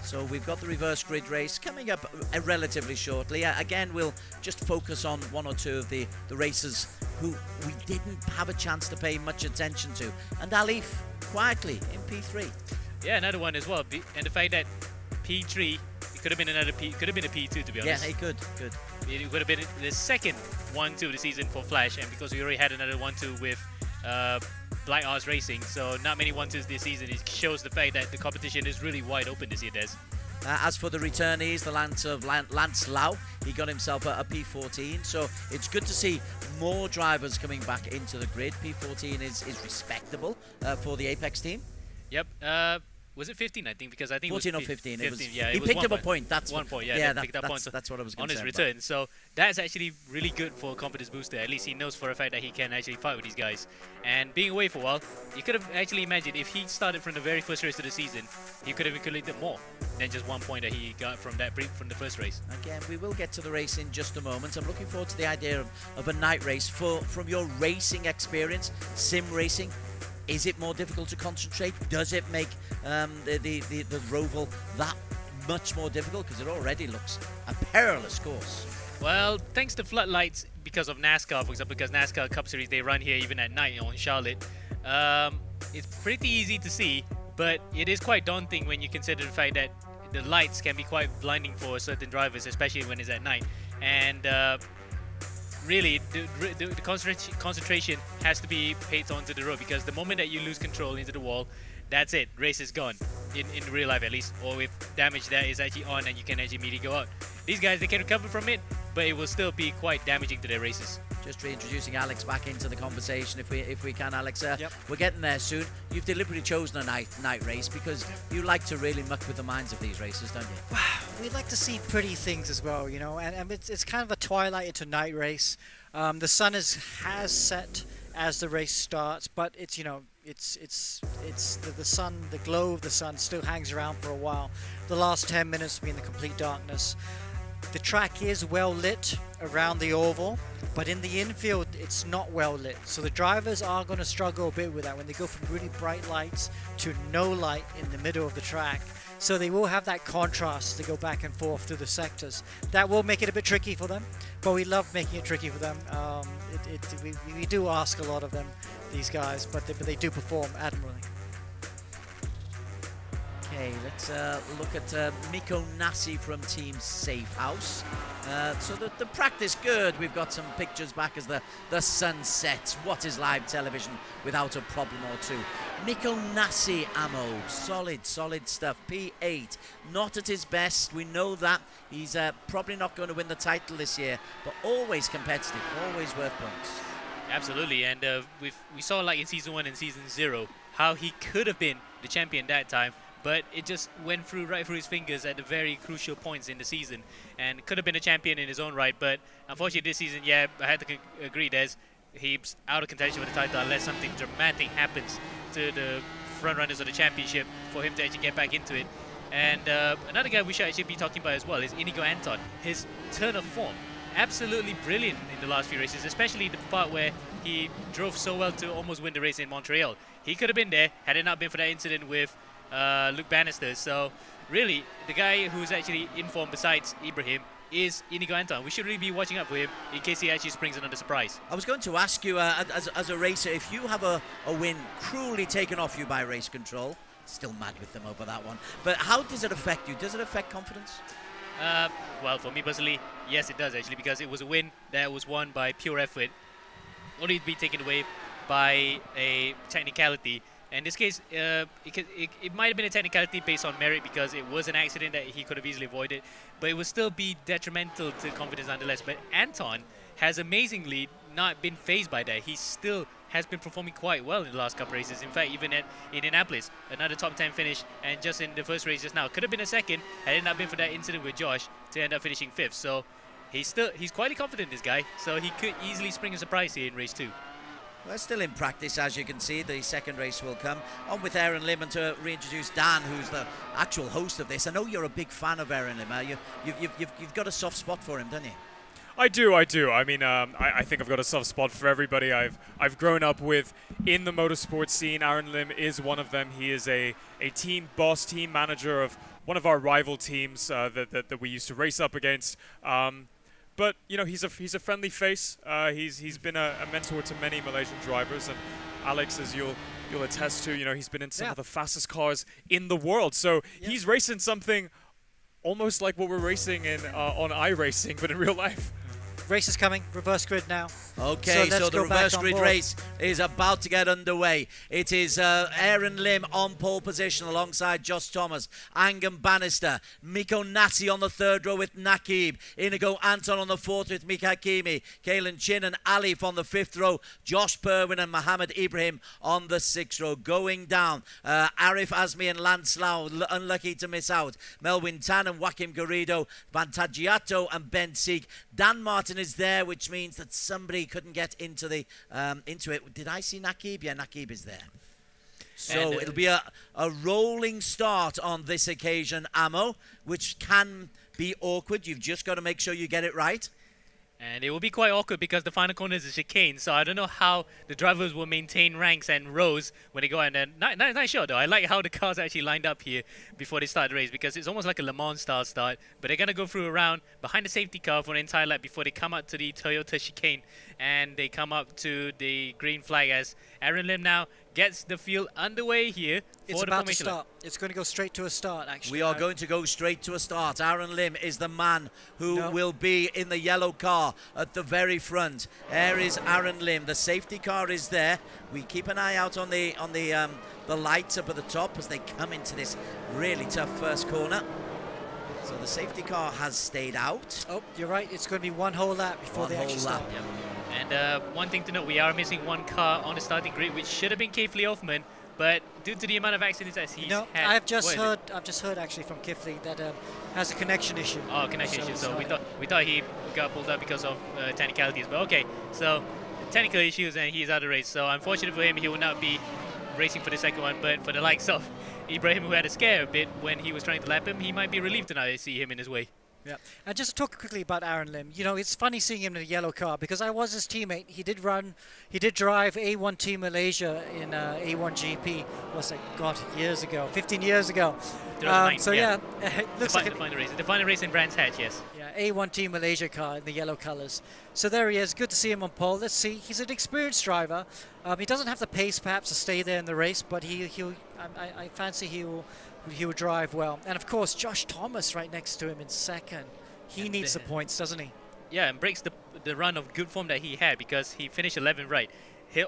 S14: So we've got the reverse grid race coming up relatively shortly. Again, we'll just focus on one or two of the racers who we didn't have a chance to pay much attention to. And Alif, quietly, in P3.
S4: Yeah, another one as well. And the fact that P3, it could have been a P2, to be honest.
S14: Yeah, it could.
S4: It would have been the second 1-2 of the season for Flash, and because we already had another 1-2 with Black Arts Racing, so not many 1-2s this season. It shows the fact that the competition is really wide open this year, Des.
S14: As for the returnees, the Lance Lau, he got himself a P14, so it's good to see more drivers coming back into the grid. P14 is respectable for the Apex team.
S4: Yep. Was it 15? I think because I think
S14: 14
S4: it was
S14: or 15.
S4: 15.
S14: He picked up a point. That's
S4: 1 point. Yeah,
S14: yeah,
S4: picked up points
S14: that's what I was going to say
S4: on his return. So that's actually really good for a confidence booster. At least he knows for a fact that he can actually fight with these guys. And being away for a while, you could have actually imagined if he started from the very first race of the season, he could have accumulated more than just 1 point that he got from the first race.
S14: Again, we will get to the race in just a moment. I'm looking forward to the idea of a night race. From your racing experience, sim racing, is it more difficult to concentrate? Does it make the Roval that much more difficult? Because it already looks a perilous course.
S4: Well, thanks to floodlights because of NASCAR, for example, because NASCAR Cup Series, they run here even at night on Charlotte. It's pretty easy to see, but it is quite daunting when you consider the fact that the lights can be quite blinding for certain drivers, especially when it's at night. And really the concentration has to be paid onto the road, because the moment that you lose control into the wall, that's it. Race is gone. In real life, at least, or with damage that is actually on and you can actually immediately go out. These guys, they can recover from it, but it will still be quite damaging to their races.
S14: Just reintroducing Alex back into the conversation, if we can, Alex. We're getting there soon. You've deliberately chosen a night race because you like to really muck with the minds of these races, don't you?
S1: We like to see pretty things as well, you know, and it's kind of a twilight into night race. The sun has set as the race starts, but it's, you know, it's the sun, the glow of the sun still hangs around for a while. The last 10 minutes will be in the complete darkness. The track is well lit around the oval, but in the infield it's not well lit. So the drivers are going to struggle a bit with that when they go from really bright lights to no light in the middle of the track. So they will have that contrast to go back and forth through the sectors. That will make it a bit tricky for them, but we love making it tricky for them. We do ask a lot of them, these guys, but they do perform admirably.
S14: Okay, let's look at Miko Nasi from Team Safe House. So the practice good. We've got some pictures back as the sun sets. What is live television without a problem or two? Miko Nasi ammo, solid stuff. P8, not at his best. We know that. He's probably not going to win the title this year, but always competitive, always worth points.
S4: Absolutely, and we saw, like in Season 1 and Season 0, how he could have been the champion that time, but it just went right through his fingers at the very crucial points in the season, and could have been a champion in his own right. But unfortunately this season, yeah, I had to agree, he's out of contention for the title unless something dramatic happens to the front runners of the championship for him to actually get back into it. And another guy we should actually be talking about as well is Inigo Anton. His turn of form, absolutely brilliant in the last few races, especially the part where he drove so well to almost win the race in Montreal. He could have been there had it not been for that incident with Luke Bannister. So really, the guy who's actually in form besides Ibrahim is Inigo Anton. We should really be watching out for him in case he actually springs another surprise.
S14: I was going to ask you, as a racer, if you have a win cruelly taken off you by race control, still mad with them over that one, but how does it affect you? Does it affect confidence?
S4: Well, for me personally, yes it does actually, because it was a win that was won by pure effort, only to be taken away by a technicality. In this case, it might have been a technicality based on merit because it was an accident that he could have easily avoided, but it would still be detrimental to confidence nonetheless. But Anton has amazingly not been fazed by that. He still has been performing quite well in the last couple races. In fact, even at Indianapolis, another top 10 finish, and just in the first race just now, could have been a second had it not been for that incident with Josh to end up finishing 5th. So he's quietly confident, this guy, so he could easily spring a surprise here in race 2.
S14: We're still in practice, as you can see. The second race will come. On with Aaron Lim, and to reintroduce Dan, who's the actual host of this. I know you're a big fan of Aaron Lim. You've got a soft spot for him, don't you?
S13: I do. I mean, I think I've got a soft spot for everybody I've grown up with in the motorsport scene. Aaron Lim is one of them. He is a team boss, team manager of one of our rival teams that we used to race up against. But you know, he's a friendly face. He's been a mentor to many Malaysian drivers, and Alex, as you'll attest to, you know, he's been in some of the fastest cars in the world. So he's racing something almost like what we're racing in on iRacing, but in real life.
S1: Race is coming, reverse grid now.
S14: Okay, so the reverse grid race is about to get underway. It is Aaron Lim on pole position alongside Josh Thomas, Angam Bannister, Miko Nasi on the third row with Nakib, Inigo Anton on the fourth with Mika Hakimi, Kalen Chin and Alif on the fifth row, Josh Perwin and Mohammed Ibrahim on the sixth row. Going down, Arif Azmi and Lance Lau, unlucky to miss out. Melwin Tan and Joaquim Garrido, Vantagiato and Ben Sieg. Dan Martin is there, which means that somebody couldn't get into the into it. Did I see Nakib? Yeah, Nakib is there. So it'll be a rolling start on this occasion, Ammo, which can be awkward. You've just got to make sure you get it right.
S4: And it will be quite awkward because the final corner is a chicane, so I don't know how the drivers will maintain ranks and rows when they go out. And nice shot though. I like how the cars actually lined up here before they start the race, because it's almost like a Le Mans style start, but they're going to go through a round behind the safety car for an entire lap before they come out to the Toyota chicane and they come up to the green flag as Aaron Lim now gets the field underway here
S1: It's
S4: for the
S1: about to
S4: formation.
S1: start. It's going to go straight to a start, actually.
S14: We are going to go straight to a start. Aaron Lim is the man who will be in the yellow car at the very front. There is Aaron Lim. The safety car is there. We keep an eye out on the lights up at the top as they come into this really tough first corner. So the safety car has stayed out.
S1: Oh, you're right. It's going to be one whole lap before they actually start.
S4: And one thing to note, we are missing one car on the starting grid, which should have been Kifley Hoffman, but due to the amount of accidents that he's had,
S1: I've just heard actually from Kifley that has a connection issue.
S4: Oh, connection issue. So we thought he got pulled up because of technicalities, but okay. So technical issues and he's out of the race. So unfortunate for him, he will not be racing for the second one. But for the likes of Ibrahim, who had a scare a bit when he was trying to lap him, he might be relieved to now see him in his way.
S1: Yeah, and just to talk quickly about Aaron Lim. You know, it's funny seeing him in a yellow car because I was his teammate. He did drive A1 Team Malaysia in A1 GP. Was it, God, years ago, 15 years ago. So yeah, it looks like
S4: the final race in Brands Hatch, yes.
S1: Yeah, A1 Team Malaysia car in the yellow colours. So there he is. Good to see him on pole. Let's see. He's an experienced driver. He doesn't have the pace perhaps to stay there in the race, but I fancy he will drive well. And of course, Josh Thomas right next to him in second. He needs the points, doesn't he?
S4: Yeah, and breaks the run of good form that he had because he finished 11th right.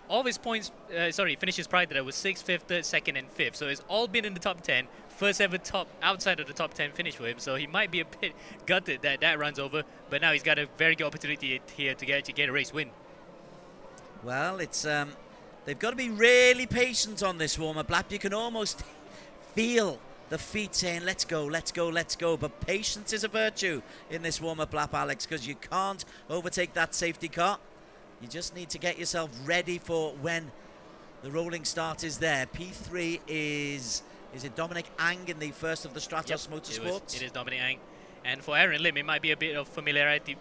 S4: All of his points, finishes prior to that was 6th, 5th, 3rd, 2nd, and 5th. So it's all been in the top 10. First ever outside of the top 10 finish for him. So he might be a bit gutted that runs over. But now he's got a very good opportunity here to get a race win.
S14: Well, it's they've got to be really patient on this warm-up lap. You can almost feel the feet saying, let's go, let's go, let's go. But patience is a virtue in this warm-up lap, Alex, because you can't overtake that safety car. You just need to get yourself ready for when the rolling start is there. P3 is it Dominic Ang in the first of the Stratos Motorsports?
S4: It is Dominic Ang. And for Aaron Lim, it might be a bit of familiarity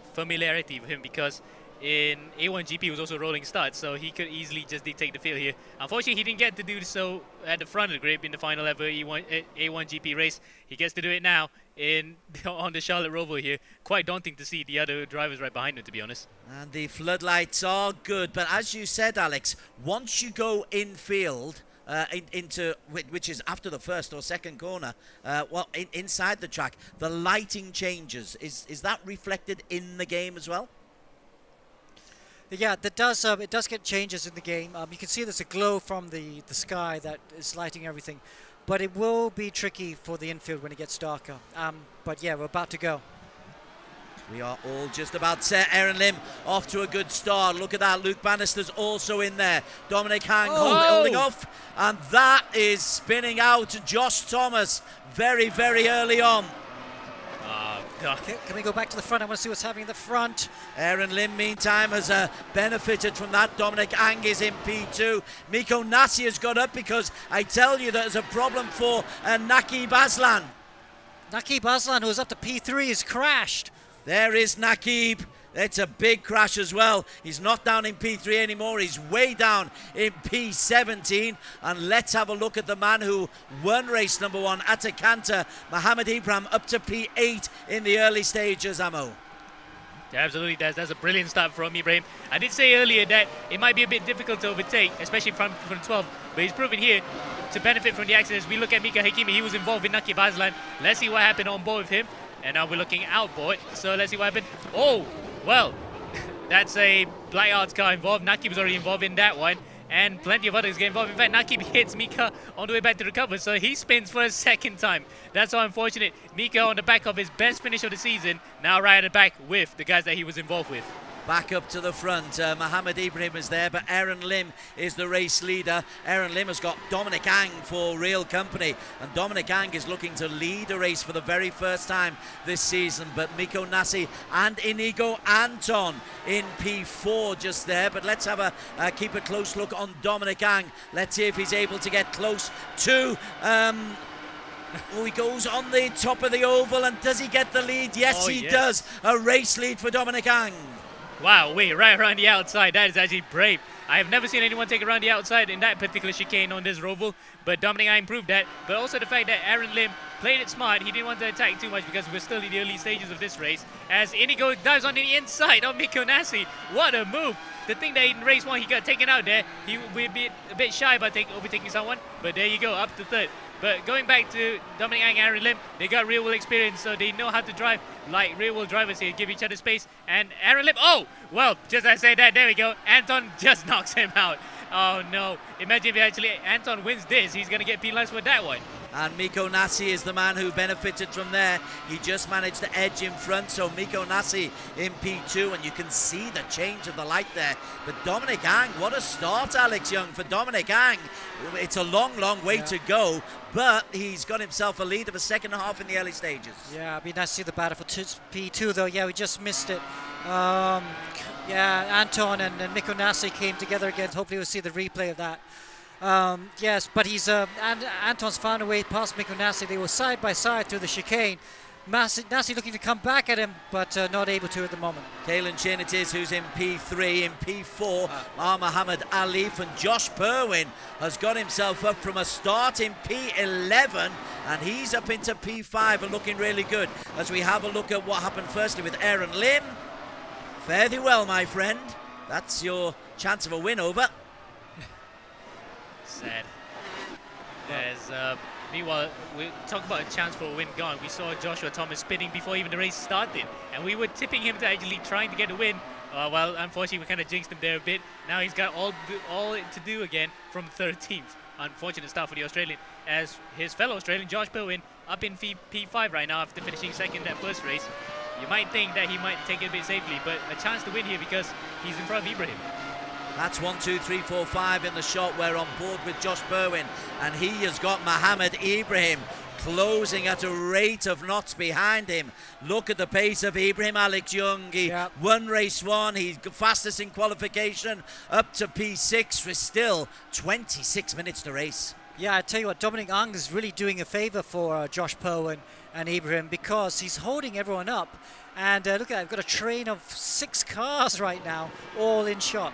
S4: with him because in A1 GP was also rolling start, so he could easily just dictate the field here. Unfortunately, he didn't get to do so at the front of the grid in the final ever A1 GP race. He gets to do it now on the Charlotte Roval here. Quite daunting to see the other drivers right behind him, to be honest.
S14: And the floodlights are good, but as you said, Alex, once you go infield, into which is after the first or second corner, inside the track, the lighting changes. Is that reflected in the game as well?
S1: Yeah, that does. It does get changes in the game. You can see there's a glow from the sky that is lighting everything, but it will be tricky for the infield when it gets darker. But yeah, we're about to go.
S14: We are all just about set. Aaron Lim off to a good start. Look at that. Luke Bannister's also in there. Dominic Hang holding off. And that is spinning out Josh Thomas very, very early on.
S1: Can we go back to the front? I want to see what's happening at the front.
S14: Aaron Lim, meantime, has benefited from that. Dominic Ang is in P2. Miko Nasi has got up because I tell you there's a problem for Naqib Aslan.
S1: Naqib Aslan, who's up to P3, has crashed.
S14: There is Naqib. It's a big crash as well. He's not down in P3 anymore. He's way down in P17. And let's have a look at the man who won race number 1 at Akanter, Mohamed Ibrahim, up to P8 in the early stages, Amo.
S4: Yeah, absolutely, that's a brilliant start from Ibrahim. I did say earlier that it might be a bit difficult to overtake, especially from 12, but he's proven here to benefit from the accidents. We look at Mika Hakimi, he was involved in Naqib Aslan. Let's see what happened on board with him. And now we're looking outboard, so let's see what happened. Oh, well, that's a Black Arts car involved. Naqib was already involved in that one, and plenty of others get involved. In fact, Naqib hits Mika on the way back to recover, so he spins for a second time. That's so unfortunate. Mika on the back of his best finish of the season, now right at the back with the guys that he was involved with.
S14: Back up to the front, Mohamed Ibrahim is there, but Aaron Lim is the race leader. Aaron Lim has got Dominic Ang for real company, and Dominic Ang is looking to lead a race for the very first time this season. But Miko Nasi and Inigo Anton in P4 just there. But let's have keep a close look on Dominic Ang. Let's see if he's able to get close to. He goes on the top of the oval, and does he get the lead? Yes, he does. A race lead for Dominic Ang.
S4: Wow, right around the outside. That is actually brave. I have never seen anyone take around the outside in that particular chicane on this Roval, but Dominic Ang improved that. But also the fact that Aaron Lim played it smart. He didn't want to attack too much because we're still in the early stages of this race. As Inigo dives on the inside of Miko Nasi. What a move! The thing that in race 1 he got taken out there, he would be a bit shy about overtaking someone, but there you go, up to 3rd. But going back to Dominic Ang and Aaron Lim, they got real world experience, so they know how to drive like real world drivers here, give each other space. And Aaron Lim, oh, well, just as I say that, there we go. Anton just knocks him out. Oh no, imagine if actually Anton wins this, he's gonna get penalized for that one.
S14: And Miko Nasi is the man who benefited from there. He just managed to edge in front, so Miko Nasi in P2, and you can see the change of the light there. But Dominic Ang, what a start, Alex Young, for Dominic Ang. It's a long, long way to go, but he's got himself a lead of a second half in the early stages.
S1: Yeah, it'd be nice to see the battle for P2, though. Yeah, we just missed it. Yeah, Anton and Miko Nasi came together again. Hopefully we'll see the replay of that. Yes, but he's Anton's found a way past Miko Nasi. They were side by side through the chicane. Nasi looking to come back at him, but not able to at the moment.
S14: Kalen Chin it is who's in P3. In P4, Muhammad Alif, and Josh Perwin has got himself up from a start in P11, and he's up into P5 and looking really good. As we have a look at what happened firstly with Aaron Lim. Fare thee well, my friend. That's your chance of a win over.
S4: Sad. There's meanwhile, we talk about a chance for a win gone. We saw Joshua Thomas spinning before even the race started, and we were tipping him to actually trying to get a win. Well, unfortunately, we kind of jinxed him there a bit. Now he's got all to do again from 13th. Unfortunate start for the Australian, as his fellow Australian Josh Perwin up in P5 right now after finishing second that first race. You might think that he might take it a bit safely, but a chance to win here because he's in front of Ibrahim.
S14: That's 1, 2, 3, 4, 5 in the shot. We're on board with Josh Perwin, and he has got Mohammed Ibrahim closing at a rate of knots behind him. Look at the pace of Ibrahim, Alex Young. He won race 1. He's fastest in qualification, up to P6 with still 26 minutes to race.
S1: Yeah, I tell you what, Dominic Ang is really doing a favour for Josh Perwin and Ibrahim because he's holding everyone up. And look at that, I've got a train of 6 cars right now, all in shot.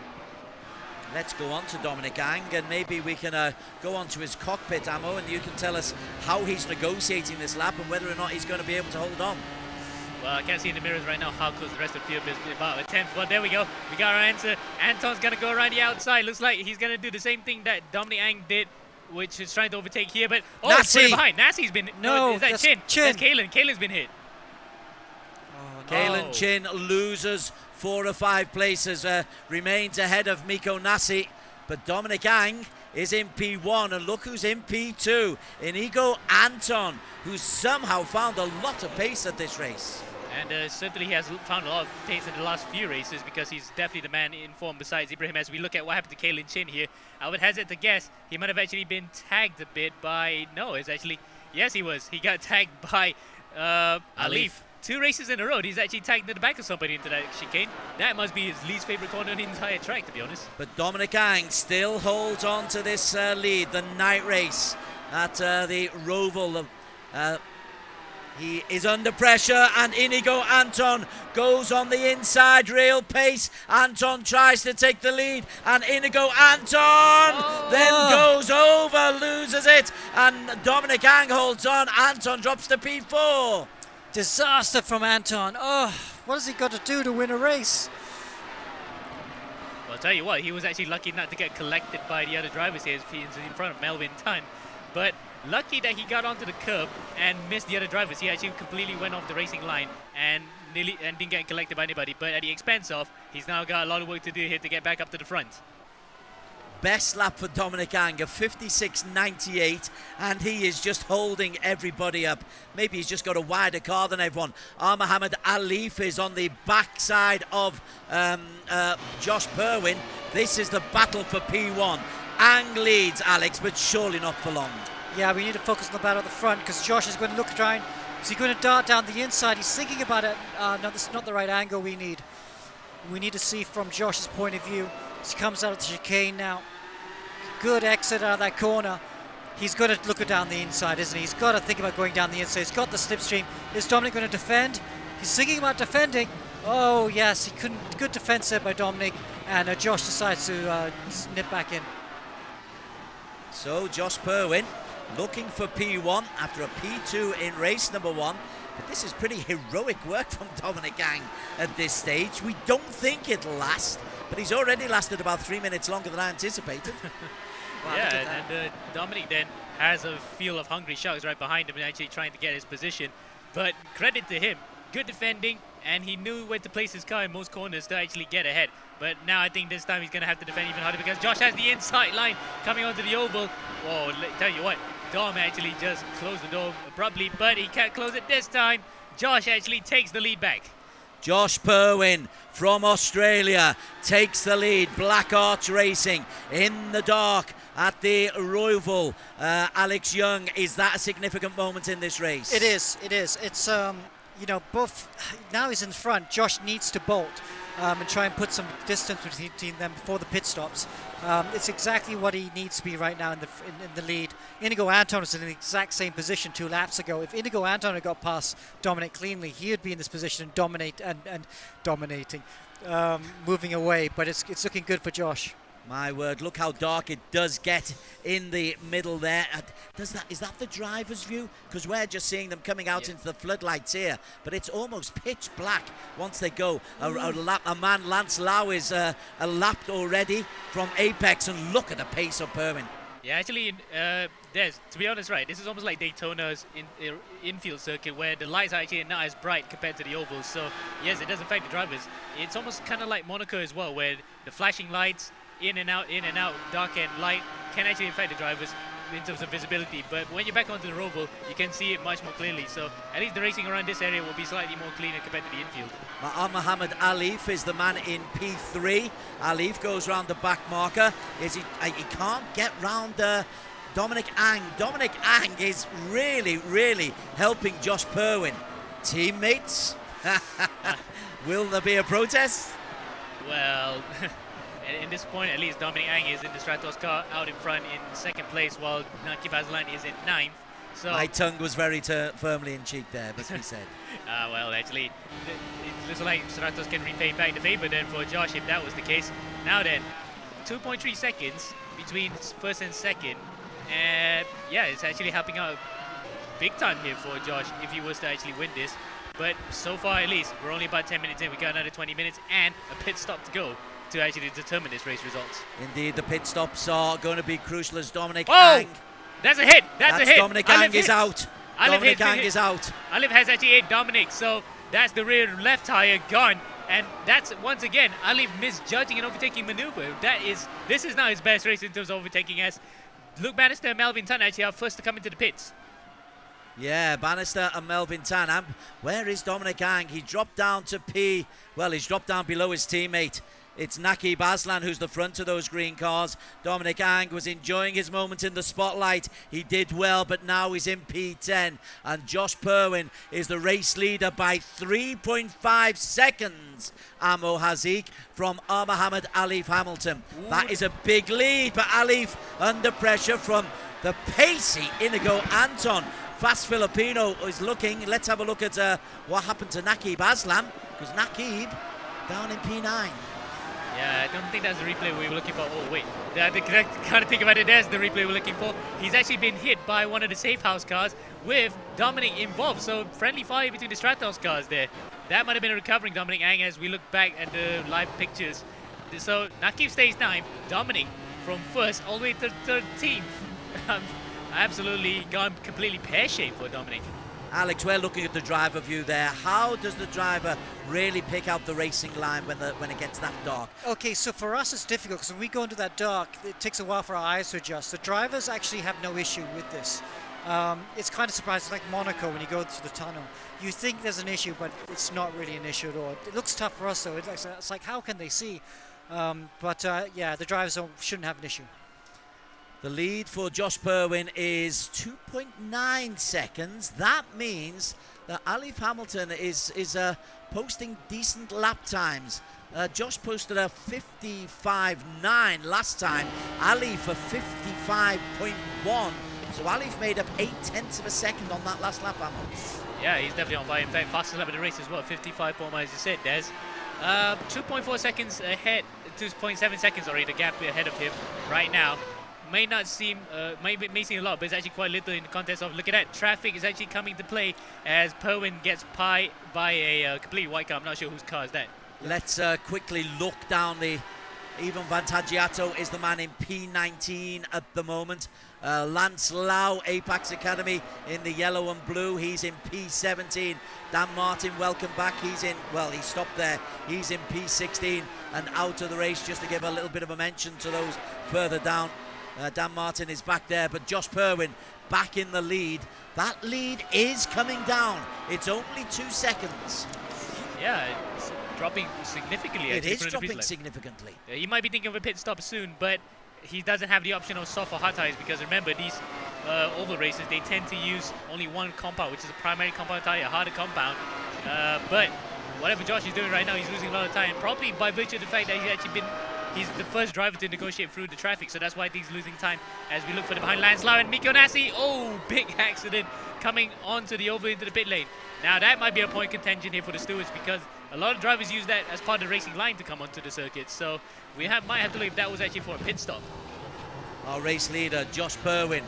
S14: Let's go on to Dominic Ang, and maybe we can go on to his cockpit, Ammo, and you can tell us how he's negotiating this lap and whether or not he's going to be able to hold on.
S4: Well, I can't see in the mirrors right now how close the rest of the field is. About a 10th. Well, there we go. We got our answer. Anton's going to go around the outside. Looks like he's going to do the same thing that Dominic Ang did, which is trying to overtake here. But, oh, it's further behind. Nasi's been... No, is that
S1: that's
S4: Chin?
S1: Chin.
S4: That's Kalen. Kalen's been hit.
S1: Oh,
S14: Kalen Chin loses 4 or 5 places, remains ahead of Miko Nasi. But Dominic Ang is in P1, and look who's in P2. Inigo Anton, who's somehow found a lot of pace at this race.
S4: And certainly he has found a lot of pace in the last few races because he's definitely the man in form besides Ibrahim. As we look at what happened to Kalen Chin here, I would hesitate to guess he might have actually been tagged a bit by... No, it's actually... Yes, he was. He got tagged by Alif. 2 races in a row, he's actually tagged in the back of somebody into that chicane. That must be his least favourite corner on the entire track, to be honest.
S14: But Dominic Ang still holds on to this lead, the night race at the Roval. He is under pressure, and Inigo Anton goes on the inside, real pace. Anton tries to take the lead, and Inigo Anton then goes over, loses it, and Dominic Ang holds on. Anton drops to P4.
S1: Disaster from Anton. Oh, what has he got to do to win a race?
S4: Well, I'll tell you what, he was actually lucky not to get collected by the other drivers here. He's in front of Melvin Tan. But lucky that he got onto the curb and missed the other drivers. He actually completely went off the racing line and didn't get collected by anybody. But at the expense of, he's now got a lot of work to do here to get back up to the front.
S14: Best lap for Dominic Ang, 56.98, and he is just holding everybody up. Maybe he's just got a wider car than everyone. Muhammad Alif is on the backside of Josh Perwin. This is the battle for P1. Ang leads, Alex, but surely not for long.
S1: Yeah, we need to focus on the battle at the front because Josh is going to look trying. Is he going to dart down the inside? He's thinking about it. No, this is not the right angle we need. We need to see from Josh's point of view. He comes out of the chicane now. Good exit out of that corner. He's got to look down the inside, isn't he? He's got to think about going down the inside. He's got the slipstream. Is Dominic going to defend? He's thinking about defending. Oh, yes. He couldn't. Good defense there by Dominic. and Josh decides to nip back in.
S14: So Josh Purwin looking for P1 after a P2 in race number 1. But this is pretty heroic work from Dominic Ang at this stage. We don't think it'll last, but he's already lasted about 3 minutes longer than I anticipated.
S4: Wow, yeah, and Dominic then has a field of hungry sharks right behind him and actually trying to get his position. But credit to him, good defending, and he knew where to place his car in most corners to actually get ahead. But now I think this time he's going to have to defend even harder because Josh has the inside line coming onto the oval. Whoa, tell you what, Dom actually just closed the door abruptly, but he can't close it this time. Josh actually takes the lead back.
S14: Josh Purwin from Australia takes the lead. Black Arch Racing in the dark at the Royval. Alex Young, is that a significant moment in this race?
S1: It is. It's, you know, both, now he's in front. Josh needs to bolt and try and put some distance between them before the pit stops. It's exactly what he needs to be right now in the lead. Inigo Anton was in the exact same position 2 laps ago. If Inigo Anton had got past Dominic cleanly, he would be in this position and dominating, moving away. But it's looking good for Josh.
S14: My word, look how dark it does get in the middle there. Is that the driver's view? Because we're just seeing them coming out into the floodlights here, but it's almost pitch black once they go. A man, Lance Lau, is lapped already from Apex, and look at the pace of Purwin.
S4: Yeah, actually, Des, to be honest, right, this is almost like Daytona's infield circuit where the lights are actually not as bright compared to the ovals. So, yes, it does affect the drivers. It's almost kind of like Monaco as well, where the flashing lights, in and out, dark and light, can actually affect the drivers in terms of visibility. But when you're back onto the Roval, you can see it much more clearly. So at least the racing around this area will be slightly more cleaner compared to the infield.
S14: Mohammed Alif is the man in P3. Alif goes round the back marker. He can't get round Dominic Ang. Dominic Ang is really helping Josh Purwin. Teammates, will there be a protest?
S4: Well, in this point, at least Dominic Ang is in the Stratos car out in front in 2nd place, while Nakib Aslan is in 9th. So
S14: my tongue was very firmly in cheek there, but he said.
S4: Well, actually, it looks like Stratos can repay back the favor then for Josh if that was the case. Now then, 2.3 seconds between 1st and 2nd. And yeah, it's actually helping out big time here for Josh if he was to actually win this. But so far, at least, we're only about 10 minutes in. We got another 20 minutes and a pit stop to go to actually determine this race results.
S14: Indeed, the pit stops are going to be crucial as Dominic
S4: Ang.
S14: Ang.
S4: That's a hit. That's a hit.
S14: Dominic Ang is out. Dominic Ang is out.
S4: Alif has actually hit Dominic, so that's the rear left tire gone. And that's, once again, Alif misjudging an overtaking maneuver. This is not his best race in terms of overtaking, as Luke Bannister and Melvin Tan actually are first to come into the pits.
S14: Yeah, Bannister and Melvin Tan. Where is Dominic Ang? He dropped down to P. Well, he's dropped down below his teammate. It's Nakib Aslan who's the front of those green cars. Dominic Ang was enjoying his moment in the spotlight. He did well, but now he's in P10. And Josh Purwin is the race leader by 3.5 seconds. Amo Hazik from Mohammed Alif Hamilton. Ooh. That is a big lead, but Alif under pressure from the pacey Inigo Anton. Fast Filipino is looking. Let's have a look at what happened to Nakib Aslan, because Nakib down in P9.
S4: Yeah, I don't think that's the replay we were looking for. Oh, wait. The correct kind of think about it, there's the replay we're looking for. He's actually been hit by one of the safe house cars with Dominic involved. So friendly fire between the Stratos cars there. That might have been a recovering Dominic Ang as we look back at the live pictures. So Nakib stays 9th. Dominic from 1st all the way to 13th. Absolutely gone completely pear-shaped for Dominic.
S14: Alex, we're looking at the driver view there. How does the driver really pick out the racing line when it gets that dark?
S1: Okay, so for us it's difficult because when we go into that dark, it takes a while for our eyes to adjust. The drivers actually have no issue with this. It's kind of surprising, like Monaco when you go through the tunnel. You think there's an issue, but it's not really an issue at all. It looks tough for us though. It's like, how can they see? Yeah, the drivers shouldn't have an issue.
S14: The lead for Josh Purwin is 2.9 seconds. That means that Alif Hamilton is posting decent lap times. Josh posted a 55.9 last time. Alif a 55.1 So Alif made up 0.8 of a second on that last lap, Ammo.
S4: Yeah, he's definitely on fire. In fact, fastest lap of the race as well, 55.1 miles, as you said, Des. 2.4 seconds ahead, 2.7 seconds already, the gap ahead of him right now. May not seem, may seem a lot, but it's actually quite little in the context of, look at that, traffic is actually coming to play as Perwin gets pie by a completely white car. I'm not sure whose car is that.
S14: Let's quickly look down the... Ivan Vantagiato is the man in P19 at the moment. Lance Lau, Apex Academy in the yellow and blue. He's in P17. Dan Martin, welcome back. He's in, well, he stopped there. He's in P16 and out of the race, just to give a little bit of a mention to those further down. Dan Martin is back there, but Josh Perwin back in the lead. That lead is coming down. It's only 2 seconds.
S4: Yeah, it's dropping significantly.
S14: It is dropping significantly.
S4: He might be thinking of a pit stop soon, but he doesn't have the option of soft or hard tires, because remember, these oval races, they tend to use only one compound, which is a primary compound tire, a harder compound. But whatever Josh is doing right now, he's losing a lot of time, probably by virtue of the fact that he's the first driver to negotiate through the traffic, so that's why I think he's losing time as we look for the behind Lance Lau and Mikko Nassi. Oh, big accident coming onto the oval into the pit lane. Now that might be a point contention here for the stewards, because a lot of drivers use that as part of the racing line to come onto the circuit, so we might have to look if that was actually for a pit stop.
S14: Our race leader, Josh Perwin.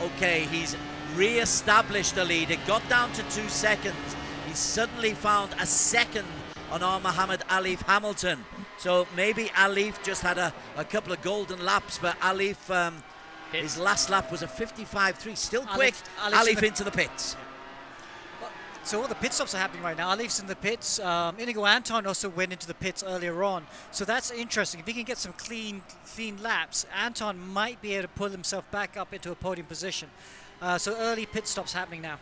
S14: Okay, he's re-established the lead. It got down to 2 seconds. He's suddenly found a second on our Muhammad Alif Hamilton. So maybe Alif just had a couple of golden laps, but Alif, his last lap was a 55.3. Still quick. Alif into the pits.
S1: So all the pit stops are happening right now. Alif's in the pits. Inigo Anton also went into the pits earlier on. So that's interesting. If he can get some clean laps, Anton might be able to pull himself back up into a podium position. So early pit stops happening now.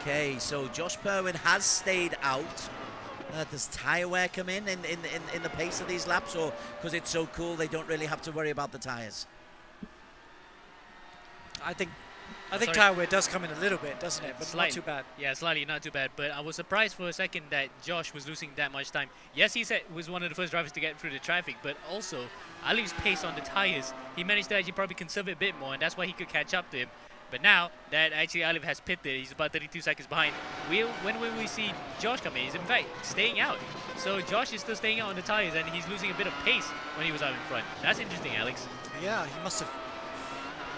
S14: Okay, so Josh Perwin has stayed out. Does tyre wear come in the pace of these laps, or because it's so cool they don't really have to worry about the tyres?
S1: I think tyre wear does come in a little bit, doesn't it? But
S4: slightly,
S1: not too bad.
S4: Yeah, slightly, not too bad. But I was surprised for a second that Josh was losing that much time. Yes, he was one of the first drivers to get through the traffic, but also Alif's pace on the tyres, he managed to actually probably conserve it a bit more, and that's why he could catch up to him. But now that actually Alif has pitted, he's about 32 seconds behind. When will we see Josh come in? He's in fact staying out. So Josh is still staying out on the tyres, and he's losing a bit of pace when he was out in front. That's interesting, Alex.
S1: Yeah, he must have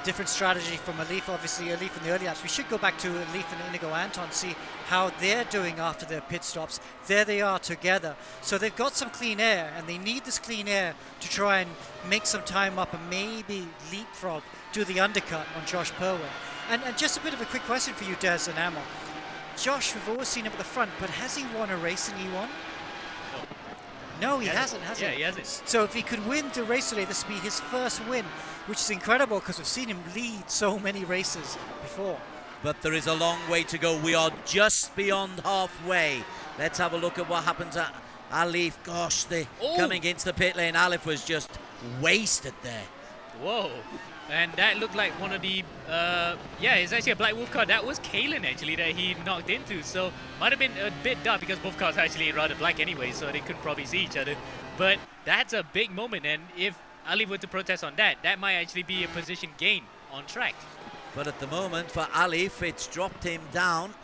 S1: different strategy from Alif. Obviously, Alif in the early laps. We should go back to Alif and Inigo Anton, see how they're doing after their pit stops. There they are together. So they've got some clean air, and they need this clean air to try and make some time up and maybe leapfrog, do the undercut on Josh Perwin. And just a bit of a quick question for you, Des and Ammo. Josh, we've always seen him at the front, but has he won a race in E1? No, he hasn't, has he?
S4: Yeah, he hasn't.
S1: So if he could win the race today, this would be his first win, which is incredible because we've seen him lead so many races before.
S14: But there is a long way to go. We are just beyond halfway. Let's have a look at what happens at Alif. Gosh, coming into the pit lane, Alif was just wasted there.
S4: Whoa. And that looked like one of the, yeah, it's actually a Black Wolf car. That was Kalen, actually, that he knocked into. So, might have been a bit dark because both cars are actually rather black anyway, so they couldn't probably see each other. But that's a big moment, and if Ali were to protest on that, that might actually be a position gain on track.
S14: But at the moment, for Alif, it's dropped him down.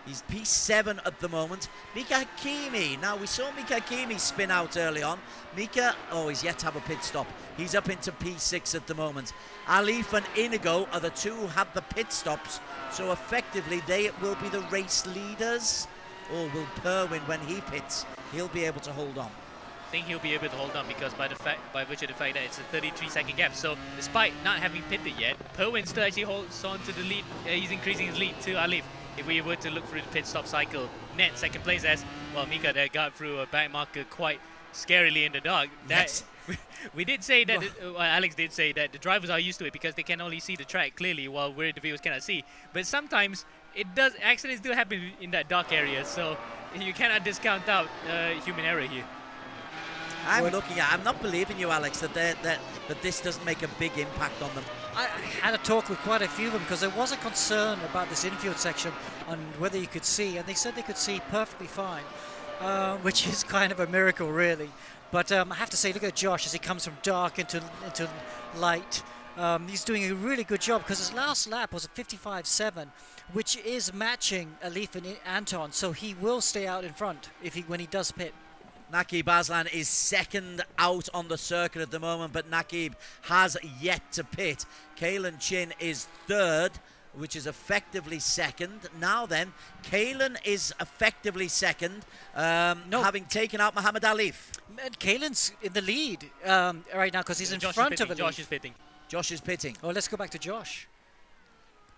S14: He's P7 at the moment. Mika Hakimi. Now, we saw Mika Hakimi spin out early on. Mika, oh, he's yet to have a pit stop. He's up into P6 at the moment. Alif and Inigo are the two who had the pit stops. So effectively, they will be the race leaders. Or will Perwin, when he pits, he'll be able to hold on?
S4: I think he'll be able to hold on because by virtue of the fact that it's a 33-second gap. So despite not having pitted yet, Perwin still actually holds on to the lead. He's increasing his lead to Alif. If we were to look through the pit stop cycle, net second place as well. Mika there got through a back marker quite scarily in the dark.
S14: Yes.
S4: We did say that, Alex did say that the drivers are used to it because they can only see the track clearly while the viewers cannot see. But sometimes accidents do happen in that dark area, so you cannot discount out human error here.
S14: I'm not believing you, Alex, that this doesn't make a big impact on them.
S1: I had a talk with quite a few of them because there was a concern about this infield section on whether you could see, and they said they could see perfectly fine, which is kind of a miracle, really. But I have to say, look at Josh as he comes from dark into light. He's doing a really good job because his last lap was a 55.7, which is matching Alif and Anton, so he will stay out in front when he does pit.
S14: Naqib Aslan is second out on the circuit at the moment, but Naqib has yet to pit. Kalen Chin is third, which is effectively second. Now then, Kalen is effectively second, having taken out Muhammad Alif.
S1: And Kalen's in the lead right now because he's in front of Alif.
S4: Josh is pitting.
S14: Josh is pitting.
S1: Oh, let's go back to Josh.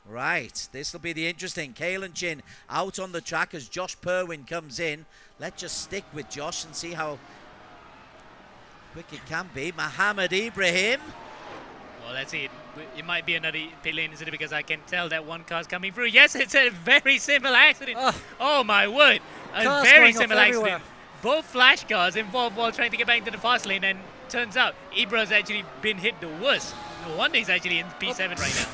S14: Right, this will be the interesting. Kalen Chin out on the track as Josh Perwin comes in. Let's just stick with Josh and see how quick it can be. Muhammad Ibrahim.
S4: Well, let's see. It might be another pit lane incident because I can tell that one car's coming through. Yes, it's a very simple accident. Oh my word. A very simple accident. Both flash cars involved while trying to get back into the fast lane, and turns out Ibra's actually been hit the worst. No wonder he's actually in P7 right now.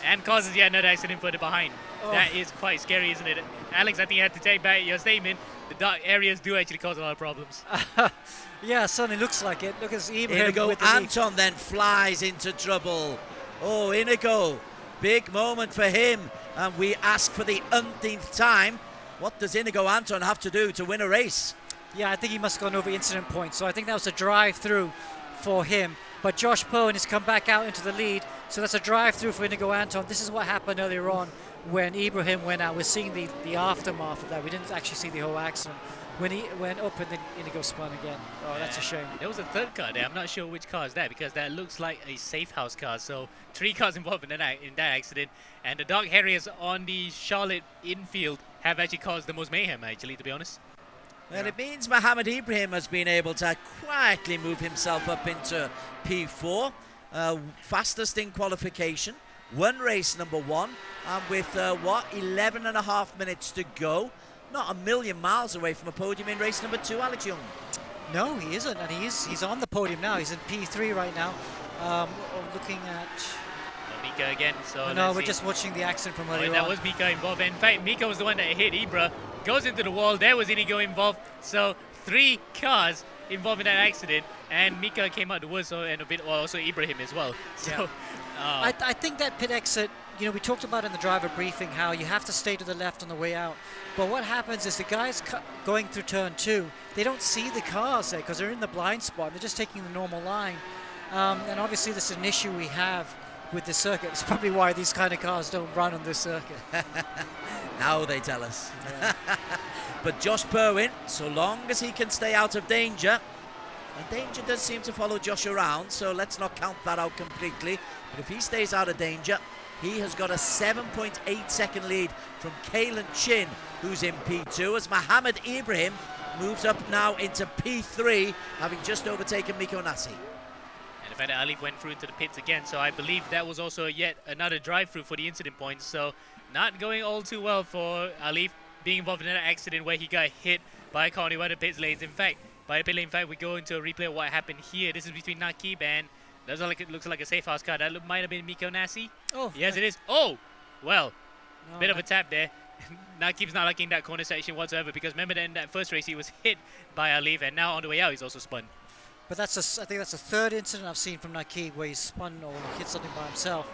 S4: And causes yet another accident further behind. That is quite scary, isn't it? Alex, I think you have to take back your statement. The dark areas do actually cause a lot of problems.
S1: Yeah, certainly looks like it. Look at Ibrahim.
S14: Inigo Anton then flies into trouble. Oh, Inigo. Big moment for him. And we ask for the umpteenth time. What does Inigo Anton have to do to win a race?
S1: Yeah, I think he must have gone over incident points. So I think that was a drive-through for him. But Josh Perwin has come back out into the lead. So that's a drive-through for Inigo Anton. This is what happened earlier on when Ibrahim went out. We're seeing the aftermath of that. We didn't actually see the whole accident. When he went up and then Inigo spun again. Oh, that's a shame.
S4: There was a third car there. I'm not sure which car is that because that looks like a safe house car. So 3 cars involved in that accident. And the Dark Harriers on the Charlotte infield have actually caused the most mayhem, actually, to be honest.
S14: Well, it means Muhammad Ibrahim has been able to quietly move himself up into P4. Fastest in qualification. Won race number 1. And with, 11 and a half minutes to go. Not a million miles away from a podium in race number 2, Alex Young.
S1: No, he isn't. And he's on the podium now. He's in P3 right now. Looking at...
S4: Mika again. So
S1: no, we're just watching the accident from earlier on.
S4: That was Mika involved. In fact, Mika was the one that hit Ibra. Goes into the wall. There was Inigo involved. So 3 cars involved in that accident. And Mika came out the worst, and also Ibrahim as well. So
S1: I think that pit exit, you know, we talked about in the driver briefing how you have to stay to the left on the way out. But what happens is the guys going through turn 2, they don't see the cars there because they're in the blind spot. They're just taking the normal line. And obviously this is an issue we have with the circuit. It's probably why these kind of cars don't run on this circuit.
S14: Now they tell us. But Josh Perwin, so long as he can stay out of danger, and danger does seem to follow Josh around, so let's not count that out completely. But if he stays out of danger, he has got a 7.8 second lead from Kalen Chin, who's in P2, as Muhammad Ibrahim moves up now into P3, having just overtaken Miko Nassi.
S4: And the fact that Alif went through into the pits again, so I believe that was also yet another drive-through for the incident points. So not going all too well for Alif, being involved in an accident where he got hit by a car on one of the pit lanes. In fact, by a pit lane, we go into a replay of what happened here. This is between Naqib and looks like a safe house car. That might have been Miko Nassi.
S1: Oh,
S4: yes, it is. Oh, well, bit of a tap there. Naqib's not liking that corner section whatsoever because remember that in that first race he was hit by Alif, and now on the way out he's also spun.
S1: But I think that's the third incident I've seen from Naqib where he's spun or hit something by himself.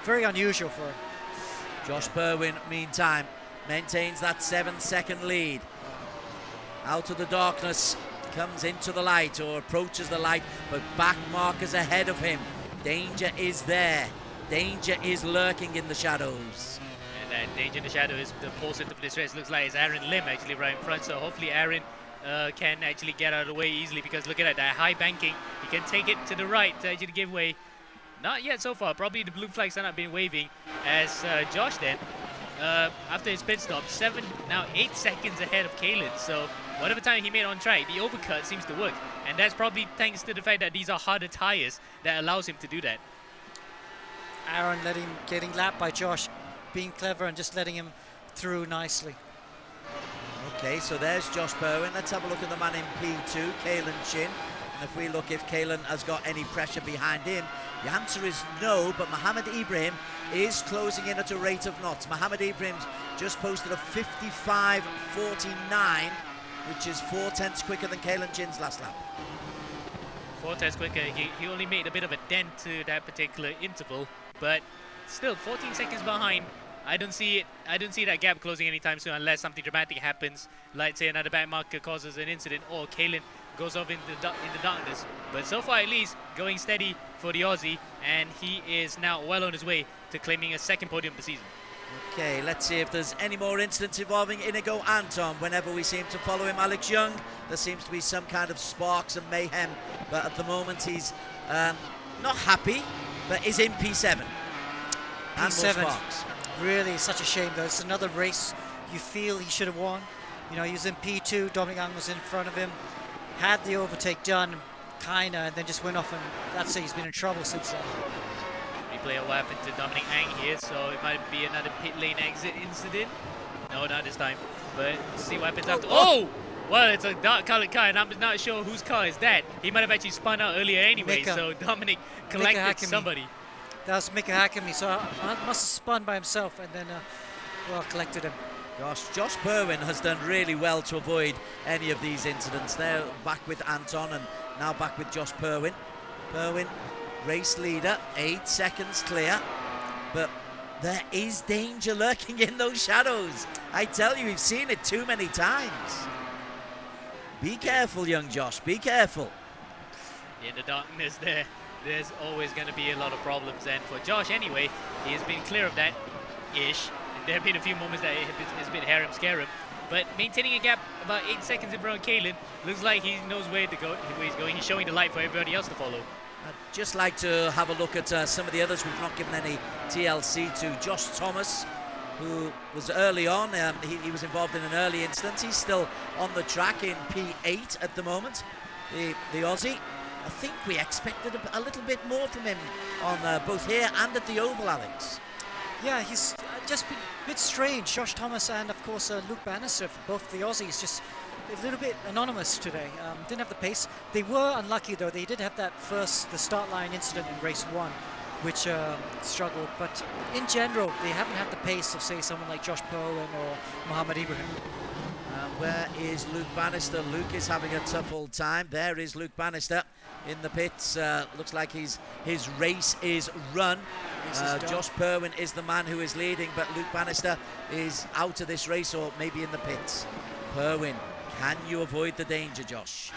S1: Very unusual for him.
S14: Josh Perwin, meantime, maintains that 7-second lead. Out of the darkness, comes into the light or approaches the light, but back markers ahead of him. Danger is there. Danger is lurking in the shadows.
S4: And that danger in the shadow is the pole center for this race. Looks like it's Aaron Lim actually right in front. So hopefully Aaron can actually get out of the way easily because look at that high banking. He can take it to the right to actually give way. Not yet so far. Probably the blue flags have not been waving as Josh then, after his pit stop, 8 seconds ahead of Kalen. So whatever time he made on track, the overcut seems to work. And that's probably thanks to the fact that these are harder tires that allows him to do that.
S1: Aaron getting lapped by Josh, being clever and just letting him through nicely.
S14: Okay, so there's Josh Perwin. Let's have a look at the man in P2, Kalen Chin. And if we look if Kalen has got any pressure behind him, the answer is no, but Muhammad Ibrahim is closing in at a rate of knots. Muhammad Ibrahim's just posted a 55.49, which is 0.4 quicker than Kalen Chin's last lap.
S4: Fortes quicker. He only made a bit of a dent to that particular interval, but still 14 seconds behind. I don't see it. I don't see that gap closing anytime soon unless something dramatic happens, like say another back marker causes an incident or Kalen goes off in the darkness. But so far, at least, going steady for the Aussie, and he is now well on his way to claiming a second podium of the season.
S14: Okay, let's see if there's any more incidents involving Inigo Anton. Whenever we seem to follow him, Alex Young, there seems to be some kind of sparks and mayhem. But at the moment, he's not happy, but is in P7. And more sparks.
S1: Really, such a shame though. It's another race you feel he should have won. You know, he was in P2, Dominic Ang was in front of him, had the overtake done, kinda, and then just went off, and that's it. He's been in trouble since then.
S4: Replay of what happened to Dominic Ang here, so it might be another pit lane exit incident. No, not this time. But see what happens after. Oh! Well, it's a dark colored car, and I'm not sure whose car is that. He might have actually spun out earlier anyway, so Dominic collected somebody.
S1: That was Mika Hakimi, so I must have spun by himself and then, well, collected him.
S14: Gosh, Josh Perwin has done really well to avoid any of these incidents. They're back with Anton and now back with Josh Perwin. Perwin, race leader, 8 seconds clear, but there is danger lurking in those shadows. I tell you, we've seen it too many times. Be careful, young Josh, be careful.
S4: In the darkness there's always going to be a lot of problems, and for Josh anyway, he has been clear of that-ish. There have been a few moments that it's been harem scarum, but maintaining a gap about 8 seconds in front of Kalen, looks like he knows where to go, where he's going. He's showing the light for everybody else to follow.
S14: I'd just like to have a look at some of the others we've not given any TLC to. Josh Thomas, who was early on, he was involved in an early incident. He's still on the track in P8 at the moment, the Aussie. I think we expected a little bit more from him on both here and at the Oval, Alex.
S1: Yeah, he's just been a bit strange. Josh Thomas and, of course, Luke Bannister, both the Aussies, just a little bit anonymous today. Didn't have the pace. They were unlucky, though. They did have that the start line incident in race 1, which struggled. But in general, they haven't had the pace of, say, someone like Josh Perwin or Mohamed Ibrahim.
S14: Where is Luke Bannister? Luke is having a tough old time. There is Luke Bannister in the pits. Looks like his race is run. Josh Perwin is the man who is leading, but Luke Bannister is out of this race or maybe in the pits. Perwin, can you avoid the danger, Josh?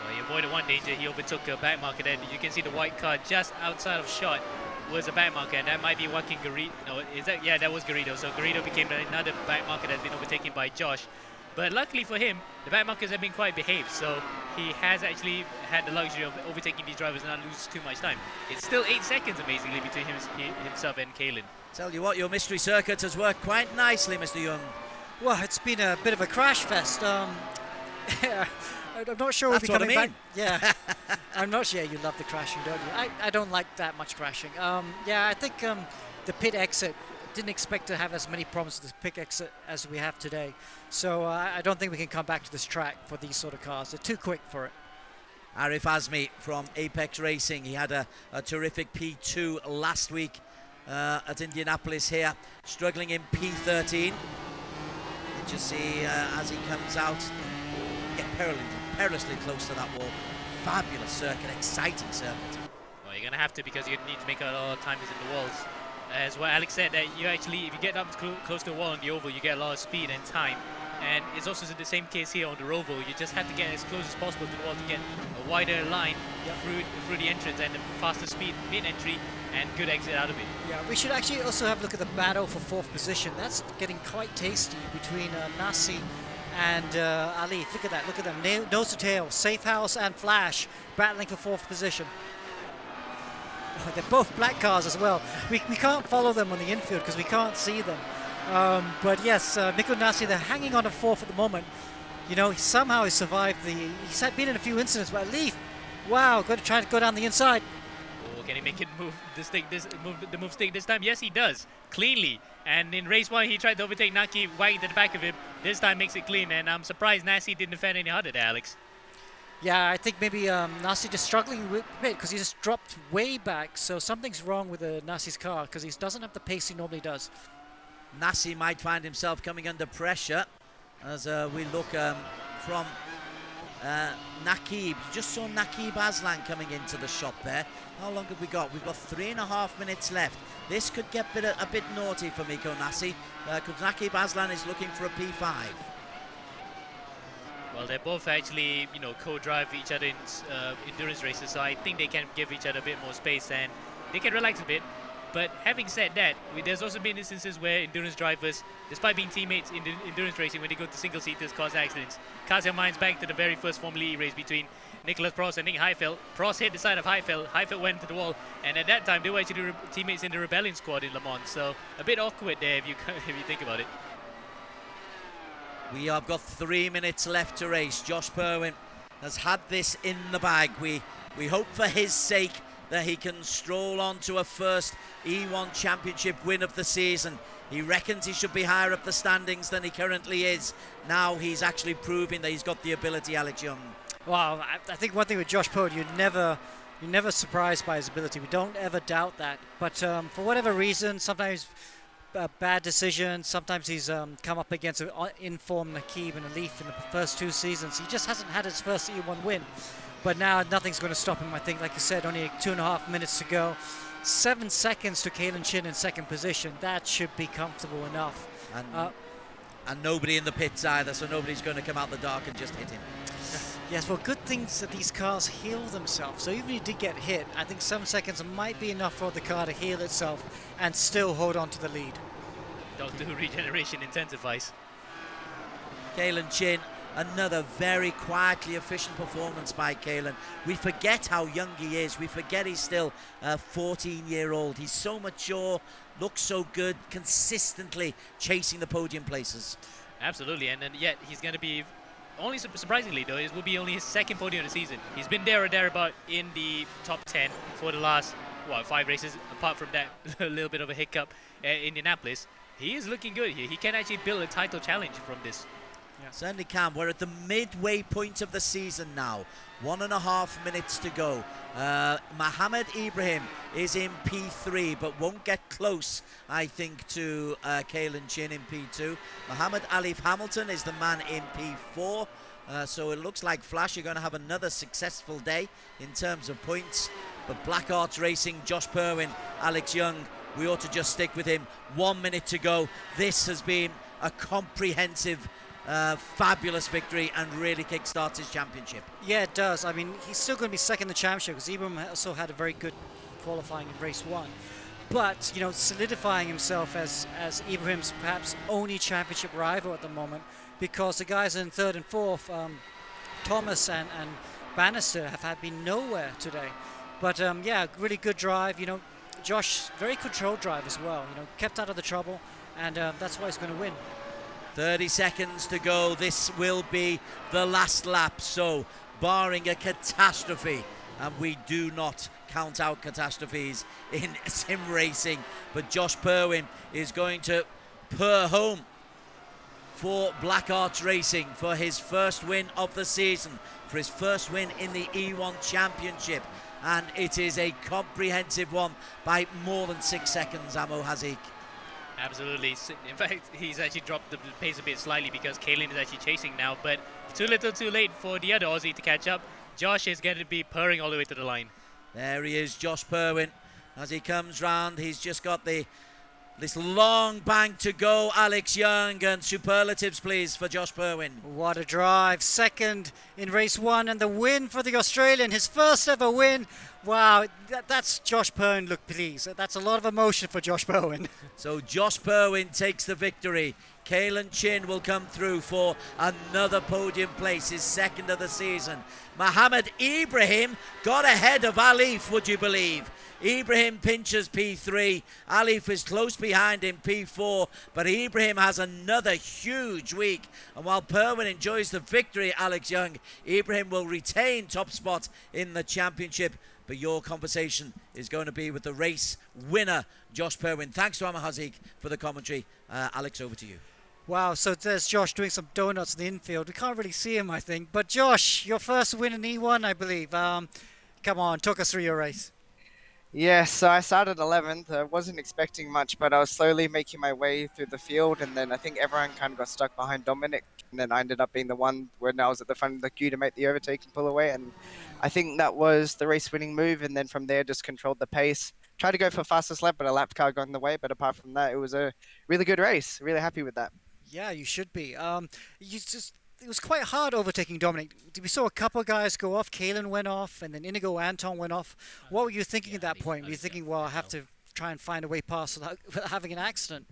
S4: Well, he avoided one danger. He overtook a back marker there. You can see the white car just outside of shot was a back marker, and that might be Joaquin Garrido. No, is that? Yeah, that was Garrido. So Garrido became another back marker that's been overtaken by Josh. But luckily for him, the back markers have been quite behaved, so he has actually had the luxury of overtaking these drivers and not lose too much time. It's still 8 seconds, amazingly, between himself and Kalen.
S14: Tell you what, your mystery circuit has worked quite nicely, Mr. Young.
S1: Well, it's been a bit of a crash fest. I'm not sure if we're coming back. Yeah, I'm not sure. You love the crashing, don't you? I don't like that much crashing. Yeah, I think the pit exit, didn't expect to have as many problems with the pit exit as we have today. So I don't think we can come back to this track for these sort of cars. They're too quick for it.
S14: Arif Azmi from Apex Racing. He had a terrific P2 last week at Indianapolis here, struggling in P13. You just see as he comes out, get perilously close to that wall. Fabulous circuit, exciting circuit.
S4: Well, you're going to have to, because you need to make a lot of timers in the walls. As what Alex said, that you actually, if you get up close to the wall on the oval, you get a lot of speed and time. And it's also the same case here on the Roval. You just have to get as close as possible to the wall to get a wider line through the entrance and a faster speed mid-entry and good exit out of it.
S1: Yeah, we should actually also have a look at the battle for 4th position. That's getting quite tasty between Nasi and Alif. Look at that, look at them. Nose to tail, Safe House and Flash battling for 4th position. Oh, they're both black cars as well. We can't follow them on the infield because we can't see them. But yes, Mikko Nasi, they're hanging on to 4th at the moment. You know, somehow he survived he's been in a few incidents, but Alif, wow, going to try to go down the inside.
S4: Oh, can he make it move the move stick this time? Yes, he does, cleanly. And in race 1, he tried to overtake Naki right to the back of him. This time makes it clean, and I'm surprised Nasi didn't defend any harder there, Alex.
S1: Yeah, I think maybe Nasi just struggling a bit because he just dropped way back. So something's wrong with Nasi's car because he doesn't have the pace he normally does.
S14: Nasi might find himself coming under pressure as we look from Nakib, you just saw Nakib Aslan coming into the shot there. How long have we got? We've got 3.5 minutes left. This could get a bit naughty for Miko Nasi, because Nakib Aslan is looking for a P5.
S4: Well, they both actually, co-drive each other in endurance races, so I think they can give each other a bit more space and they can relax a bit. But having said that, there's also been instances where endurance drivers, despite being teammates in the endurance racing, when they go to single-seaters, cause accidents. Cast your minds back to the very first Formula E race between Nicholas Prost and Nick Heidfeld. Prost hit the side of Heidfeld, Heidfeld went to the wall, and at that time they were actually teammates in the Rebellion squad in Le Mans, so a bit awkward there if you think about it.
S14: We have got 3 minutes left to race. Josh Perwin has had this in the bag. We hope for his sake that he can stroll on to a first E1 Championship win of the season. He reckons he should be higher up the standings than he currently is. Now he's actually proving that he's got the ability, Alex Young.
S1: Well, I think one thing with Josh Perwin, you're never surprised by his ability. We don't ever doubt that. But for whatever reason, sometimes bad decisions, sometimes he's come up against an in-form Nakib and Alif in the first 2 seasons. He just hasn't had his first E1 win. But now nothing's going to stop him, I think. Like you said, only 2.5 minutes to go. 7 seconds to Kalen Chin in second position. That should be comfortable enough.
S14: And nobody in the pits either, so nobody's going to come out the dark and just hit him.
S1: Yes, well, good things that these cars heal themselves. So even if you did get hit, I think 7 seconds might be enough for the car to heal itself and still hold on to the lead.
S4: Doctor Who regeneration intensifies.
S14: Kalen Chin, another very quietly efficient performance by Kalen. We forget how young he is. We forget he's still a 14-year-old. He's so mature, looks so good, consistently chasing the podium places.
S4: Absolutely, and yet he's going to be, only surprisingly though, it will be only his second podium of the season. He's been there or thereabout in the top 10 for the last, 5 races, apart from that a little bit of a hiccup in Indianapolis. He is looking good here. He can actually build a title challenge from this.
S14: Yeah. Certainly can. We're at the midway point of the season now. 1.5 minutes to go. Mohammed Ibrahim is in P3, but won't get close, I think, to Kalen Chin in P2. Mohammed Alif Hamilton is the man in P4. So it looks like Flash are going to have another successful day in terms of points. But Black Arts Racing, Josh Perwin, Alex Young, we ought to just stick with him. 1 minute to go. This has been a comprehensive, fabulous victory and really kickstarts his championship.
S1: Yeah, it does. I mean, he's still going to be second in the championship because Ibrahim also had a very good qualifying in race 1. But, solidifying himself as Ibrahim's perhaps only championship rival at the moment, because the guys in 3rd and 4th, Thomas and Bannister, have been nowhere today. But, yeah, really good drive. Josh, very controlled drive as well, kept out of the trouble, and that's why he's going to win.
S14: 30 seconds to go. This will be the last lap, so barring a catastrophe, and we do not count out catastrophes in sim racing, but Josh Perwin is going to purr home for Black Arts Racing for his first win of the season, for his first win in the E1 Championship. And it is a comprehensive one by more than 6 seconds, Amo Hazik.
S4: Absolutely. In fact, he's actually dropped the pace a bit slightly because Kalen is actually chasing now, but too little too late for the other Aussie to catch up. Josh is going to be purring all the way to the line.
S14: There he is, Josh Perwin. As he comes round, he's just got this long bank to go. Alex Young, and superlatives please for Josh Perwin.
S1: What a drive. Second in race 1 and the win for the Australian. His first ever win. Wow, that's Josh Perwin, look please. That's a lot of emotion for Josh Perwin.
S14: So Josh Perwin takes the victory. Kalen Chin will come through for another podium place, his second of the season. Mohammed Ibrahim got ahead of Alif, would you believe? Ibrahim pinches P3. Alif is close behind in P4, but Ibrahim has another huge week. And while Perwin enjoys the victory, Alex Young, Ibrahim will retain top spot in the championship. But your conversation is going to be with the race winner, Josh Perwin. Thanks to Amma Hazik for the commentary. Alex, over to you.
S1: Wow, so there's Josh doing some donuts in the infield. We can't really see him, I think. But Josh, your first win in E1, I believe. Come on, talk us through your race.
S8: Yes, so I started 11th. I wasn't expecting much, but I was slowly making my way through the field, and then I think everyone kind of got stuck behind Dominic. And then I ended up being the one when I was at the front of the queue to make the overtake and pull away. And I think that was the race-winning move. And then from there, just controlled the pace. Tried to go for fastest lap, but a lap car got in the way. But apart from that, it was a really good race. Really happy with that.
S1: Yeah, you should be. It was quite hard overtaking Dominic. We saw a couple of guys go off. Kalen went off, and then Inigo Anton went off. What were you thinking at that point? Were you thinking, well, I have to try and find a way past without having an accident?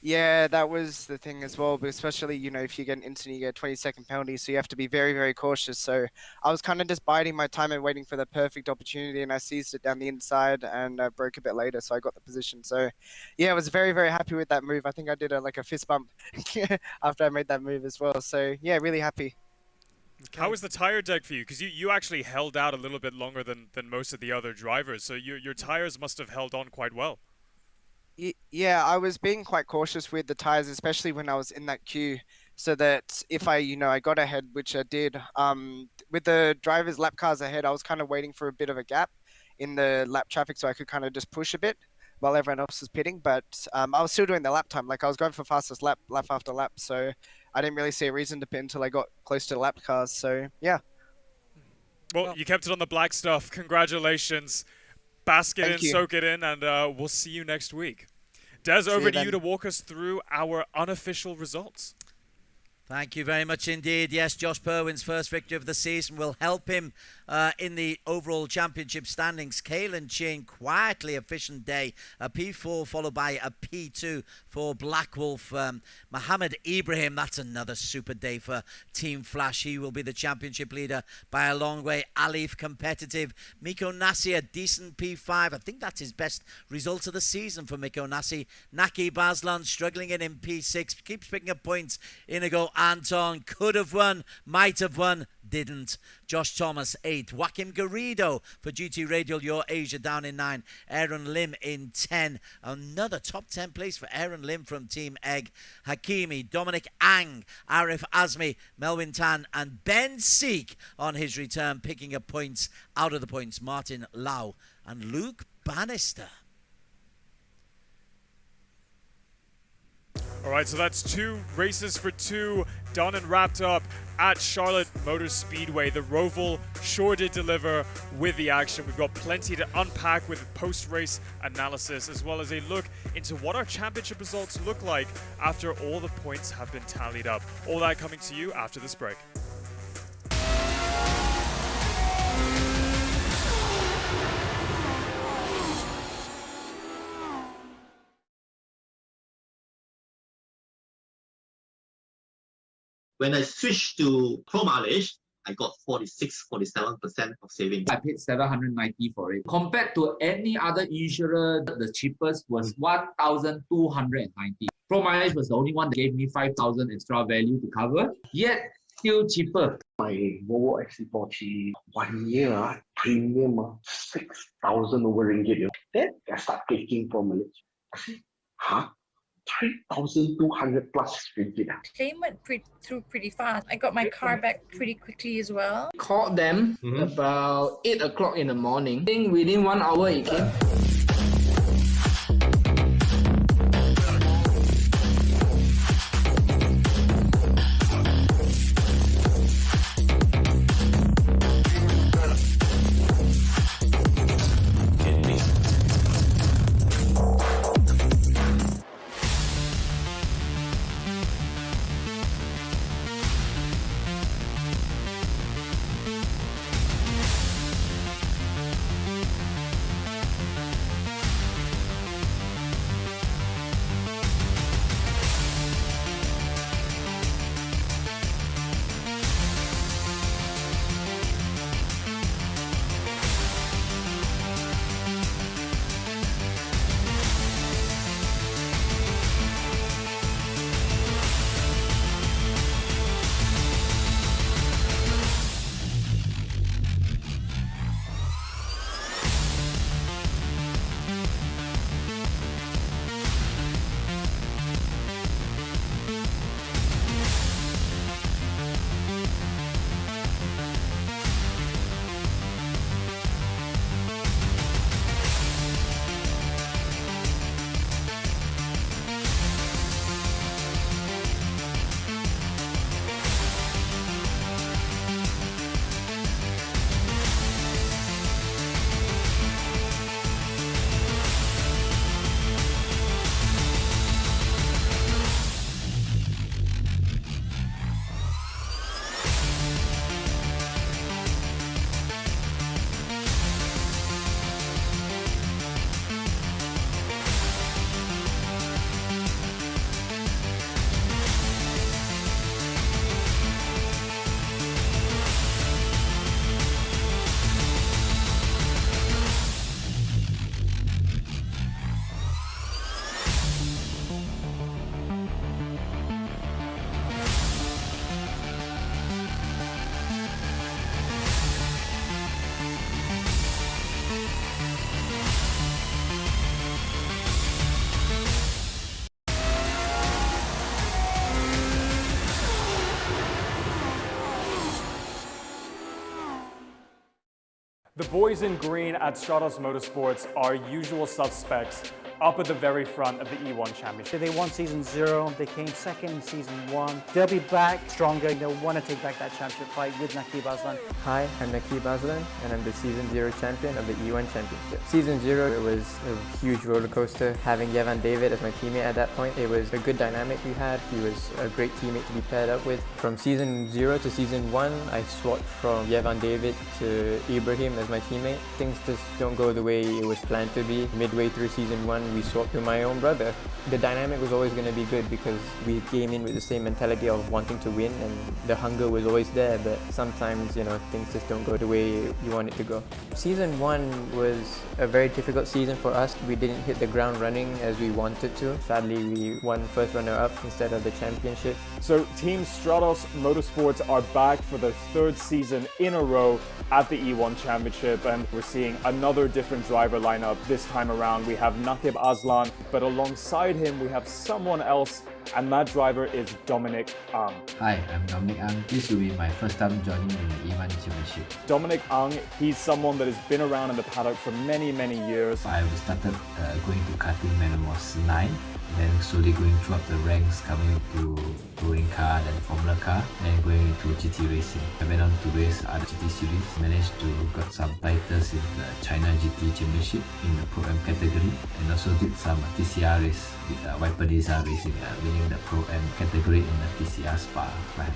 S8: Yeah, that was the thing as well, but especially, you know, if you get an incident, you get a 20-second penalty, so you have to be very, very cautious. So I was kind of just biding my time and waiting for the perfect opportunity, and I seized it down the inside and broke a bit later, so I got the position. So, yeah, I was very, very happy with that move. I think I did a fist bump after I made that move as well. So, yeah, really happy.
S13: Okay. How was the tire deck for you? Because you actually held out a little bit longer than most of the other drivers, so your tires must have held on quite well.
S8: Yeah, I was being quite cautious with the tires, especially when I was in that queue, so that if I got ahead, which I did, with the drivers' lap cars ahead, I was kind of waiting for a bit of a gap in the lap traffic so I could kind of just push a bit while everyone else was pitting. But I was still doing the lap time. Like, I was going for fastest lap after lap, so I didn't really see a reason to pit until I got close to the lap cars. So, yeah.
S13: Well, you kept it on the black stuff. Congratulations. Bask it in, soak it in, and we'll see you next week. Des, over to you to walk us through our unofficial results.
S14: Thank you very much indeed. Yes, Josh Perwin's first victory of the season will help him in the overall championship standings. Kalen Chain, quietly efficient day. A P4 followed by a P2 for Black Wolf. Mohammed Ibrahim, that's another super day for Team Flash. He will be the championship leader by a long way. Alif competitive. Miko Nasi, a decent P5. I think that's his best result of the season for Miko Nasi. Naki Baslan struggling in P6. Keeps picking up points. Inigo Anton could have won, might have won, didn't. Josh Thomas 8. Joaquim Garrido for GT Radial Your Asia down in 9. Aaron Lim in 10. Another top 10 place for Aaron Lim from Team Egg. Hakimi, Dominic Ang, Arif Azmi, Melwin Tan and Ben Seek on his return, picking up points out of the points. Martin Lau and Luke Bannister.
S13: All right, so that's 2 races for 2 done and wrapped up at Charlotte Motor Speedway. The Roval sure did deliver with the action. We've got plenty to unpack with post-race analysis, as well as a look into what our championship results look like after all the points have been tallied up. All that coming to you after this break.
S16: When I switched to Pro Mileage, I got 47% of savings.
S17: I paid 790 for it. Compared to any other insurer, the cheapest was 1,290. Pro Mileage was the only one that gave me 5,000 extra value to cover, yet still cheaper.
S18: My Volvo XC40 1 year premium 6,000 over ringgit. Then I start taking Pro Mileage. I say, huh? 3,200 plus ringgit.
S19: Claim went through pretty fast. I got my car back pretty quickly as well.
S10: Called them about 8 o'clock in the morning. I think within 1 hour it came.
S3: The boys in green at Stratos Motorsports are usual suspects up at the very front of the E1 Championship.
S1: They won Season 0, they came second in Season 1. They'll be back stronger, they'll want to take back that championship fight with Naqib Aslan.
S9: Hi, I'm Naqib Aslan and I'm the Season 0 champion of the E1 Championship. Season 0, it was a huge roller coaster. Having Yevan David as my teammate at that point, it was a good dynamic we had. He was a great teammate to be paired up with. From Season 0 to Season 1, I swapped from Yevan David to Ibrahim as my teammate. Things just don't go the way it was planned to be. Midway through Season 1, we swapped to my own brother. The dynamic was always going to be good because we came in with the same mentality of wanting to win, and the hunger was always there, but sometimes, you know, things just don't go the way you want it to go. Season 1 was a very difficult season for us. We didn't hit the ground running as we wanted to. Sadly, we won first runner-up instead of the championship.
S3: So Team Stratos Motorsports are back for their third season in a row at the E1 Championship, and we're seeing another different driver lineup this time around. We have Naqib Aslan, but alongside him we have someone else, and that driver is Dominic Ang.
S22: Hi, I'm Dominic Ang. This will be my first time joining in the E1 Championship.
S3: Dominic Ang, he's someone that has been around in the paddock for many years.
S22: I started going to karting when I was 9, then slowly going throughout the ranks, coming to touring car, then Formula car, then going into GT racing. I went on to race other GT series, managed to got some titles in the China GT Championship in the Pro M category, and also did some TCR race with Viper Desa Racing, winning the Pro M category in the TCR Spa 500.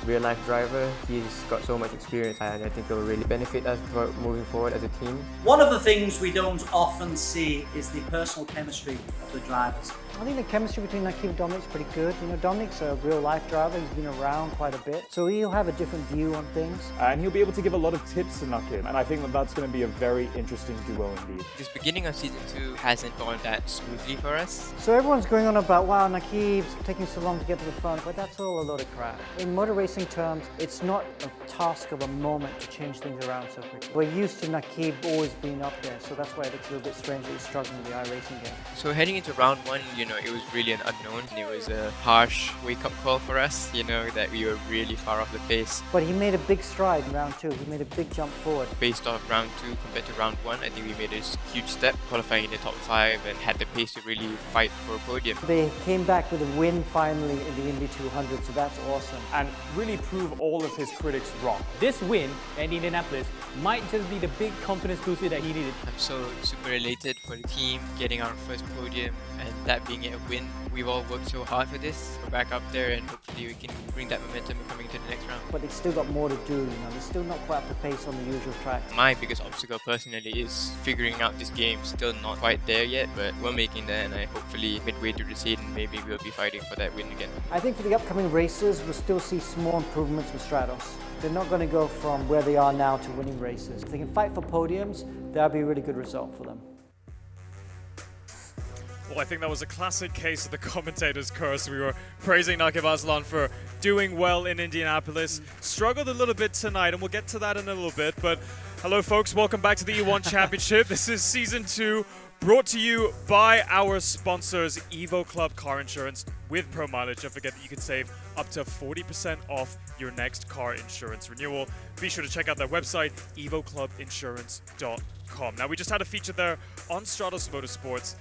S9: Real life driver, he's got so much experience and I think it will really benefit us for moving forward as a team.
S23: One of the things we don't often see is the personal chemistry of the drivers.
S1: I think the chemistry between Naqib and Dominic's pretty good. You know, Dominic's a real life driver, he's been around quite a bit, so he'll have a different view on things.
S3: And he'll be able to give a lot of tips to Naqib, and I think that that's going to be a very interesting duo indeed.
S5: This beginning of Season 2 hasn't gone that smoothly for us.
S1: So everyone's going on about, wow, Naqib's taking so long to get to the front, but that's all a load of crap. In motor racing terms, it's not a task of a moment to change things around so quickly. We're used to Naqib always being up there, so that's why it looks a little bit strange that he's struggling with the iRacing game.
S5: So heading into round 1, you know, it was really an unknown. It was a harsh wake-up call for us, you know, that we were really far off the pace.
S1: But he made a big stride in round 2. He made a big jump forward.
S5: Based off round 2 compared to round 1, I think we made a huge step, qualifying in the top 5 and had the pace to really fight for a podium.
S1: They came back with a win finally in the Indy 200, so that's awesome.
S3: And really prove all of his critics wrong.
S24: This win at Indianapolis might just be the big confidence booster that he needed.
S5: I'm so super elated for the team getting our first podium and that being a win. We've all worked so hard for this. We're back up there and hopefully we can bring that momentum coming into the next round.
S1: But they've still got more to do, you know, they're still not quite up to pace on the usual track.
S5: My biggest obstacle personally is figuring out this game. Still not quite there yet, but we're making that, and I hopefully midway through the season maybe we'll be fighting for that win again.
S1: I think for the upcoming races we'll still see small improvements with Stratos. They're not going to go from where they are now to winning races. If they can fight for podiums, that'll be a really good result for them.
S13: Well, I think that was a classic case of the commentator's curse. We were praising Naqib Aslan for doing well in Indianapolis. Struggled a little bit tonight, and we'll get to that in a little bit. But hello, folks. Welcome back to the E1 Championship. This is Season 2, brought to you by our sponsors, Evo Club Car Insurance with Pro Mileage. Don't forget that you can save up to 40% off your next car insurance renewal. Be sure to check out their website, evoclubinsurance.com. Now, we just had a feature there on Stratos Motorsports.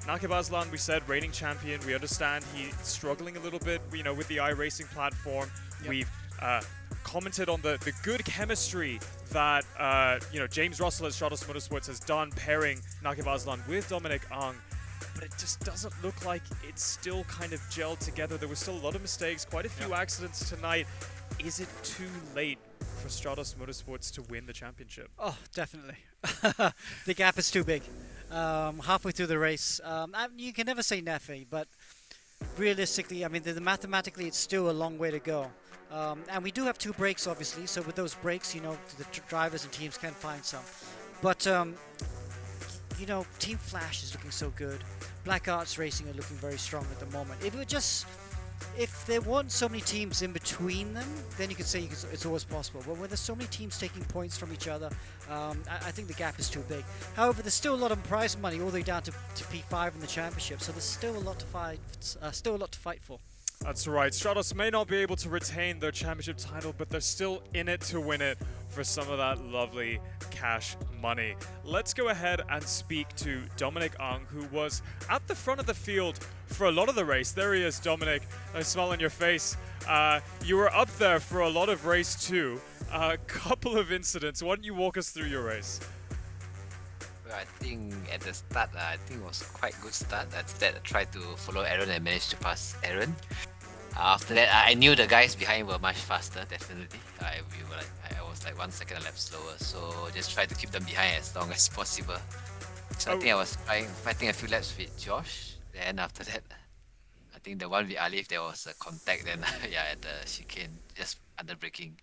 S13: Naqib Aslan, we said, reigning champion. We understand he's struggling a little bit, you know, with the iRacing platform. Yep. We've commented on the good chemistry that, you know, James Russell at Stratos Motorsports has done pairing Naqib Aslan with Dominic Ang. But it just doesn't look like it's still kind of gelled together. There were still a lot of mistakes, quite a few accidents tonight. Is it too late for Stratos Motorsports to win the championship?
S1: Oh, definitely. The gap is too big. Halfway through the race, you can never say never, but realistically, I mean, mathematically, it's still a long way to go. And we do have 2 breaks, obviously, so with those breaks, you know, the drivers and teams can find some. But, you know, Team Flash is looking so good. Black Arts Racing are looking very strong at the moment. If there weren't so many teams in between them, then you could say it's always possible. But when there's so many teams taking points from each other, I think the gap is too big. However, there's still a lot of prize money all the way down to P5 in the championship, so there's still a lot to fight. Still a lot to fight for.
S13: That's right. Stratos may not be able to retain their championship title, but they're still in it to win it for some of that lovely cash money. Let's go ahead and speak to Dominic Ang, who was at the front of the field for a lot of the race. There he is, Dominic. Nice smile on your face. You were up there for a lot of race 2. A couple of incidents. Why don't you walk us through your race?
S6: Well, I think at the start, I think it was quite good start. After that, I tried to follow Aaron and managed to pass Aaron. After that, I knew the guys behind were much faster, definitely. I was like 1 second a lap slower, so just try to keep them behind as long as possible. So I think I was fighting a few laps with Josh. Then after that, I think the one with Alif, there was a contact. Then yeah, at the chicane, just under braking.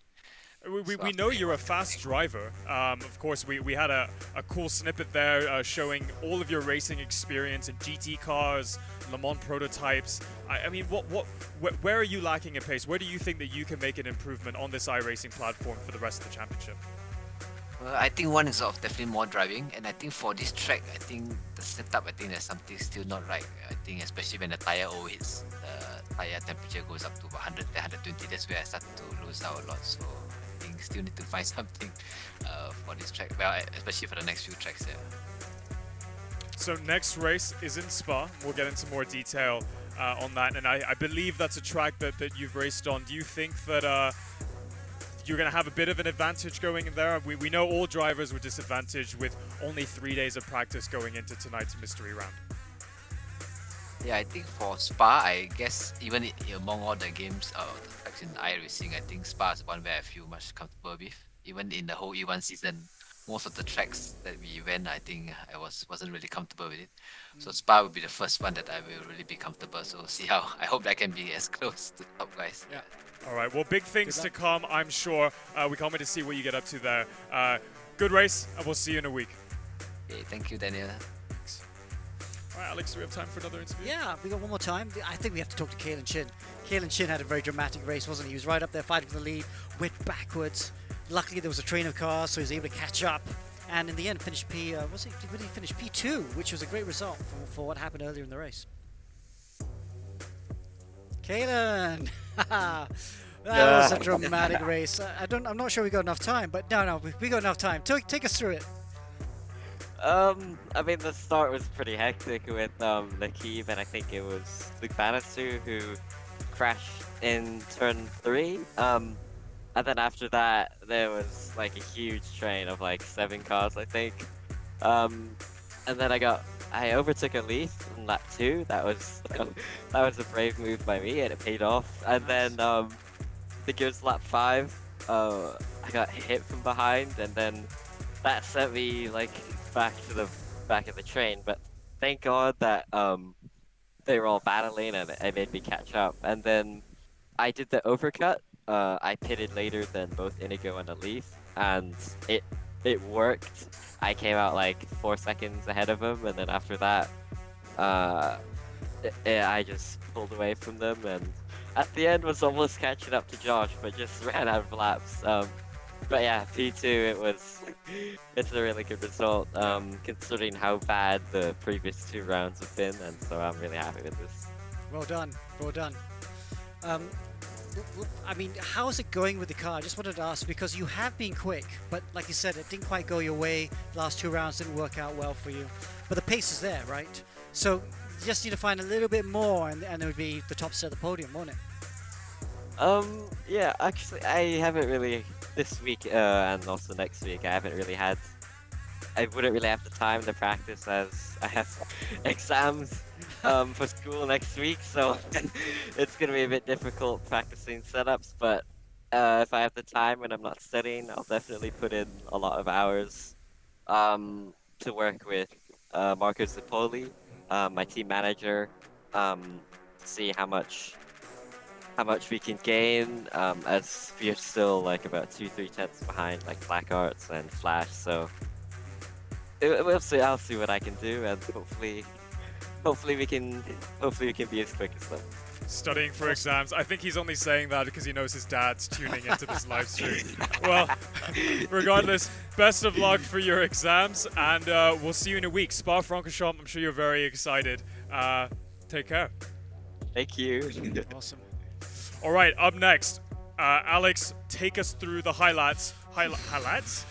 S13: We know you're a fast driver. Of course, we had a cool snippet there showing all of your racing experience in GT cars, Le Mans prototypes. I mean, where are you lacking in pace? Where do you think that you can make an improvement on this iRacing platform for the rest of the championship?
S6: Well, I think one is definitely more driving, and I think for this track, I think the setup, I think there's something still not right. I think especially when the tire overheats, the tire temperature goes up to 100, 120. That's where I start to lose out a lot. So I think still need to find something for this track. Well, especially for the next few tracks there.
S13: So next race is in Spa. We'll get into more detail on that, and I believe that's a track that you've raced on. Do you think that you're going to have a bit of an advantage going in there? We know all drivers were disadvantaged with only 3 days of practice going into tonight's mystery round.
S6: Yeah, I think for Spa, I guess even among all the games, the tracks in iRacing, I think Spa is one where I feel much comfortable with. Even in the whole E1 season, most of the tracks that we went, I think I wasn't really comfortable with it. So Spa will be the first one that I will really be comfortable. So see how, I hope I can be as close to top guys.
S13: Yeah. All right, well, big things to come, I'm sure. We can't wait to see what you get up to there. Good race, and we'll see you in a week.
S6: Okay, thank you, Daniel.
S13: All right, Alex, do we have time for another interview?
S1: Yeah, we got one more time. I think we have to talk to Kalen Chin. Kalen Chin had a very dramatic race, wasn't he? He was right up there fighting for the lead, went backwards. Luckily, there was a train of cars, so he was able to catch up. And in the end, finished did he finish P2, which was a great result for what happened earlier in the race. Kalen! That was a dramatic race. I'm not sure we got enough time, but no, we got enough time. Take us through it.
S7: I mean, the start was pretty hectic with Nakib, and I think it was Luke Bannister who crashed in turn 3. And then after that, there was like a huge train of like 7 cars, I think. And then I overtook a Leaf in lap 2. That was a brave move by me, and it paid off. And then I think it was lap 5. I got hit from behind, and then that sent me like back to the back of the train. But thank God that they were all battling, and it made me catch up. And then I did the overcut. I pitted later than both Inigo and Alif, and it worked. I came out like 4 seconds ahead of him, and then after that, I just pulled away from them, and at the end was almost catching up to Josh, but just ran out of laps. But yeah, P2, it's a really good result, considering how bad the previous 2 rounds have been, and so I'm really happy with this.
S1: Well done, well done. I mean, how's it going with the car? I just wanted to ask, because you have been quick, but like you said, it didn't quite go your way. The last 2 rounds didn't work out well for you. But the pace is there, right? So you just need to find a little bit more, and it would be the top set of the podium, won't it?
S7: Yeah, actually, I haven't really, this week and also next week, I wouldn't really have the time to practice, as I have exams for school next week, so it's going to be a bit difficult practicing setups, but if I have the time when I'm not studying, I'll definitely put in a lot of hours to work with Marco Zipoli, my team manager, see how much we can gain, as we are still like about 2-3 tenths behind like Black Arts and Flash, so we'll see. I'll see what I can do, and hopefully we can be as quick as them.
S13: Studying for exams. I think he's only saying that because he knows his dad's tuning into this live stream. Well, regardless, best of luck for your exams, and we'll see you in a week. Spa-Francorchamps, I'm sure you're very excited. Take care.
S7: Thank you.
S1: Awesome.
S13: All right, up next, Alex, take us through the highlights. Highlights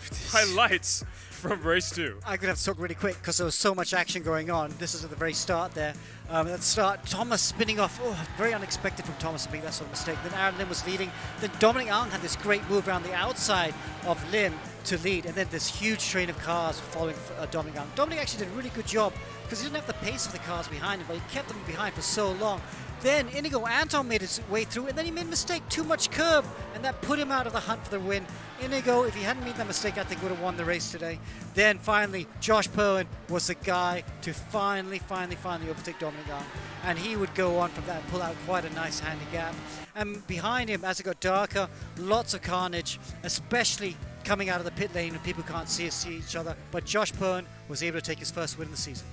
S13: from race 2.
S1: I'm going to have to talk really quick because there was so much action going on. This is at the very start there. At the start, Thomas spinning off. Oh, very unexpected from Thomas to make that sort of mistake. Then Aaron Lim was leading. Then Dominic Ang had this great move around the outside of Lim to lead. And then this huge train of cars following Dominic Ang. Dominic actually did a really good job because he didn't have the pace of the cars behind him, but he kept them behind for so long. Then Inigo Anton made his way through, and then he made a mistake, too much curb, and that put him out of the hunt for the win. Inigo, if he hadn't made that mistake, I think would have won the race today. Then finally, Josh Perwin was the guy to finally overtake Dominic Ang, and he would go on from that and pull out quite a nice handy gap. And behind him, as it got darker, lots of carnage, especially coming out of the pit lane when people can't see each other. But Josh Perwin was able to take his first win of the season.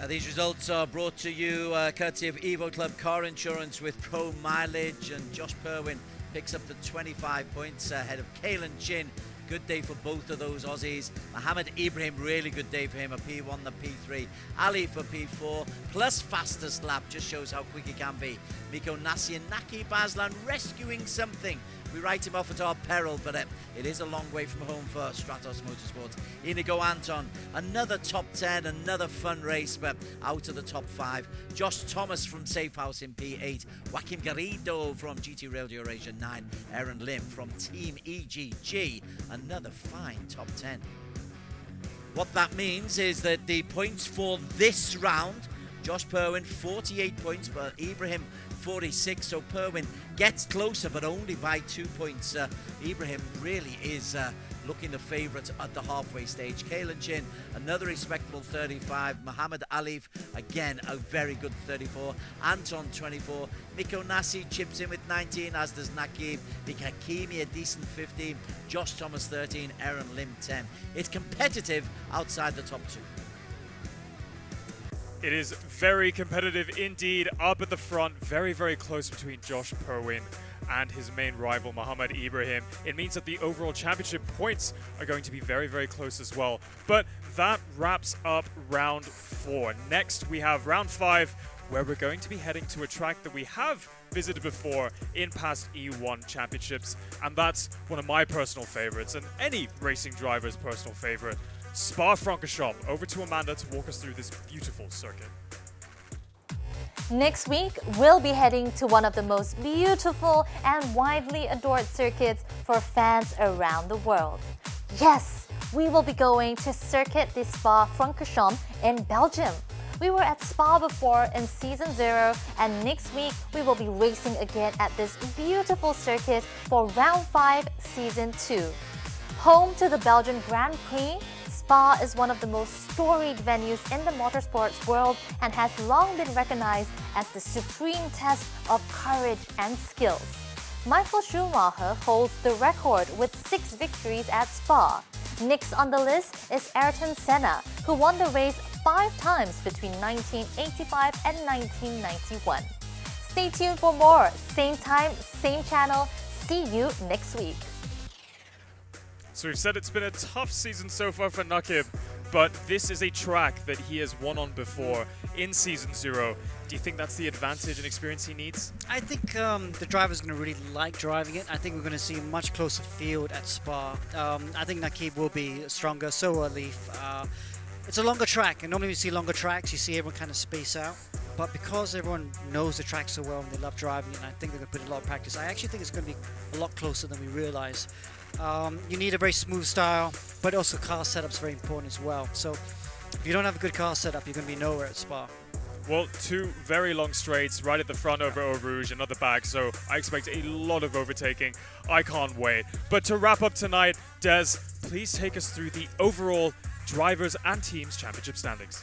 S14: These results are brought to you courtesy of Evo Club Car Insurance with Pro Mileage, and Josh Perwin picks up the 25 points ahead of Kalen Chin. Good day for both of those Aussies. Mohammed Ibrahim, really good day for him, a P1, the P3. Ali for P4, plus fastest lap, just shows how quick he can be. Miko Nasi and Naki Baslan rescuing something. We write him off at our peril, but it is a long way from home for Stratos Motorsports. Inigo Anton, another top 10, another fun race, but out of the top 5. Josh Thomas from Safe House in P8. Joaquim Garrido from GT Rail Eurasia 9. Aaron Lim from Team EGG, another fine top 10. What that means is that the points for this round, Josh Perwin 48 points, but Ibrahim 46, so Perwin gets closer, but only by 2 points. Ibrahim really is looking the favourite at the halfway stage. Kalen Chin, another respectable 35. Muhammad Alif, again, a very good 34. Anton, 24. Miko Nasi chips in with 19, as does Nakib. Mika Hakimi, a decent 15. Josh Thomas, 13. Aaron Lim, 10. It's competitive outside the top 2.
S13: It is very competitive indeed. Up at the front, very, very close between Josh Perwin and his main rival, Mohammed Ibrahim. It means that the overall championship points are going to be very, very close as well. But that wraps up round 4. Next, we have round 5, where we're going to be heading to a track that we have visited before in past E1 championships. And that's one of my personal favorites, and any racing driver's personal favorite, Spa-Francorchamps. Over to Amanda to walk us through this beautiful circuit.
S15: Next week, we'll be heading to one of the most beautiful and widely adored circuits for fans around the world. Yes, we will be going to Circuit de Spa-Francorchamps in Belgium. We were at Spa before in Season 0, and next week we will be racing again at this beautiful circuit for Round 5, Season 2. Home to the Belgian Grand Prix, Spa is one of the most storied venues in the motorsports world and has long been recognized as the supreme test of courage and skills. Michael Schumacher holds the record with 6 victories at Spa. Next on the list is Ayrton Senna, who won the race 5 times between 1985 and 1991. Stay tuned for more. Same time, same channel. See you next week.
S13: So we've said it's been a tough season so far for Nakib, but this is a track that he has won on before in Season 0. Do you think that's the advantage and experience he needs?
S1: I think the driver's going to really like driving it. I think we're going to see a much closer field at Spa. I think Nakib will be stronger, so will Leaf. It's a longer track, and normally when you see longer tracks, you see everyone kind of space out. But because everyone knows the track so well and they love driving it, and I think they're going to put in a lot of practice, I actually think it's going to be a lot closer than we realize. You need a very smooth style, but also car setup's very important as well. So if you don't have a good car setup, you're going to be nowhere at Spa.
S13: Well, 2 very long straights right at the front over Eau Rouge and at the back, so I expect a lot of overtaking. I can't wait. But to wrap up tonight, Des, please take us through the overall drivers and teams championship standings.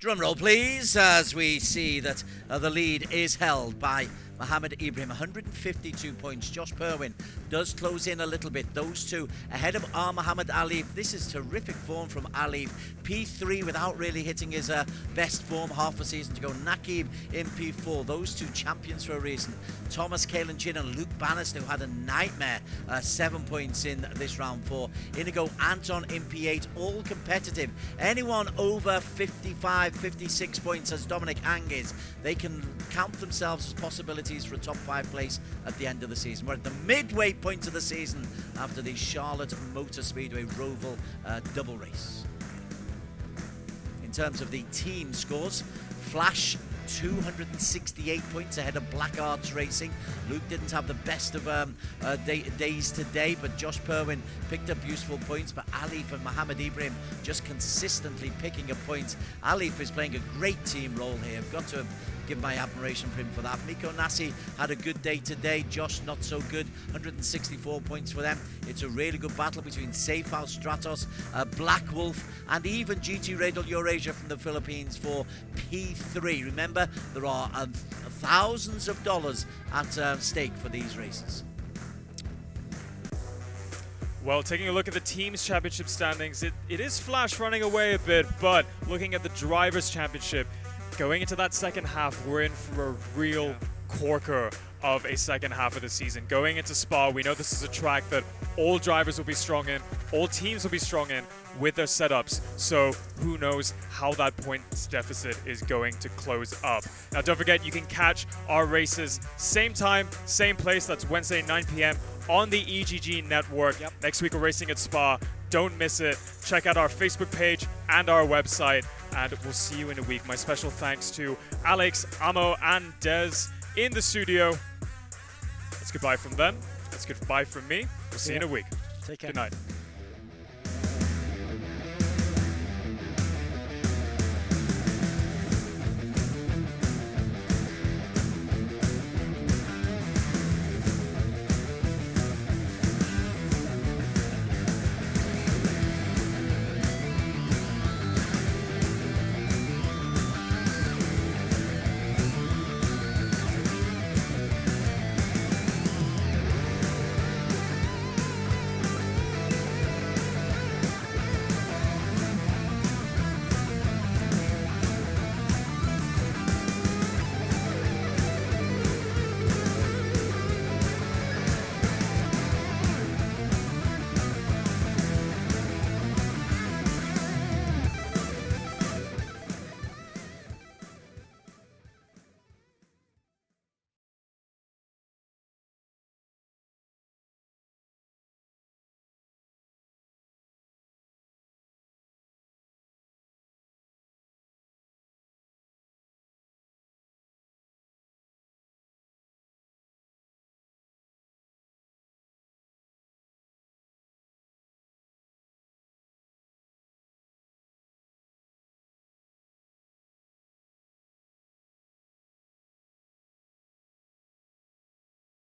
S14: Drum roll, please, as we see that the lead is held by Mohammed Ibrahim, 152 points. Josh Perwin does close in a little bit. Those 2 ahead of Muhammad Ali. This is terrific form from Ali. P3 without really hitting his best form half a season to go. Nakib in P4. Those 2 champions for a reason. Thomas, Kalen Chin and Luke Bannister, who had a nightmare. 7 points in this round 4. Inigo Anton in P8. All competitive. Anyone over 55, 56 points as Dominic Ang is, they can count themselves as possibilities opportunities for a top 5 place at the end of the season. We're at the midway point of the season after the Charlotte Motor Speedway Roval double race. In terms of the team scores, Flash 268 points ahead of Black Arts Racing. Luke didn't have the best of days today, but Josh Perwin picked up useful points. But Alif and Mohammed Ibrahim just consistently picking up points. Alif is playing a great team role here. I've got to give my admiration for him for that. Miko Nasi had a good day today. Josh not so good. 164 points for them. It's a really good battle between Safe House Stratos, Black Wolf, and even GT Radel Eurasia from the Philippines for P3. Remember, there are thousands of dollars at stake for these races.
S13: Well, taking a look at the Teams Championship standings, it is Flash running away a bit, but looking at the Drivers' Championship, going into that second half, we're in for a real corker of a second half of the season. Going into Spa, we know this is a track that all drivers will be strong in, all teams will be strong in with their setups. So who knows how that points deficit is going to close up. Now, don't forget, you can catch our races same time, same place. That's Wednesday, 9 p.m. on the EGG network. Next week, we're racing at Spa. Don't miss it. Check out our Facebook page and our website, and we'll see you in a week. My special thanks to Alex, Amo, and Des in the studio. That's goodbye from them. That's goodbye from me. We'll see you in a week.
S1: Take care.
S13: Good night.